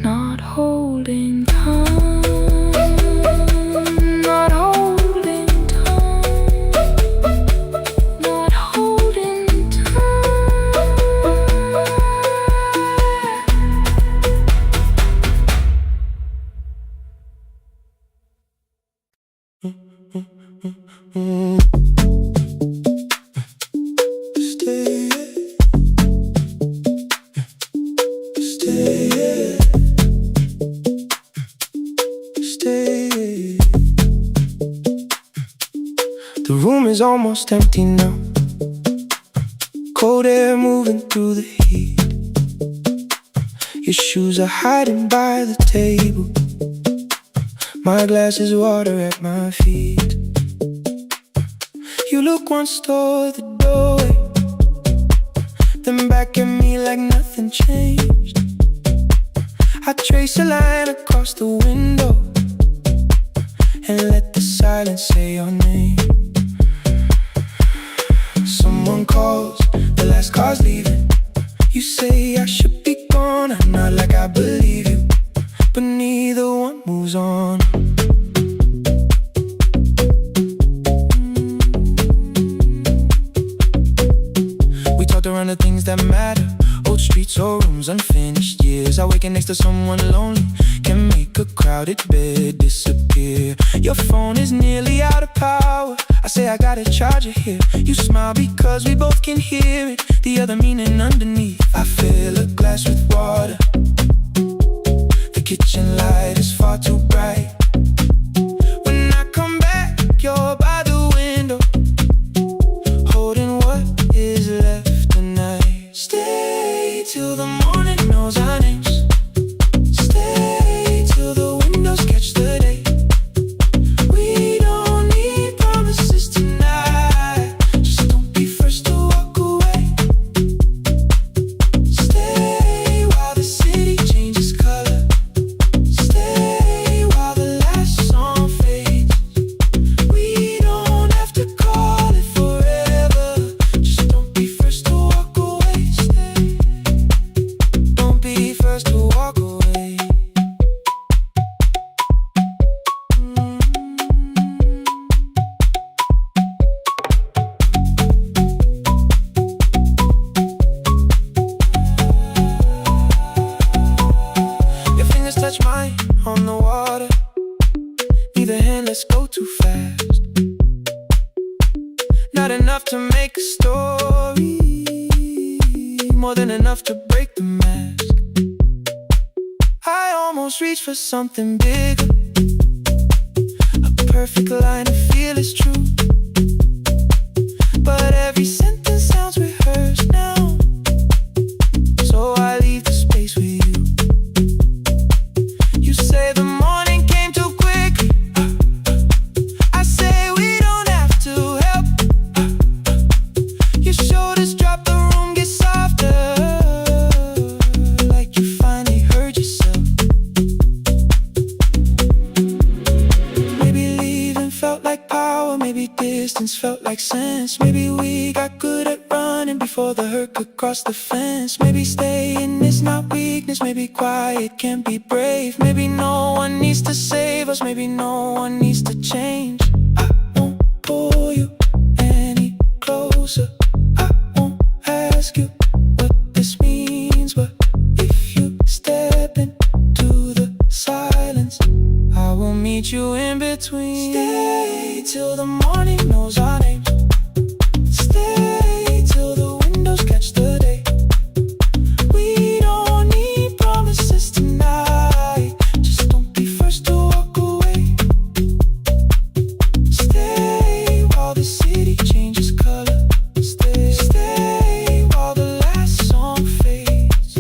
not holding time, not holding time, not holding time. The room is almost empty now. Cold air moving through the heat. Your shoes are hiding by the table. My glass is water at my feet. You look once toward the doorway, then back at me like nothing changed. I trace a line across the window and let the silence say your name. Someone calls, the last car's leaving. You say I should be gone, I'm not like I believe you, but neither one moves on. We talked around the things that matter, old streets or rooms, unfinished years. I waking next to someone lonely can make a crowded bed disappear. Your phone is nearly out of power, I say I gotta charge it here. You smile because we both can hear it, the other meaning underneath. I fill a glass with water, the kitchen light is far too bright. When I come back, you're by the window, holding what is left tonight. Stay till the morning knows our names. Stay till the windows catch the day. We don't need promises tonight, just don't be first to walk away. Stay while the city changes color. Stay while the last song fades. We don't have to call it forever, just don't be first to walk away. Stay, don't be first to walk away. Your fingers touch mine on the water, neither hand, let's go too fast. Not enough to make a story, more than enough to break the mask. I almost reached for something bigger, a perfect line to feel is true, but every sentence sounds rehearsed now, so I leave the space with you. You say the morning came too quickly, I say we don't have to help. Your shoulders drop, the room gets softer, like you finally heard yourself. Maybe leaving felt like power, maybe distance felt like sense. Maybe we got good at running before the hurt could cross the fence. Maybe staying is not weakness, maybe quiet can be brave. Maybe no one needs to save us, maybe no one needs to change. I won't pull you any closer, I won't ask you what this means, but if you step into the silence, I will meet you in between. Stay till the morning knows our names. Stay till the windows catch the day. We don't need promises tonight, just don't be first to walk away. Stay while the city changes color. Stay while the last song fades.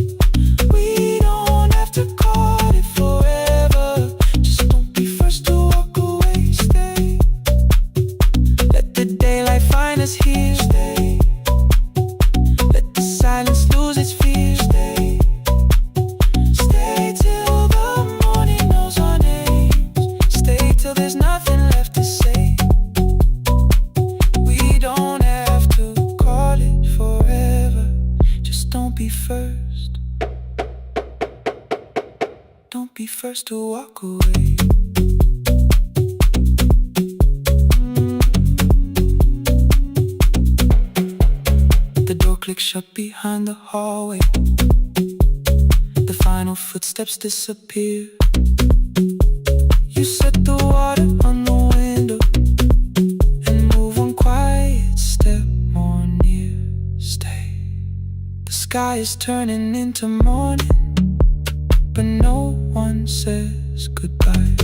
We don't have to call it forever, just don't be first to walk away. Stay, let the daylight find us here. Stay, let the silence lose its fear. Stay, stay till the morning knows our names. Stay till there's nothing left to say. We don't have to call it forever, just don't be first. Don't be first to walk away. The door clicks shut behind the hallway, the final footsteps disappear. You set the water on the window and move one quiet step more near. Stay, the sky is turning into morning, but no one says goodbye.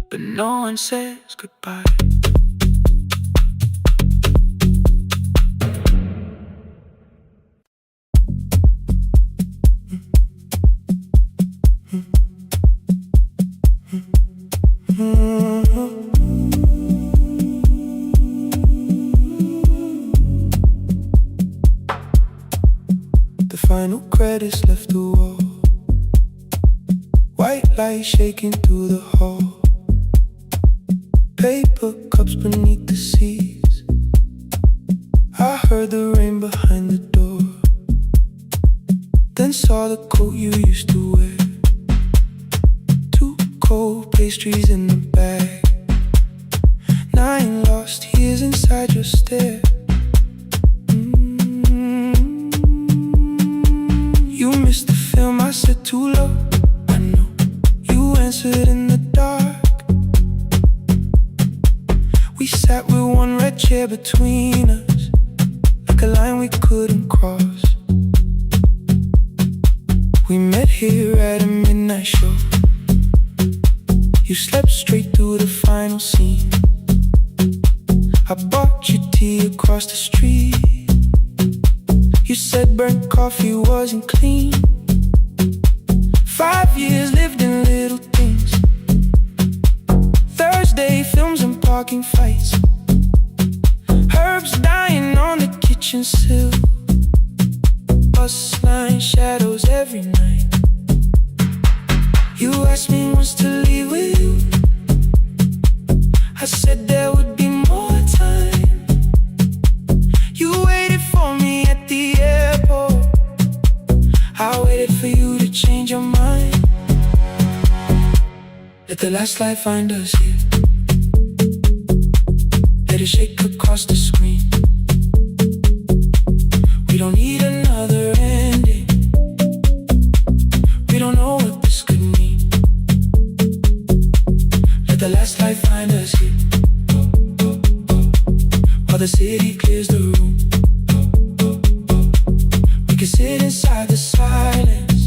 But no one says goodbye. credits left the wall. White light shaking through the hall. Paper cups beneath the seats. I heard the rain behind the door. Then saw the coat you used to wear. Two cold pastries in the bag. 9 lost years inside your stare. You missed the film, I said too low. I know. You answered in the dark. We sat with one red chair between us, like a line we couldn't cross. We met here at a midnight show. You slept straight through the final scene. I bought you tea across the street. You said burnt coffee wasn't clean. 5 years lived in little things. Thursday films and parking fights. Herbs dying on the kitchen sill. Bus line shadows every night. You asked me once to leave with you. I said there would be more time. You waited for me at the airport. I waited for you to change your mind. Let the last light find us here. Let it shake across the screen. We don't need another ending. We don't know what this could mean. Let the last light find us here. While the city clears the room, we can sit inside the silence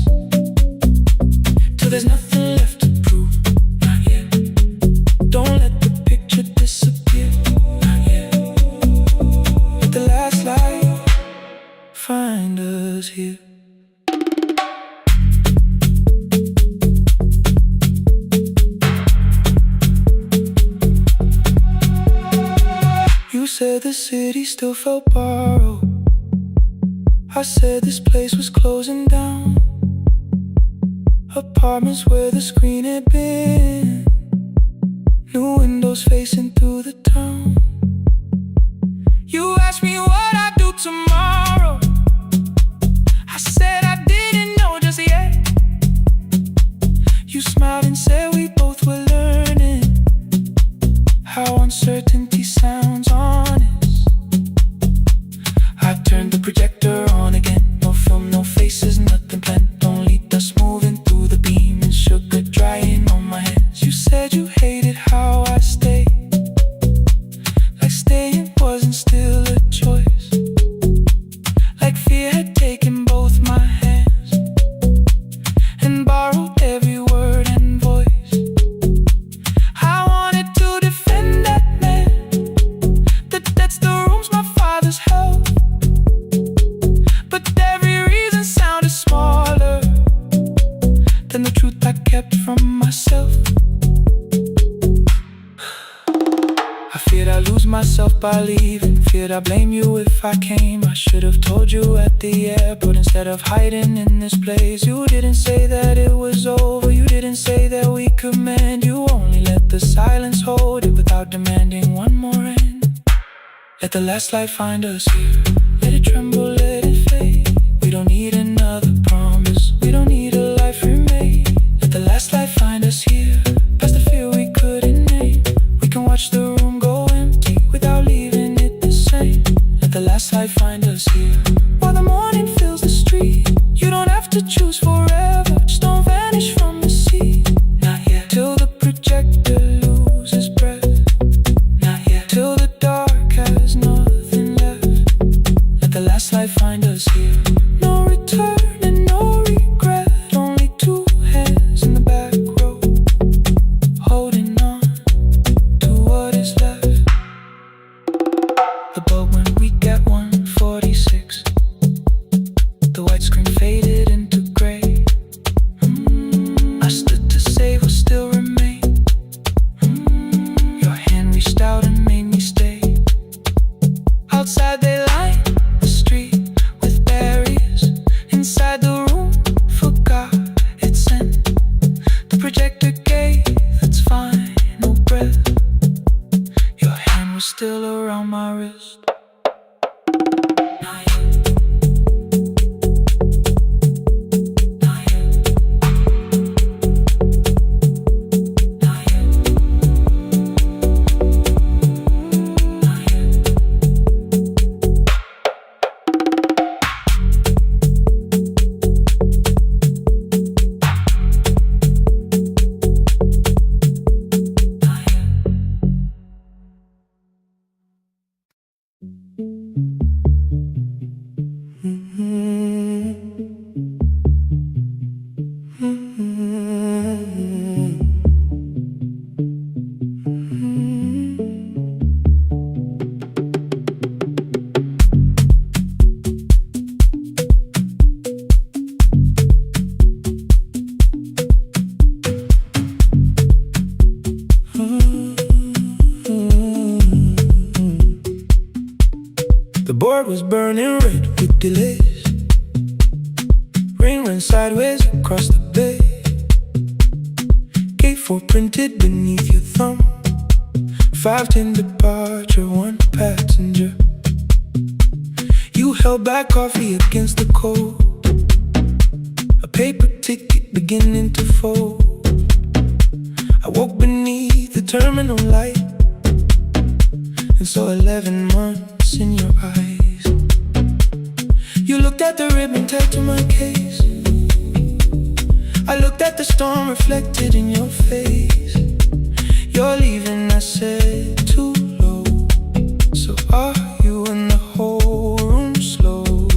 till there's nothing left to prove. Not yet. Don't let the picture disappear. Not yet. Let the last light find us here. You said the city still felt borrowed. I said this place was closing down. Apartments where the screen had been. New windows facing through the town. You asked me what I'd do tomorrow. I said I didn't know just yet. You smiled and said we both were learning how uncertainty sounds honest. I turned the projector on again. No film, no faces, nothing planned. Only dust moving through the beam and sugar drying on my hands. You said you hated how I stayed, like staying wasn't still a choice. Like fear had taken both my hands and borrowed every word and voice. I wanted to defend that man that's the rooms my father's held. But every reason sounded smaller than the truth I kept from myself. I feared I'd lose myself by leaving. Feared I'd blame you if I came. I should have told you at the airport instead of hiding in this place. You didn't say that it was over. You didn't say that we could mend. You only let the silence hold it without demanding one more end. Let the last light find us here. Let it tremble, let it fade. We don't need another promise. We don't need a life remade. Let the last light find us here. Past the fear we couldn't name. We can watch the room go empty without leaving it the same. Let the last light find us here. While the morning fills the street, you don't have to choose forever. Just don't vanish from the sea. Not yet. Till the projector loses breath. Not yet. Till the dark has nothing left. Let the last light find us here. No return. still around my wrist. The board was burning red with delays. Rain ran sideways across the bay. Gate 4 printed beneath your thumb. 5:10 departure, 1 passenger. You held back coffee against the cold. A paper ticket beginning to fold. I woke beneath the terminal light and saw 11 months in your eyes. You looked at the ribbon tagged to my case. I looked at the storm reflected in your face. You're leaving, I said, too low. So are you? And the whole room slowed.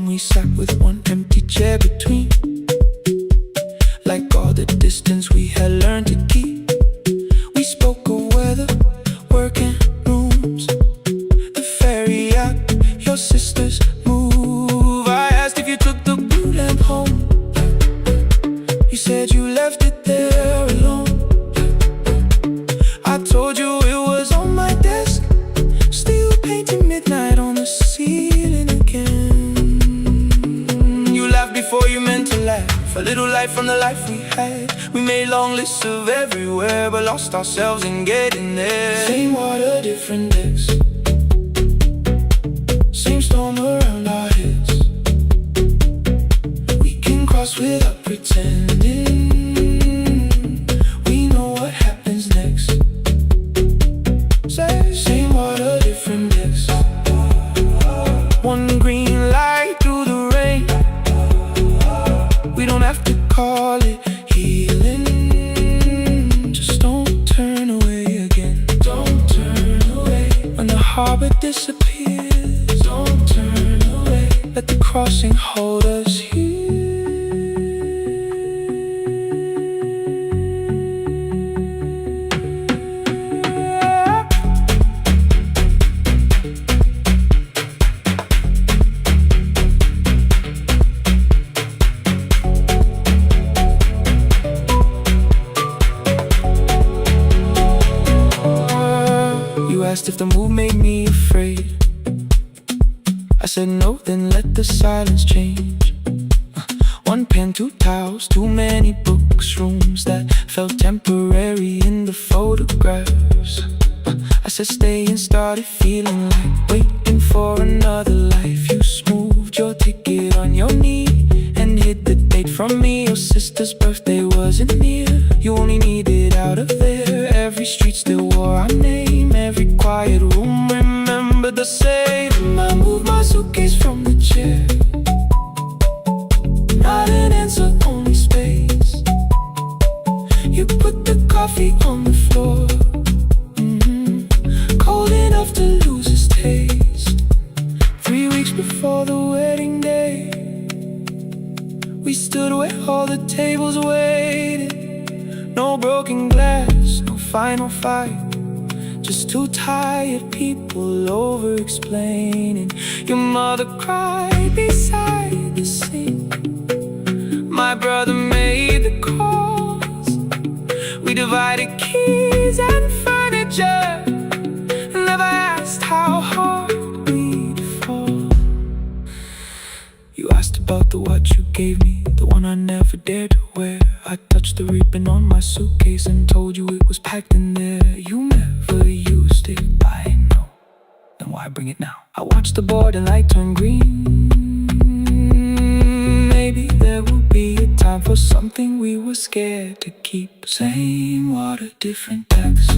We sat with one empty chair between, like all the distance we had learned to keep. We spoke of weather, work and rooms, the ferry out, your sister's move. I asked if you took the blue lamp home. You said you left it there alone. I told you it was on my desk, still painting midnight on the ceiling again. You laughed before you meant to laugh, a little light from the life we had. We made long lists of everywhere, but lost ourselves in getting there. Same water, different decks, same storm around our heads. We can cross without pretending. We know what happens next. Same water, different decks. One green light through the rain. We don't have to call it healing. Just don't turn away again. Don't turn away. When the harbor disappears, don't turn away. Let the crossing hold us here. You asked if the move made me afraid. I said no, then let the silence change. One pen, 2 towels, too many books, rooms that felt temporary in the photographs. I said stay and started feeling like waiting for another life. You smoothed your ticket on your knee and hid the date from me. Your sister's birthday wasn't near. You only needed out of there. Every street still wore our name. Every quiet room remembered the same. I moved my suitcase from the chair. Not an answer, only space. You put the coffee on the floor, cold enough to lose its taste. 3 weeks before the wedding day, we stood where all the tables waited. No broken glass, no final fight, just 2 tired people over-explaining. Your mother cried beside the sink. My brother made the calls. We divided keys and furniture, never asked how hard we'd fall. You asked about the watch you gave me, the one I never dared to wear. I touched the ribbon on my suitcase and told you it was packed in there. You never realistic, I know. Then why bring it now? I watch the boarding light turn green. Maybe there will be a time for something we were scared to keep. Same water, different text.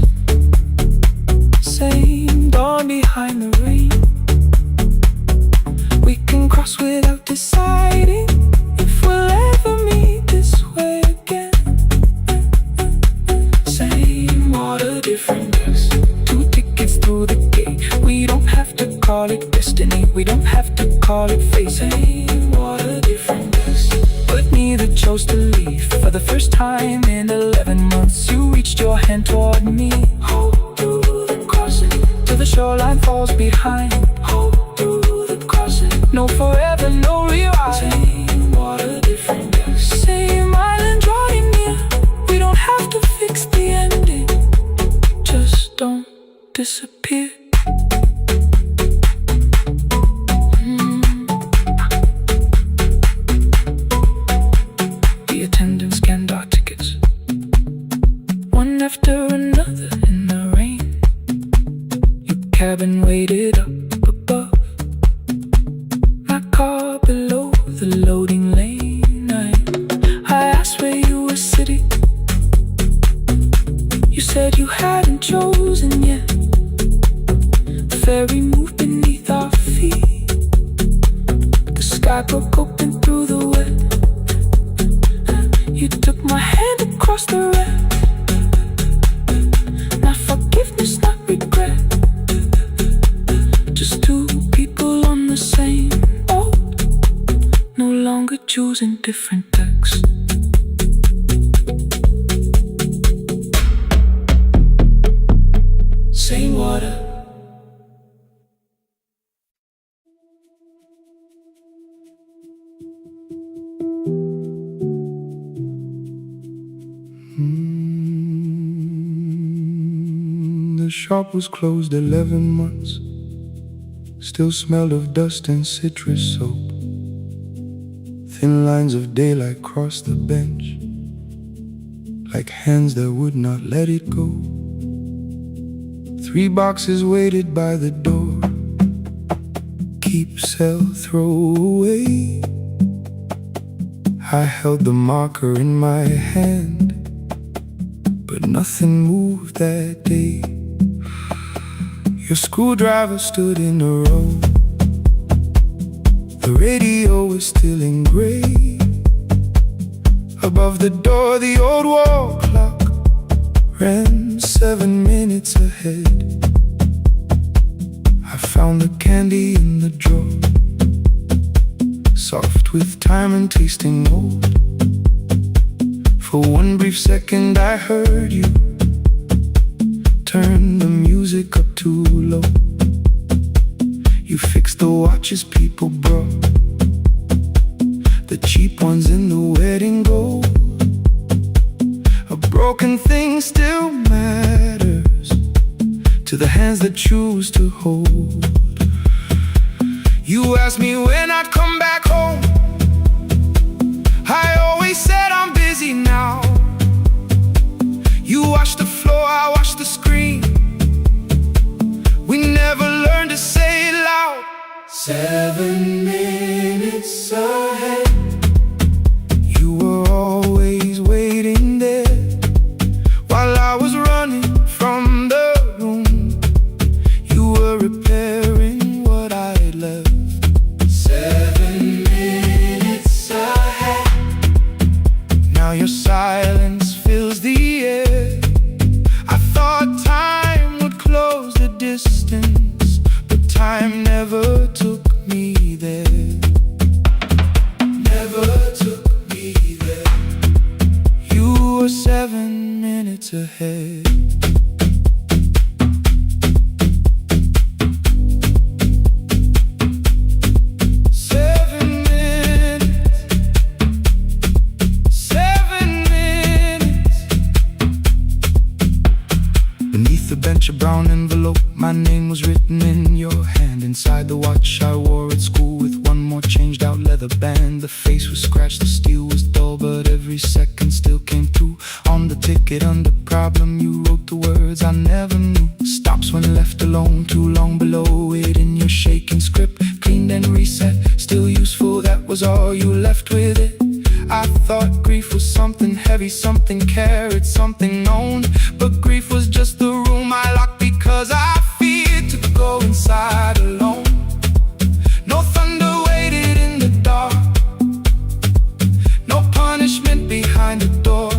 Same dawn behind the rain. We can cross without deciding if we'll ever meet this way again. Same water, different text. 2 tickets through the gate. We don't have to call it destiny, we don't have to call it fate. Same water, different text. But neither chose to leave. For the first time in 11 months, you reached your hand toward me. Hold through the crossing till the shoreline falls behind. Hold through the crossing. No forever, no rewind. Same water, different text. Same island drawing near. We don't have to fix the ending. Just don't disappear. The attendant scanned our tickets, one after another in the rain. Your cabin waited up above, my car below the loading lane. I asked where you were sitting. You said you hadn't chosen yet. The ferry moved beneath our feet. The sky broke open through the wet. You took my hand across the wreck. Not forgiveness, not regret. Just 2 people on the same boat, no longer choosing different texts. Same water. The shop was closed 11 months. Still smelled of dust and citrus soap. Thin lines of daylight crossed the bench, like hands that would not let it go. 3 boxes waited by the door. Keep, sell, throw away. I held the marker in my hand, but nothing moved that day. Your screwdriver stood in a row. The radio was still in gray. Above the door, the old wall clock ran 7 minutes ahead. I found the candy in the drawer, soft with time and tasting old. For one brief second I heard you turn the music up too low. You fixed the watches people brought, the cheap ones in the wedding gold. A broken thing still matters to the hands that choose to hold. You asked me when I'd come back home. I always said I'm busy now. You watched the floor, I watched the screen. We never learned to say it loud. 7 minutes ahead. You were always waiting there while I was running from the room. You were repairing what I had left. 7 minutes ahead. Now your silence fills the air. I thought time would close the distance, but time never took me there. Never took me there. You were 7 minutes ahead. A brown envelope, my name was written in your hand. Inside the watch I wore at school with one more changed out leather band. The face was scratched, the steel was dull, but every second still came through. On the ticket under problem you wrote the words I never knew. Stops when left alone, too long below it in your shaking script. Cleaned and reset, still useful, that was all you left with it. I thought grief was something heavy, something carried, something known. But grief was just the room I locked because I feared to go inside alone. No thunder waited in the dark, no punishment behind the door.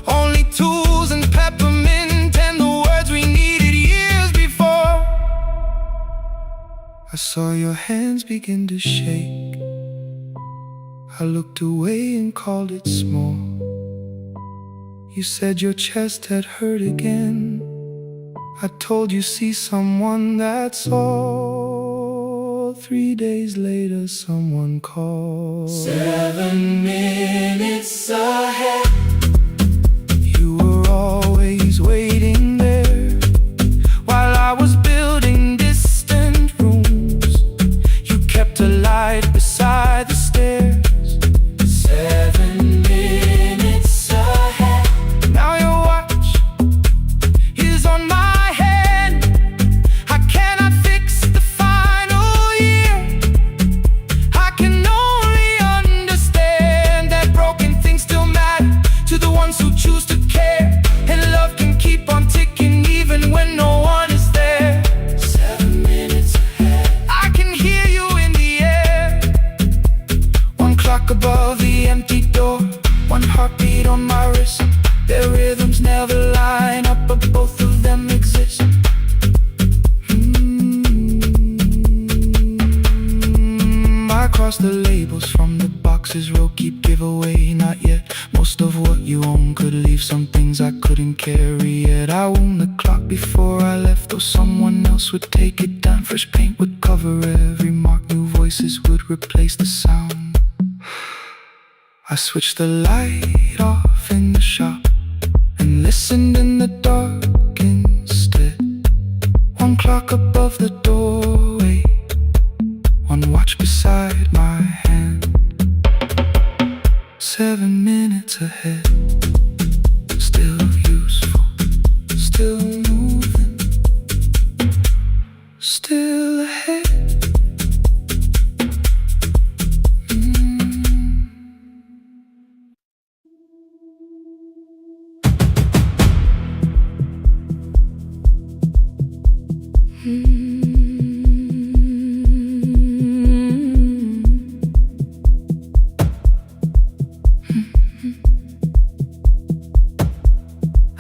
Only tools and peppermint and the words we needed years before. I saw your hands begin to shake. I looked away and called it small. You said your chest had hurt again. I told you see someone, that's all. 3 days later someone called. 7 minutes ahead. You were always waiting there while I was building distant rooms. You kept a light beside the stairs. 7 minutes ahead. Now your watch is on my head. I cannot fix the final year. I can only understand that broken things still matter to the ones who choose to care. And love can keep on ticking even when no one is there. 7 minutes ahead. I can hear you in the air. One clock above the empty door, one heartbeat on my wrist. Their rhythms never line up, but both of them exist. I cross the labels from the boxes, row keep giveaway, not yet. Most of what you own could leave some things I couldn't carry yet. I wound the clock before I left, though someone else would take it down. Fresh paint would cover every mark, new voices would replace the sound. I switched the light off in the shop and listened in the dark instead. One clock above the doorway, one watch beside my hand. 7 minutes ahead, still useful, still moving, still ahead.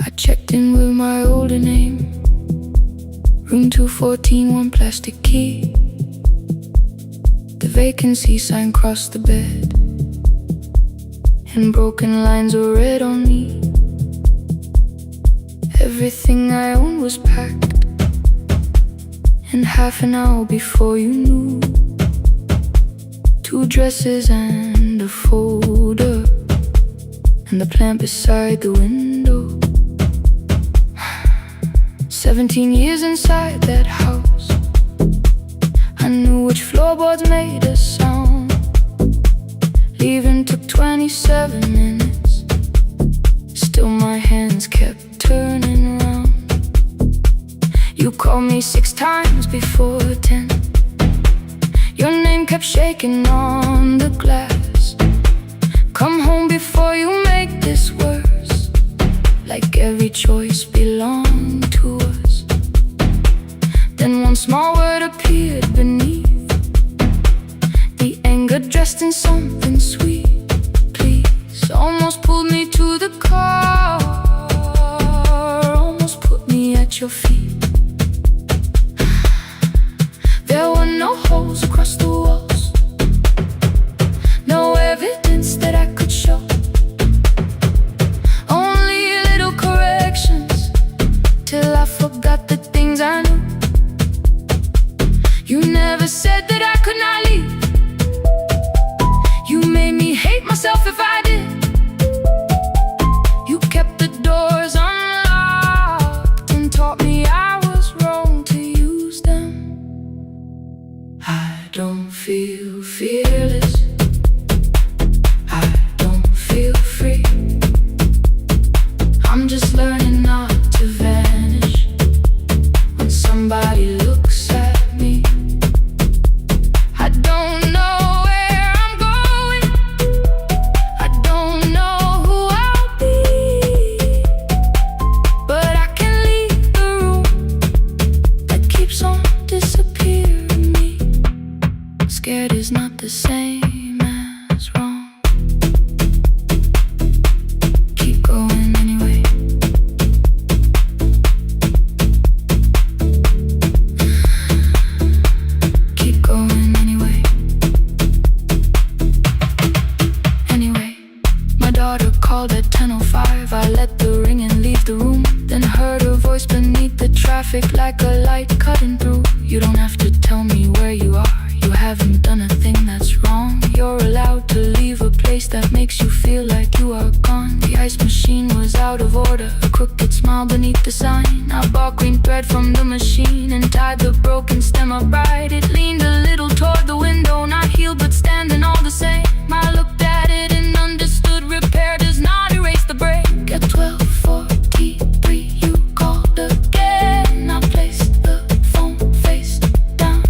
I checked in with my older name. Room 214, one plastic key. The vacancy sign crossed the bed, and broken lines were read on me. Everything I owned was packed, and half an hour before you knew, 2 dresses and a folder, and the plant beside the window. 17 years inside that house, I knew which floorboards made a sound. Leaving took 27 minutes, still my hands kept turning round. You called me 6 times before 10. Your name kept shaking on the glass. Come home before you make this worse, like every choice belonged to us. Then one small word appeared beneath, the anger dressed in something sweet. Please, almost pulled me to the car, almost put me at your feet. There were no holes across the walls, no evidence that I could show. Only little corrections, till I forgot the things I knew. You never said that I could not leave. You made me hate myself if I did. You kept the doors unlocked and taught me I was wrong to use them. I don't feel fearless, I don't feel free. I'm just learning not to vanish. the room, then heard her voice beneath the traffic like a light cutting through. You don't have to tell me where you are, you haven't done a thing that's wrong. You're allowed to leave a place that makes you feel like you are gone. The ice machine was out of order, a crooked smile beneath the sign. I bought green thread from the machine and tied the broken stem upright. It leaned a little toward the window, not healed but standing all the same. I looked at it and understood repair does not erase the break. At 12:43 you called again. I placed the phone face down,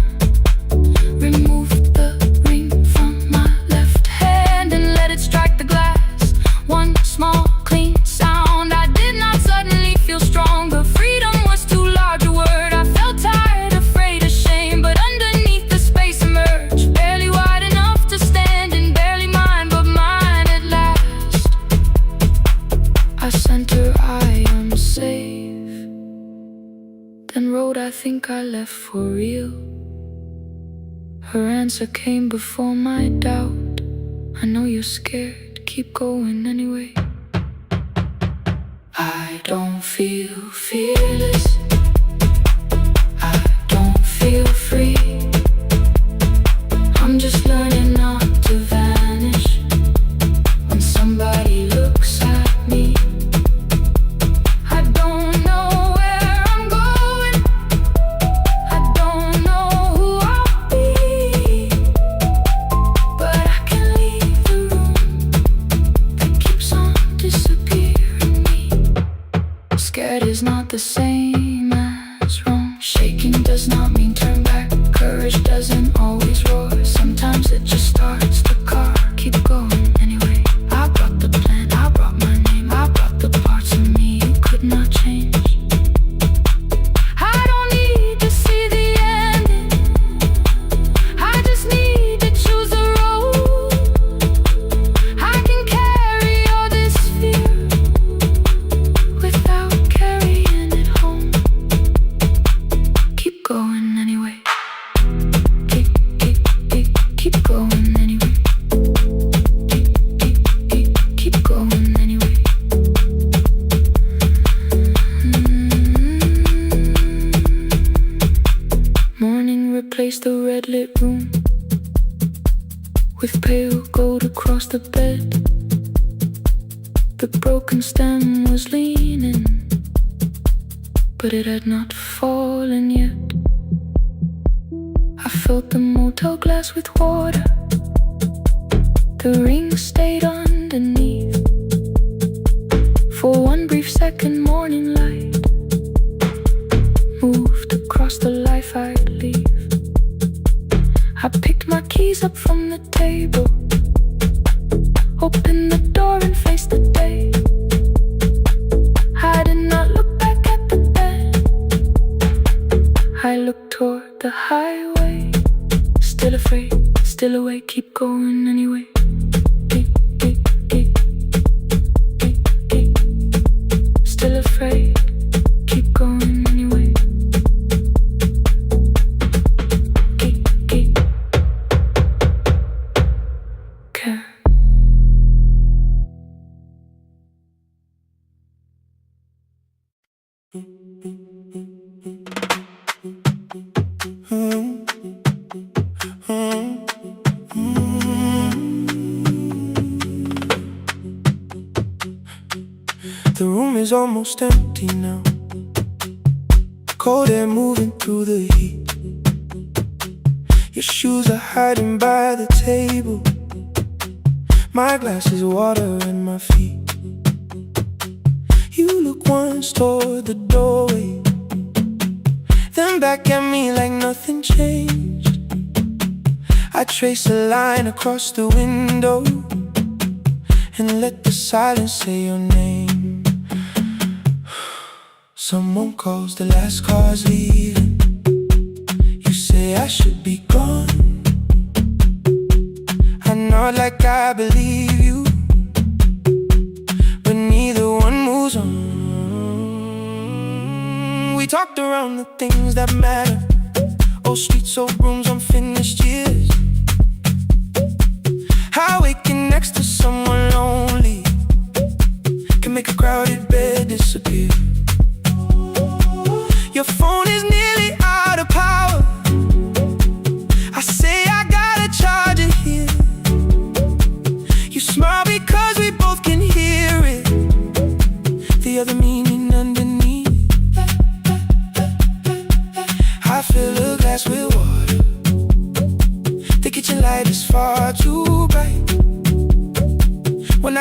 removed the ring from my left hand and let it strike the glass. One small clean sound. I did not suddenly feel stronger. Freedom was too large a word. I felt tired, afraid, ashamed, but underneath the space emerged, barely wide enough to stand and barely mine, but mine at last. I sent her, I am safe, then wrote, I think I left for real. Her answer came before my doubt. I know you're scared, keep going anyway. I don't feel fearless, I don't feel free. I'm just learning not to vanish when somebody looks at me. I don't know where I'm going, I don't know who I'll be, but I can leave the room that keeps on disappearing me. Scared is not the same as wrong. Shaking does not mean turn back. Courage doesn't always roar. Sometimes it just starts the car. Keep going anyway. I brought the plan, I brought my name, I brought the parts of me you could not change. I don't need to see the ending, I just need to choose a road. I can carry all this fear without carrying it home. Keep going anyway. Keep going anyway. Keep going anyway. Morning replaced the red lit room with pale gold across the bed. The broken stem was leaning, but it had not fallen yet. I filled the motel glass with water, the ring stayed underneath. For one brief second, morning light moved across the life I'd leave. I picked my keys up from the table, opened the door and faced the day. I did not look back at the bed, I looked toward the highway. Still afraid, still awake, keep going anyway. Still afraid, keep going anyway. Care. The room is almost empty now, cold air moving through the heat. Your shoes are hiding by the table, my glass is water in my feet. You look once toward the doorway, then back at me like nothing changed. I trace a line across the window and let the silence say your name. Someone calls, the last car's leaving. You say I should be gone. I nod like I believe you, but neither one moves on. We talked around the things that matter, old streets, old rooms, unfinished years. How waking next to someone lonely can make a crowded bed disappear.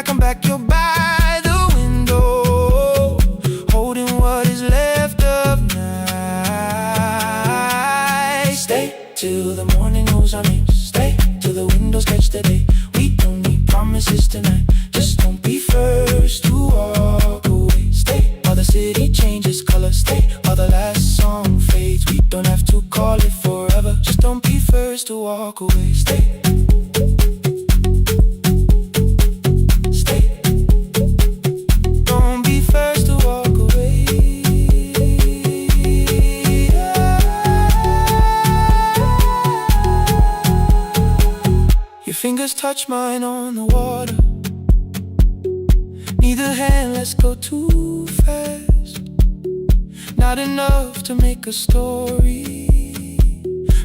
come back, you're by the window, holding what is left of night. Stay till the morning knows our names. Stay till the windows catch the day. We don't need promises tonight. Just don't be first to walk away. Stay while the city changes color. Stay while the last song fades. We don't have to call it forever. Just don't be first to walk away. Stay. Stay. Don't be first to walk away. Your fingers touch mine on the water. Neither hand, let's go too fast. Not enough to make a story,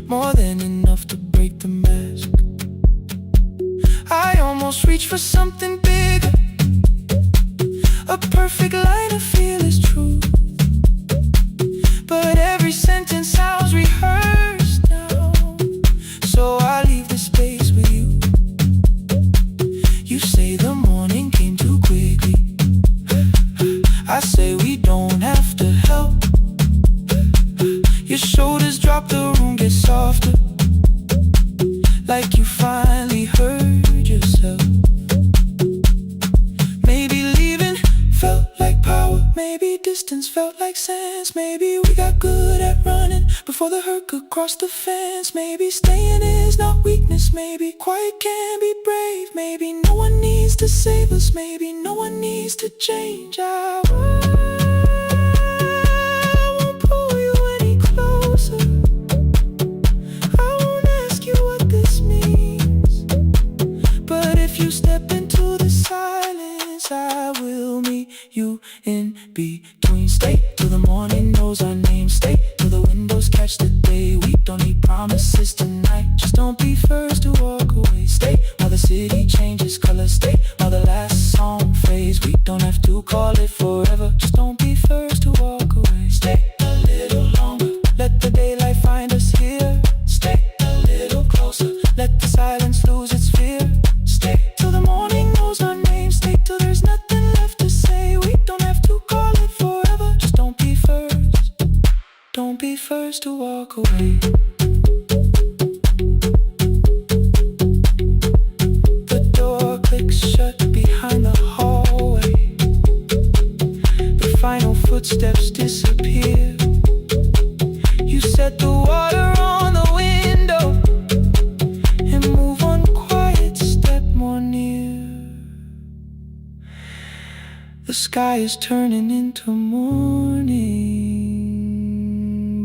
more than enough to break the mask. I almost reach for something bigger, a perfect line of fearless truth. But every sentence sounds rehearsed now, so I leave the space with you. You say the morning came too quickly. I say we don't have to help. Your shoulders drop, the room gets softer, like you finally heard yourself. Maybe leaving felt like power. Maybe distance felt like sense. Maybe we got good at running before the hurt could cross the fence. Maybe staying is not weakness. Maybe quiet can be brave. Maybe no one needs to save us. Maybe no one needs to change. I won't pull you any closer. I won't ask you what this means. But if you step into the silence, I will meet you in between. Stay till the morning knows our name. Stay till the windows catch the day. We don't need promises tonight. Just don't be first to walk away. Stay while the city changes color. Stay while the last song fades. We don't have to call it forever. Just don't be first to walk away. Stay a little longer. Let the daylight find us here. Stay a little closer. Let the silence lose its fear. Stay till the morning knows our name. Stay till there's nothing left to say. We don't have to call it forever. Just don't be first. Don't be first to walk away. The door clicks shut behind the hallway. The final footsteps disappear. You set the water on the window and move one quiet step more near. The sky is turning into morning,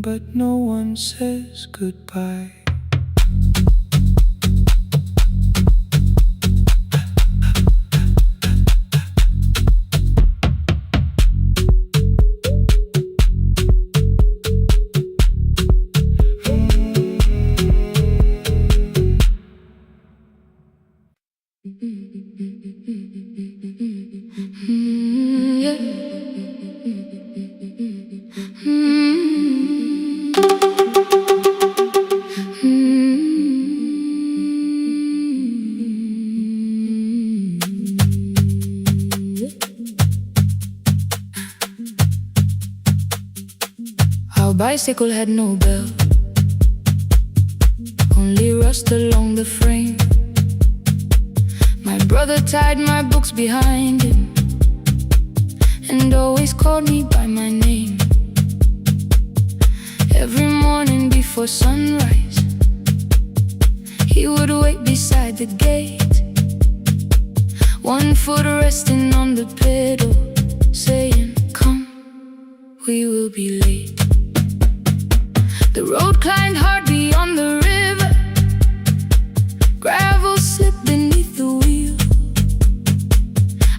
but no one says goodbye. Our bicycle had no bell, only rust along the frame. My brother tied my books behind him and always called me by my name. Every morning before sunrise, he would wait beside the gate, one foot resting on the pedal, saying, "Come, we will be late." The road climbed hard beyond the river, gravel slipped beneath the wheel.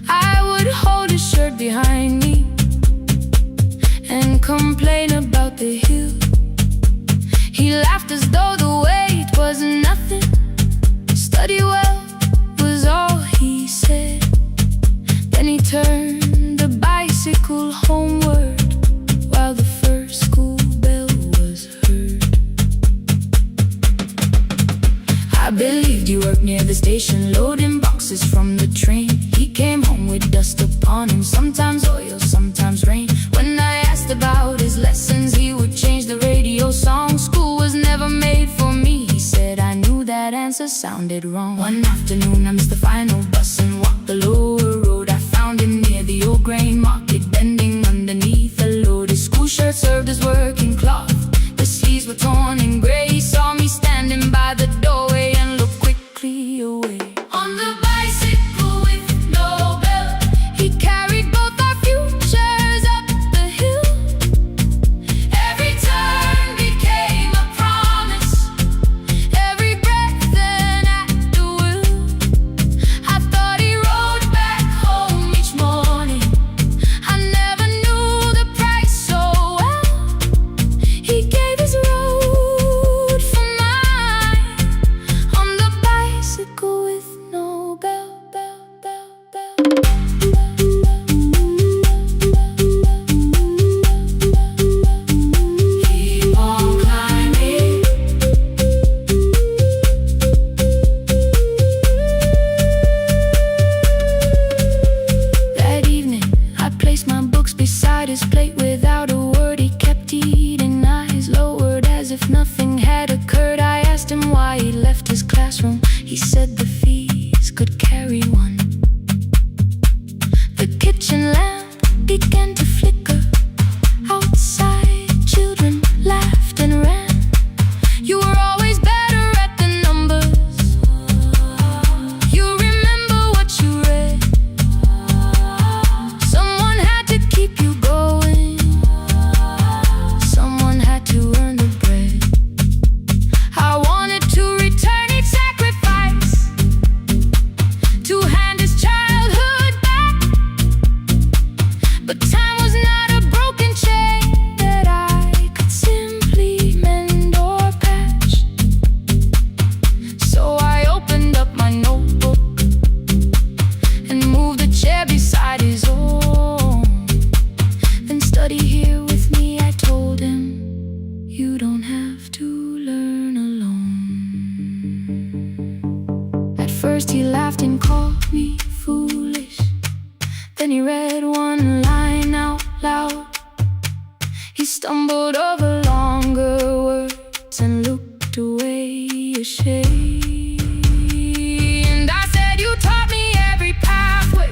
I would hold his shirt behind me and complain about the hill. He laughed as though the weight was nothing. Study well was all he said. Then he turned the bicycle homeward while the first school bell was heard. I believed you worked near the station, loading boxes from the train. He came home with dust upon him, sometimes oil, sometimes rain. When I asked about his lessons, he would change the radio song. School was never made for me, he said. I knew that answer sounded wrong. One afternoon I missed the final bus and walked the lower road. I found him near the old grain market, bending underneath a load. His school shirt served as working cloth, the sleeves were torn and gray. He saw me standing by the doorway and looked quickly away. On the bicycle with no belt, he carried both our futures up the hill. Every turn became a promise, every breath an act of will. I thought he rode back home each morning, I never knew the price so well. He gave his road for mine, on the bicycle with no bell. Keep on climbing. That evening, I placed my books beside his plate. Without a word, he kept eating, eyes lowered as if nothing had occurred. I asked him why he left his classroom. He said the fees could carry one. The kitchen lamp began to flicker. Outside, children laughed and ran. You were always better at the numbers. You remember what you read. Someone had to keep you going, someone had to earn the bread. I wanted to return each sacrifice, to hand his childhood back. But time was not a broken chain that I could simply mend or patch. So I opened up my notebook and moved the chair beside his own. Then study here with me, I told him. You don't have to learn alone. At first he laughed and called me foolish. Then he read one line out loud. He stumbled over longer words and looked away ashamed. And I said, you taught me every pathway,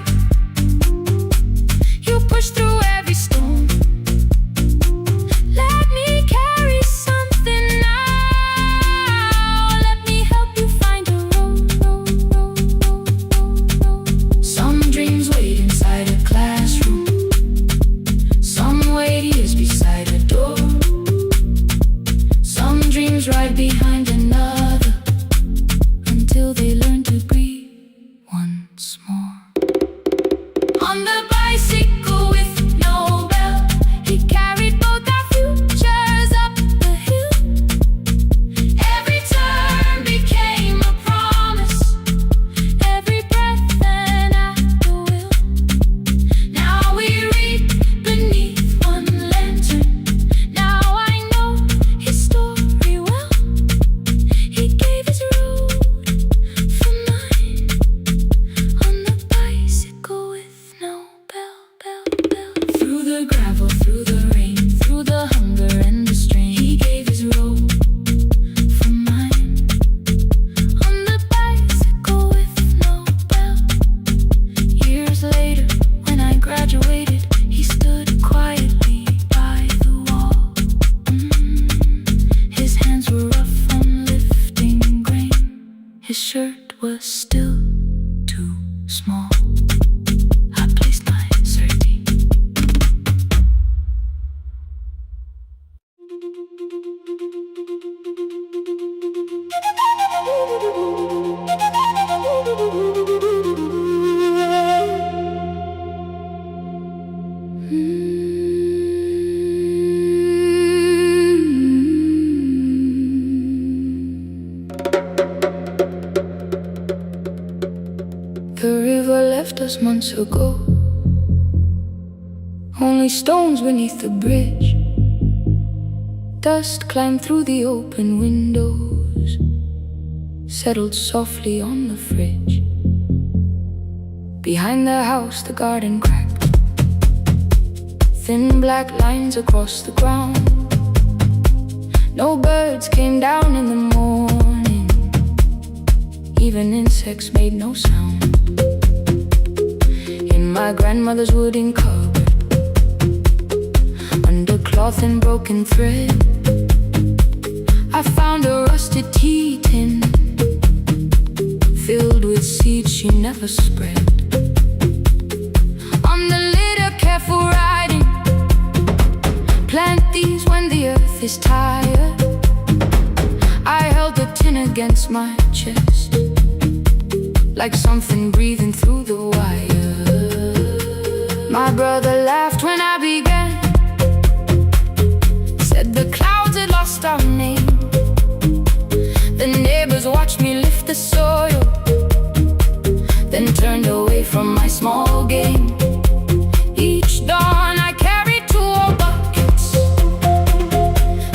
you pushed through every stone. Let me carry something now, let me help you find a road. Some dreams wait inside a classroom, some wait years beside a door. Some dreams right behind another, until they learn to breathe once more. On the bicycle with no bell, he carried both our futures up the hill. Every turn became a promise, every breath an act of will. Now we read beneath one lantern, now I know his story well. He gave his road for mine, on the bicycle with no bell. Through the gravel, through the rain, through the hunger and the strain, he gave his road for mine, on the bicycle with no bell. Years later, when I graduated, he stood quietly by the wall. His hands were rough on lifting grain, his shirt was still too small. I placed my sardine. The river left us months ago, only stones beneath the bridge. Dust climbed through the open windows, settled softly on the fridge. Behind the house, the garden cracked, thin black lines across the ground. No birds came down in the morning, even insects made no sound. In my grandmother's wooden cupboard, under cloth and broken thread, I found a rusted tea tin filled with seeds she never spread. On the lid a careful writing, plant these when the earth is tired. I held the tin against my chest, like something breathing through the wire. My brother laughed when I began, said the clouds had lost our name. The neighbors watched me lift the soil, then turned away from my small game. Each dawn I carried 2 old buckets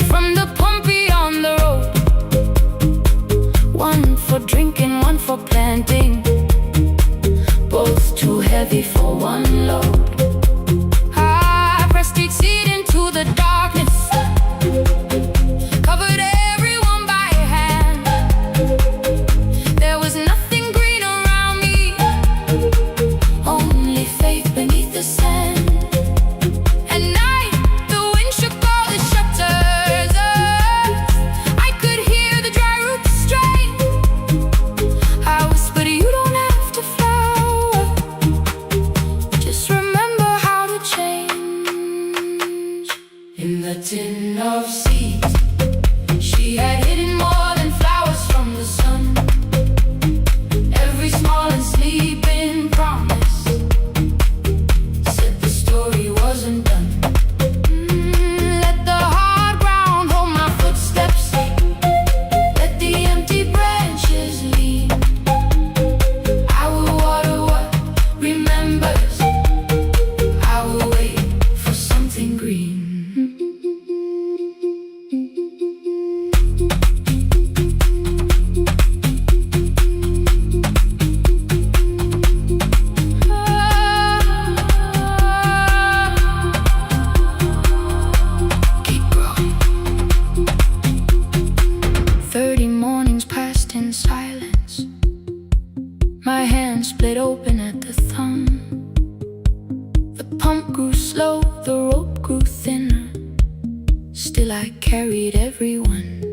from the pump beyond the road, one for drinking, one for planting, both too heavy for one load. I pressed each seed into the darkness, covered everyone by hand. There was nothing green around me, only faith beneath the sand. At night, the wind shook all the shutters. I could hear the dry roots strain. I whispered, you don't have to flower, just remember how to change. In the tin of seeds, she had hidden more than flowers from the sun. Every small and sleeping promise said the story wasn't done. Let the hard ground hold my footsteps, let the empty branches lean. I will water what remembers, I will wait for something green. Keep growing. 30 mornings passed in silence. My hand split open at the thumb. The pump grew slow, the rope grew thinner. Still I carried everyone.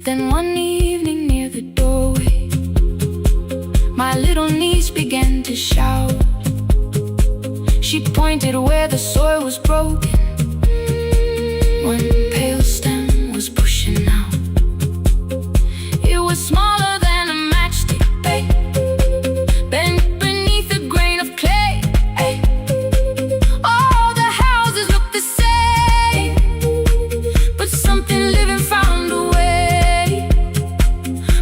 Then one evening near the doorway, my little niece began to shout. She pointed where the soil was broken. One pale stem was pushing out. It was smaller than a matchstick, babe, bent beneath a grain of clay. All the houses looked the same, but something living found a way.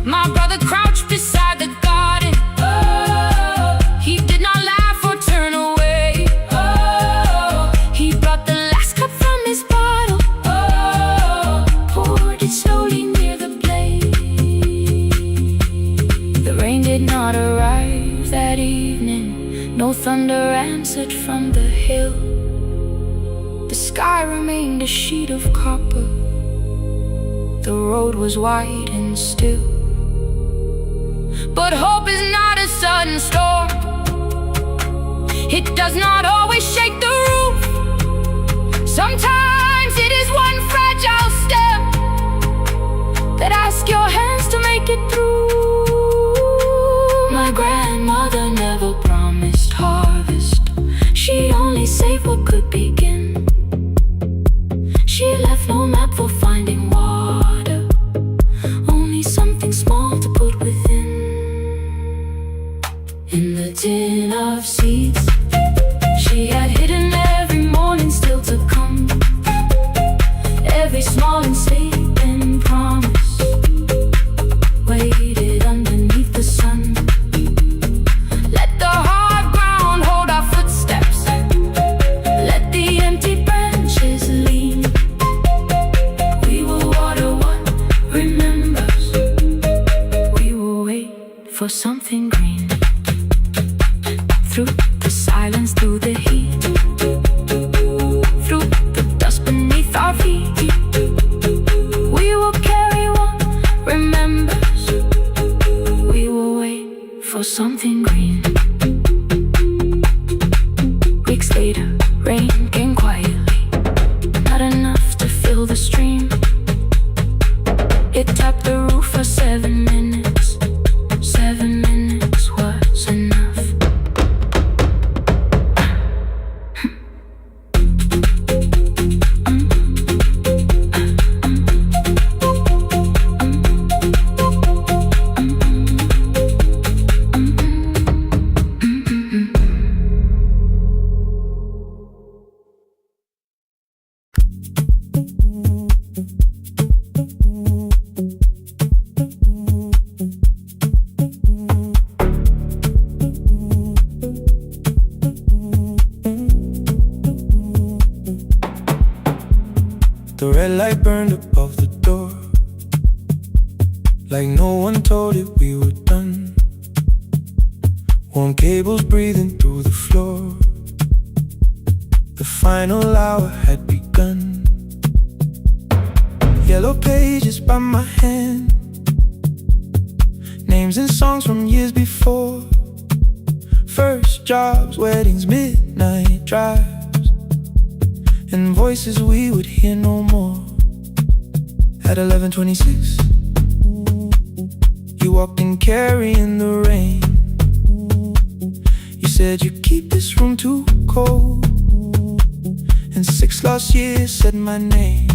My brother crouched beside the garden. He did not laugh or turn away. He brought the last cup from his bottle, poured it slowly near the blaze. The rain did not arrive that evening, no thunder answered from the hill. The sky remained a sheet of copper, the road was wide and still. But hope is not a sudden storm, it does not always shake the roof. Sometimes it is one fragile step that asks your hands to make it through. My grandmother never promised harvest, she only saved what could begin. She left no map for finding water, only something small to put within. In the tin of seeds, she had hidden every morning still to come. Every small and sleeping promise waited underneath the sun. Let the hard ground hold our footsteps, let the empty branches lean. We will water what remembers, we will wait for something green. drinking quietly, not enough to fill the stream. It tapped the roof for 7 minutes. 7 minutes was enough. The red light burned above the door, like no one told it we were done. Warm cables breathing through the floor. The final hour had begun. Yellow pages by my hand, names and songs from years before. First jobs, weddings, midnight drives, and voices we would hear no more. At 11:26, you walked in carrying the rain. You said you keep this room too cold, and 6 lost years said my name.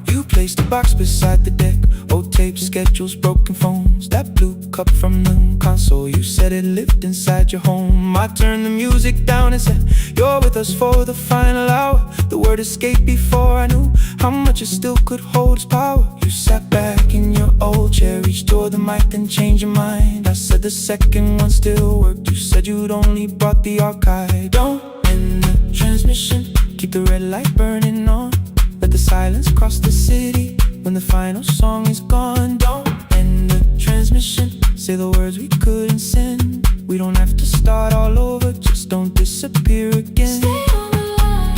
You placed a box beside the deck, old tapes, schedules, broken phones, that blue cup from the console. You said it lived inside your home. I turned the music down and said, you're with us for the final hour. The word escaped before I knew how much it still could hold its power. You sat back in your old chair, reached toward the mic, then changed your mind. I said the second one still worked. You said you'd only brought the archive. Don't end the transmission, keep the red light burning on. Let the silence cross the city when the final song is gone. Don't end the transmission, say the words we couldn't send. We don't have to start all over, just don't disappear again. Stay on the line.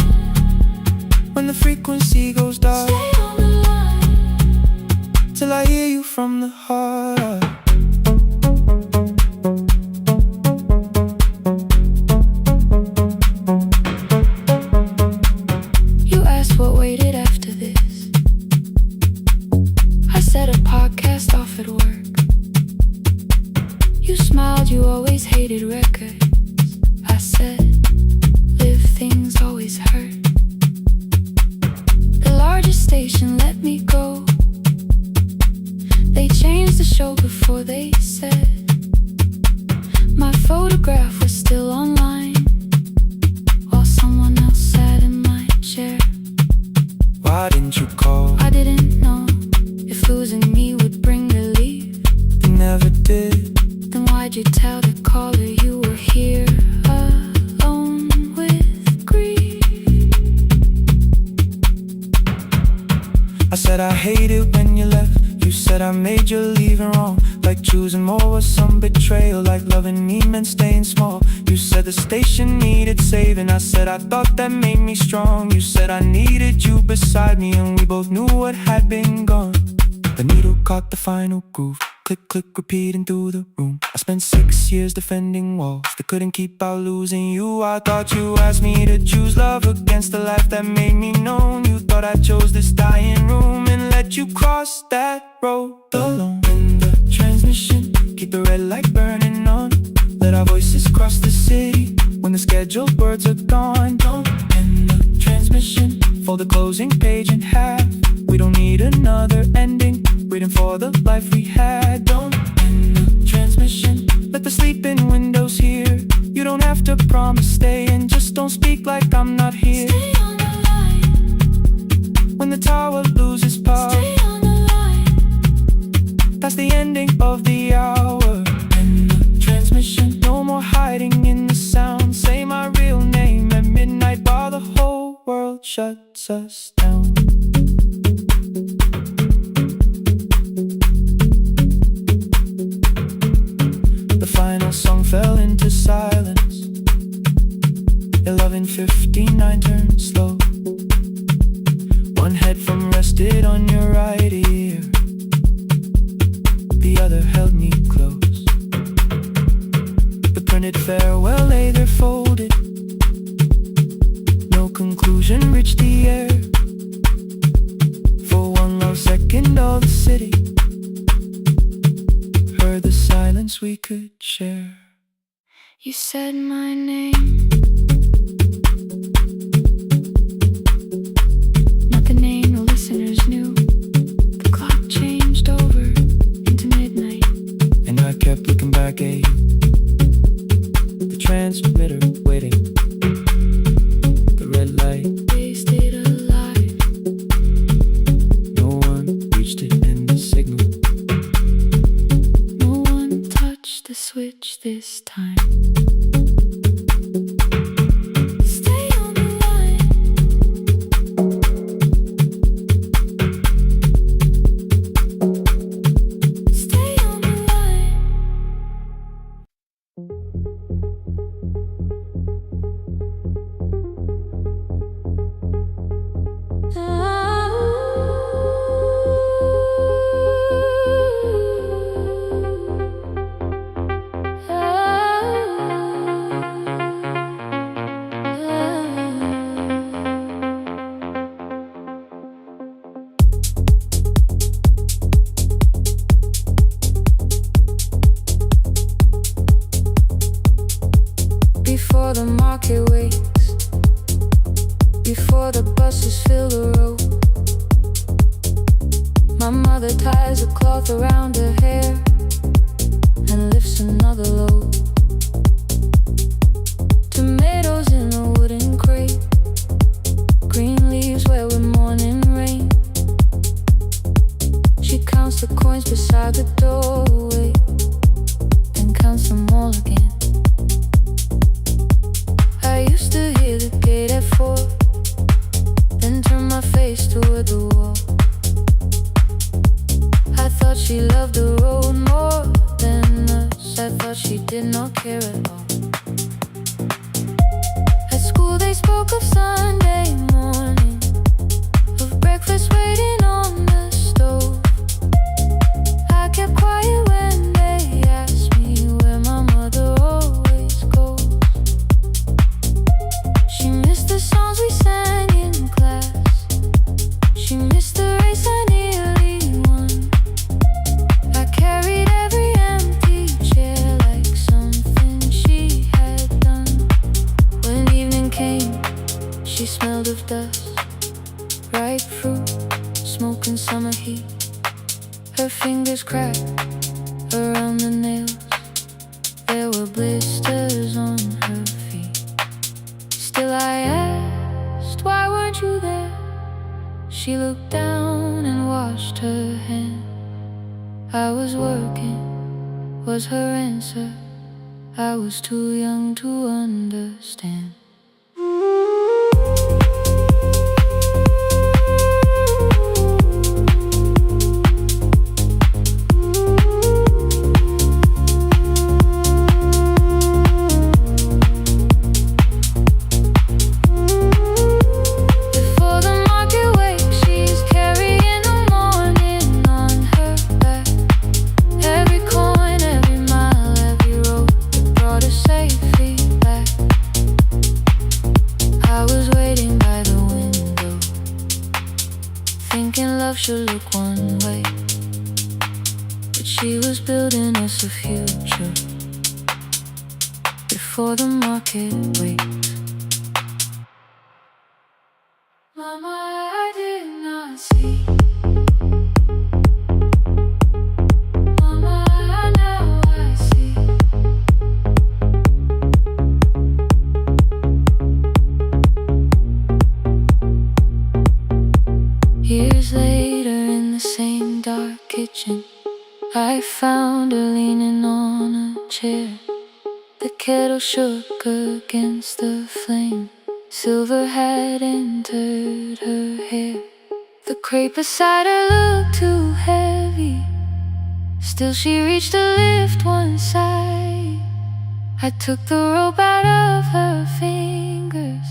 When the frequency goes dark, Stay on the line. till I hear you from the heart up. You asked what waited after this. I said a podcast off at work. You smiled, you always hated records. I said, live things always hurt. The largest station let me go. They changed the show before they said my photograph was still online, while someone else sat in my chair. Why didn't you call? I didn't know if losing me would bring relief. You never did. Then why'd you tell the caller you were here alone with grief? I said I hate it when you left. You said I made you leaving wrong, like choosing more was some betrayal, like loving me meant staying small. You said the station needed saving. I said I thought that made me strong. You said I needed you beside me, and we both knew what had been gone. The needle caught the final groove, click, click, repeating through the room. I spent 6 years defending walls that couldn't keep out losing you. I thought you asked me to choose love against the life that made me known. You thought I chose this dying room and let you cross that road alone. In the transmission, keep the red light burning on. Let our voices cross the city when the scheduled words are gone. Don't end the transmission, fold the closing page in half. We don't need another ending, waiting for the life we had. Don't end the transmission, let the sleeping windows hear. You don't have to promise staying, just don't speak like I'm not here. Stay on the line. When the tower loses power, Stay on the line. that's the ending of the hour. End the transmission, no more hiding in the sound. Say my real name at midnight while the whole world shuts us down. The final song fell into silence. 11:59 turned slow. One headphone rested on your right ear, the other held me close. The printed farewell lay there folded, reached the air. For one lost second of the city heard the silence we could share. You said my name, not the name the listeners knew. The clock changed over into midnight, and I kept looking back at you, the transmitter waiting, the red light. they stayed alive. No one reached it in the signal. No one touched the switch this time. Stay on the line. Stay on the line. Before the market wakes, before the buses fill the road, my mother ties a cloth around her hair and lifts another load. Tomatoes in a wooden crate, green leaves where we're morning rain. She counts the coins beside the doorway, then counts them all again. I used to hear the gate at 4, then turn my face toward the wall. I thought she loved the road more than us. I thought she did not care at all. At school they spoke of Sunday morning, of breakfast waiting on the stove. I kept quiet when they asked me where my mother always goes. She missed the songs we sang in class. She missed the race I nearly won. I carried every empty chair like something she had done. When evening came, she smelled of dust, ripe fruit, smoke and summer heat. Her fingers cracked around the nails. There were blisters on her feet. Still I asked, why weren't you there? She looked down and washed her hand. I was working, was her answer. I was too young to understand. Before the market wakes, she's carrying the morning on her back. Every coin, every mile, every road that brought her safely back. I was waiting by the window, thinking love should look one way, but she was building us a future before the market wakes. Mama, I did not see. Mama, now I see. Years later in the same dark kitchen, I found her leaning on a chair. The kettle shook against the flame. Silver had entered her hair. The crepe beside her looked too heavy. Still she reached to lift one side. I took the rope out of her fingers.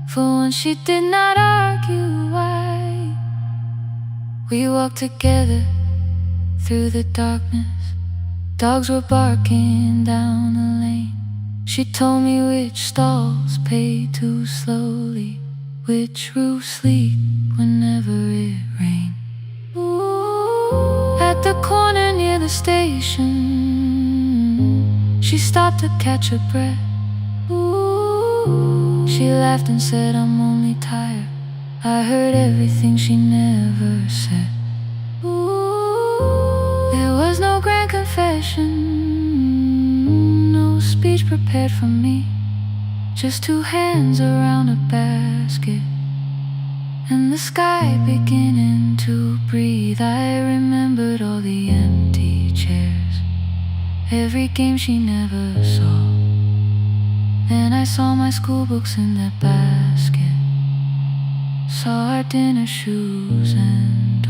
For once she did not argue why. We walked together through the darkness. Dogs were barking down the lane. She told me which stalls paid too slowly, which roof sleep whenever it rained. At the corner near the station, she stopped to catch her breath. She laughed and said, "I'm only tired." I heard everything she never said. There was no grand confession, no speech prepared for me, just two hands around a basket and the sky beginning to breathe. I remembered all the empty chairs, every game she never saw. Then I saw my school books in that basket, saw our dinner shoes and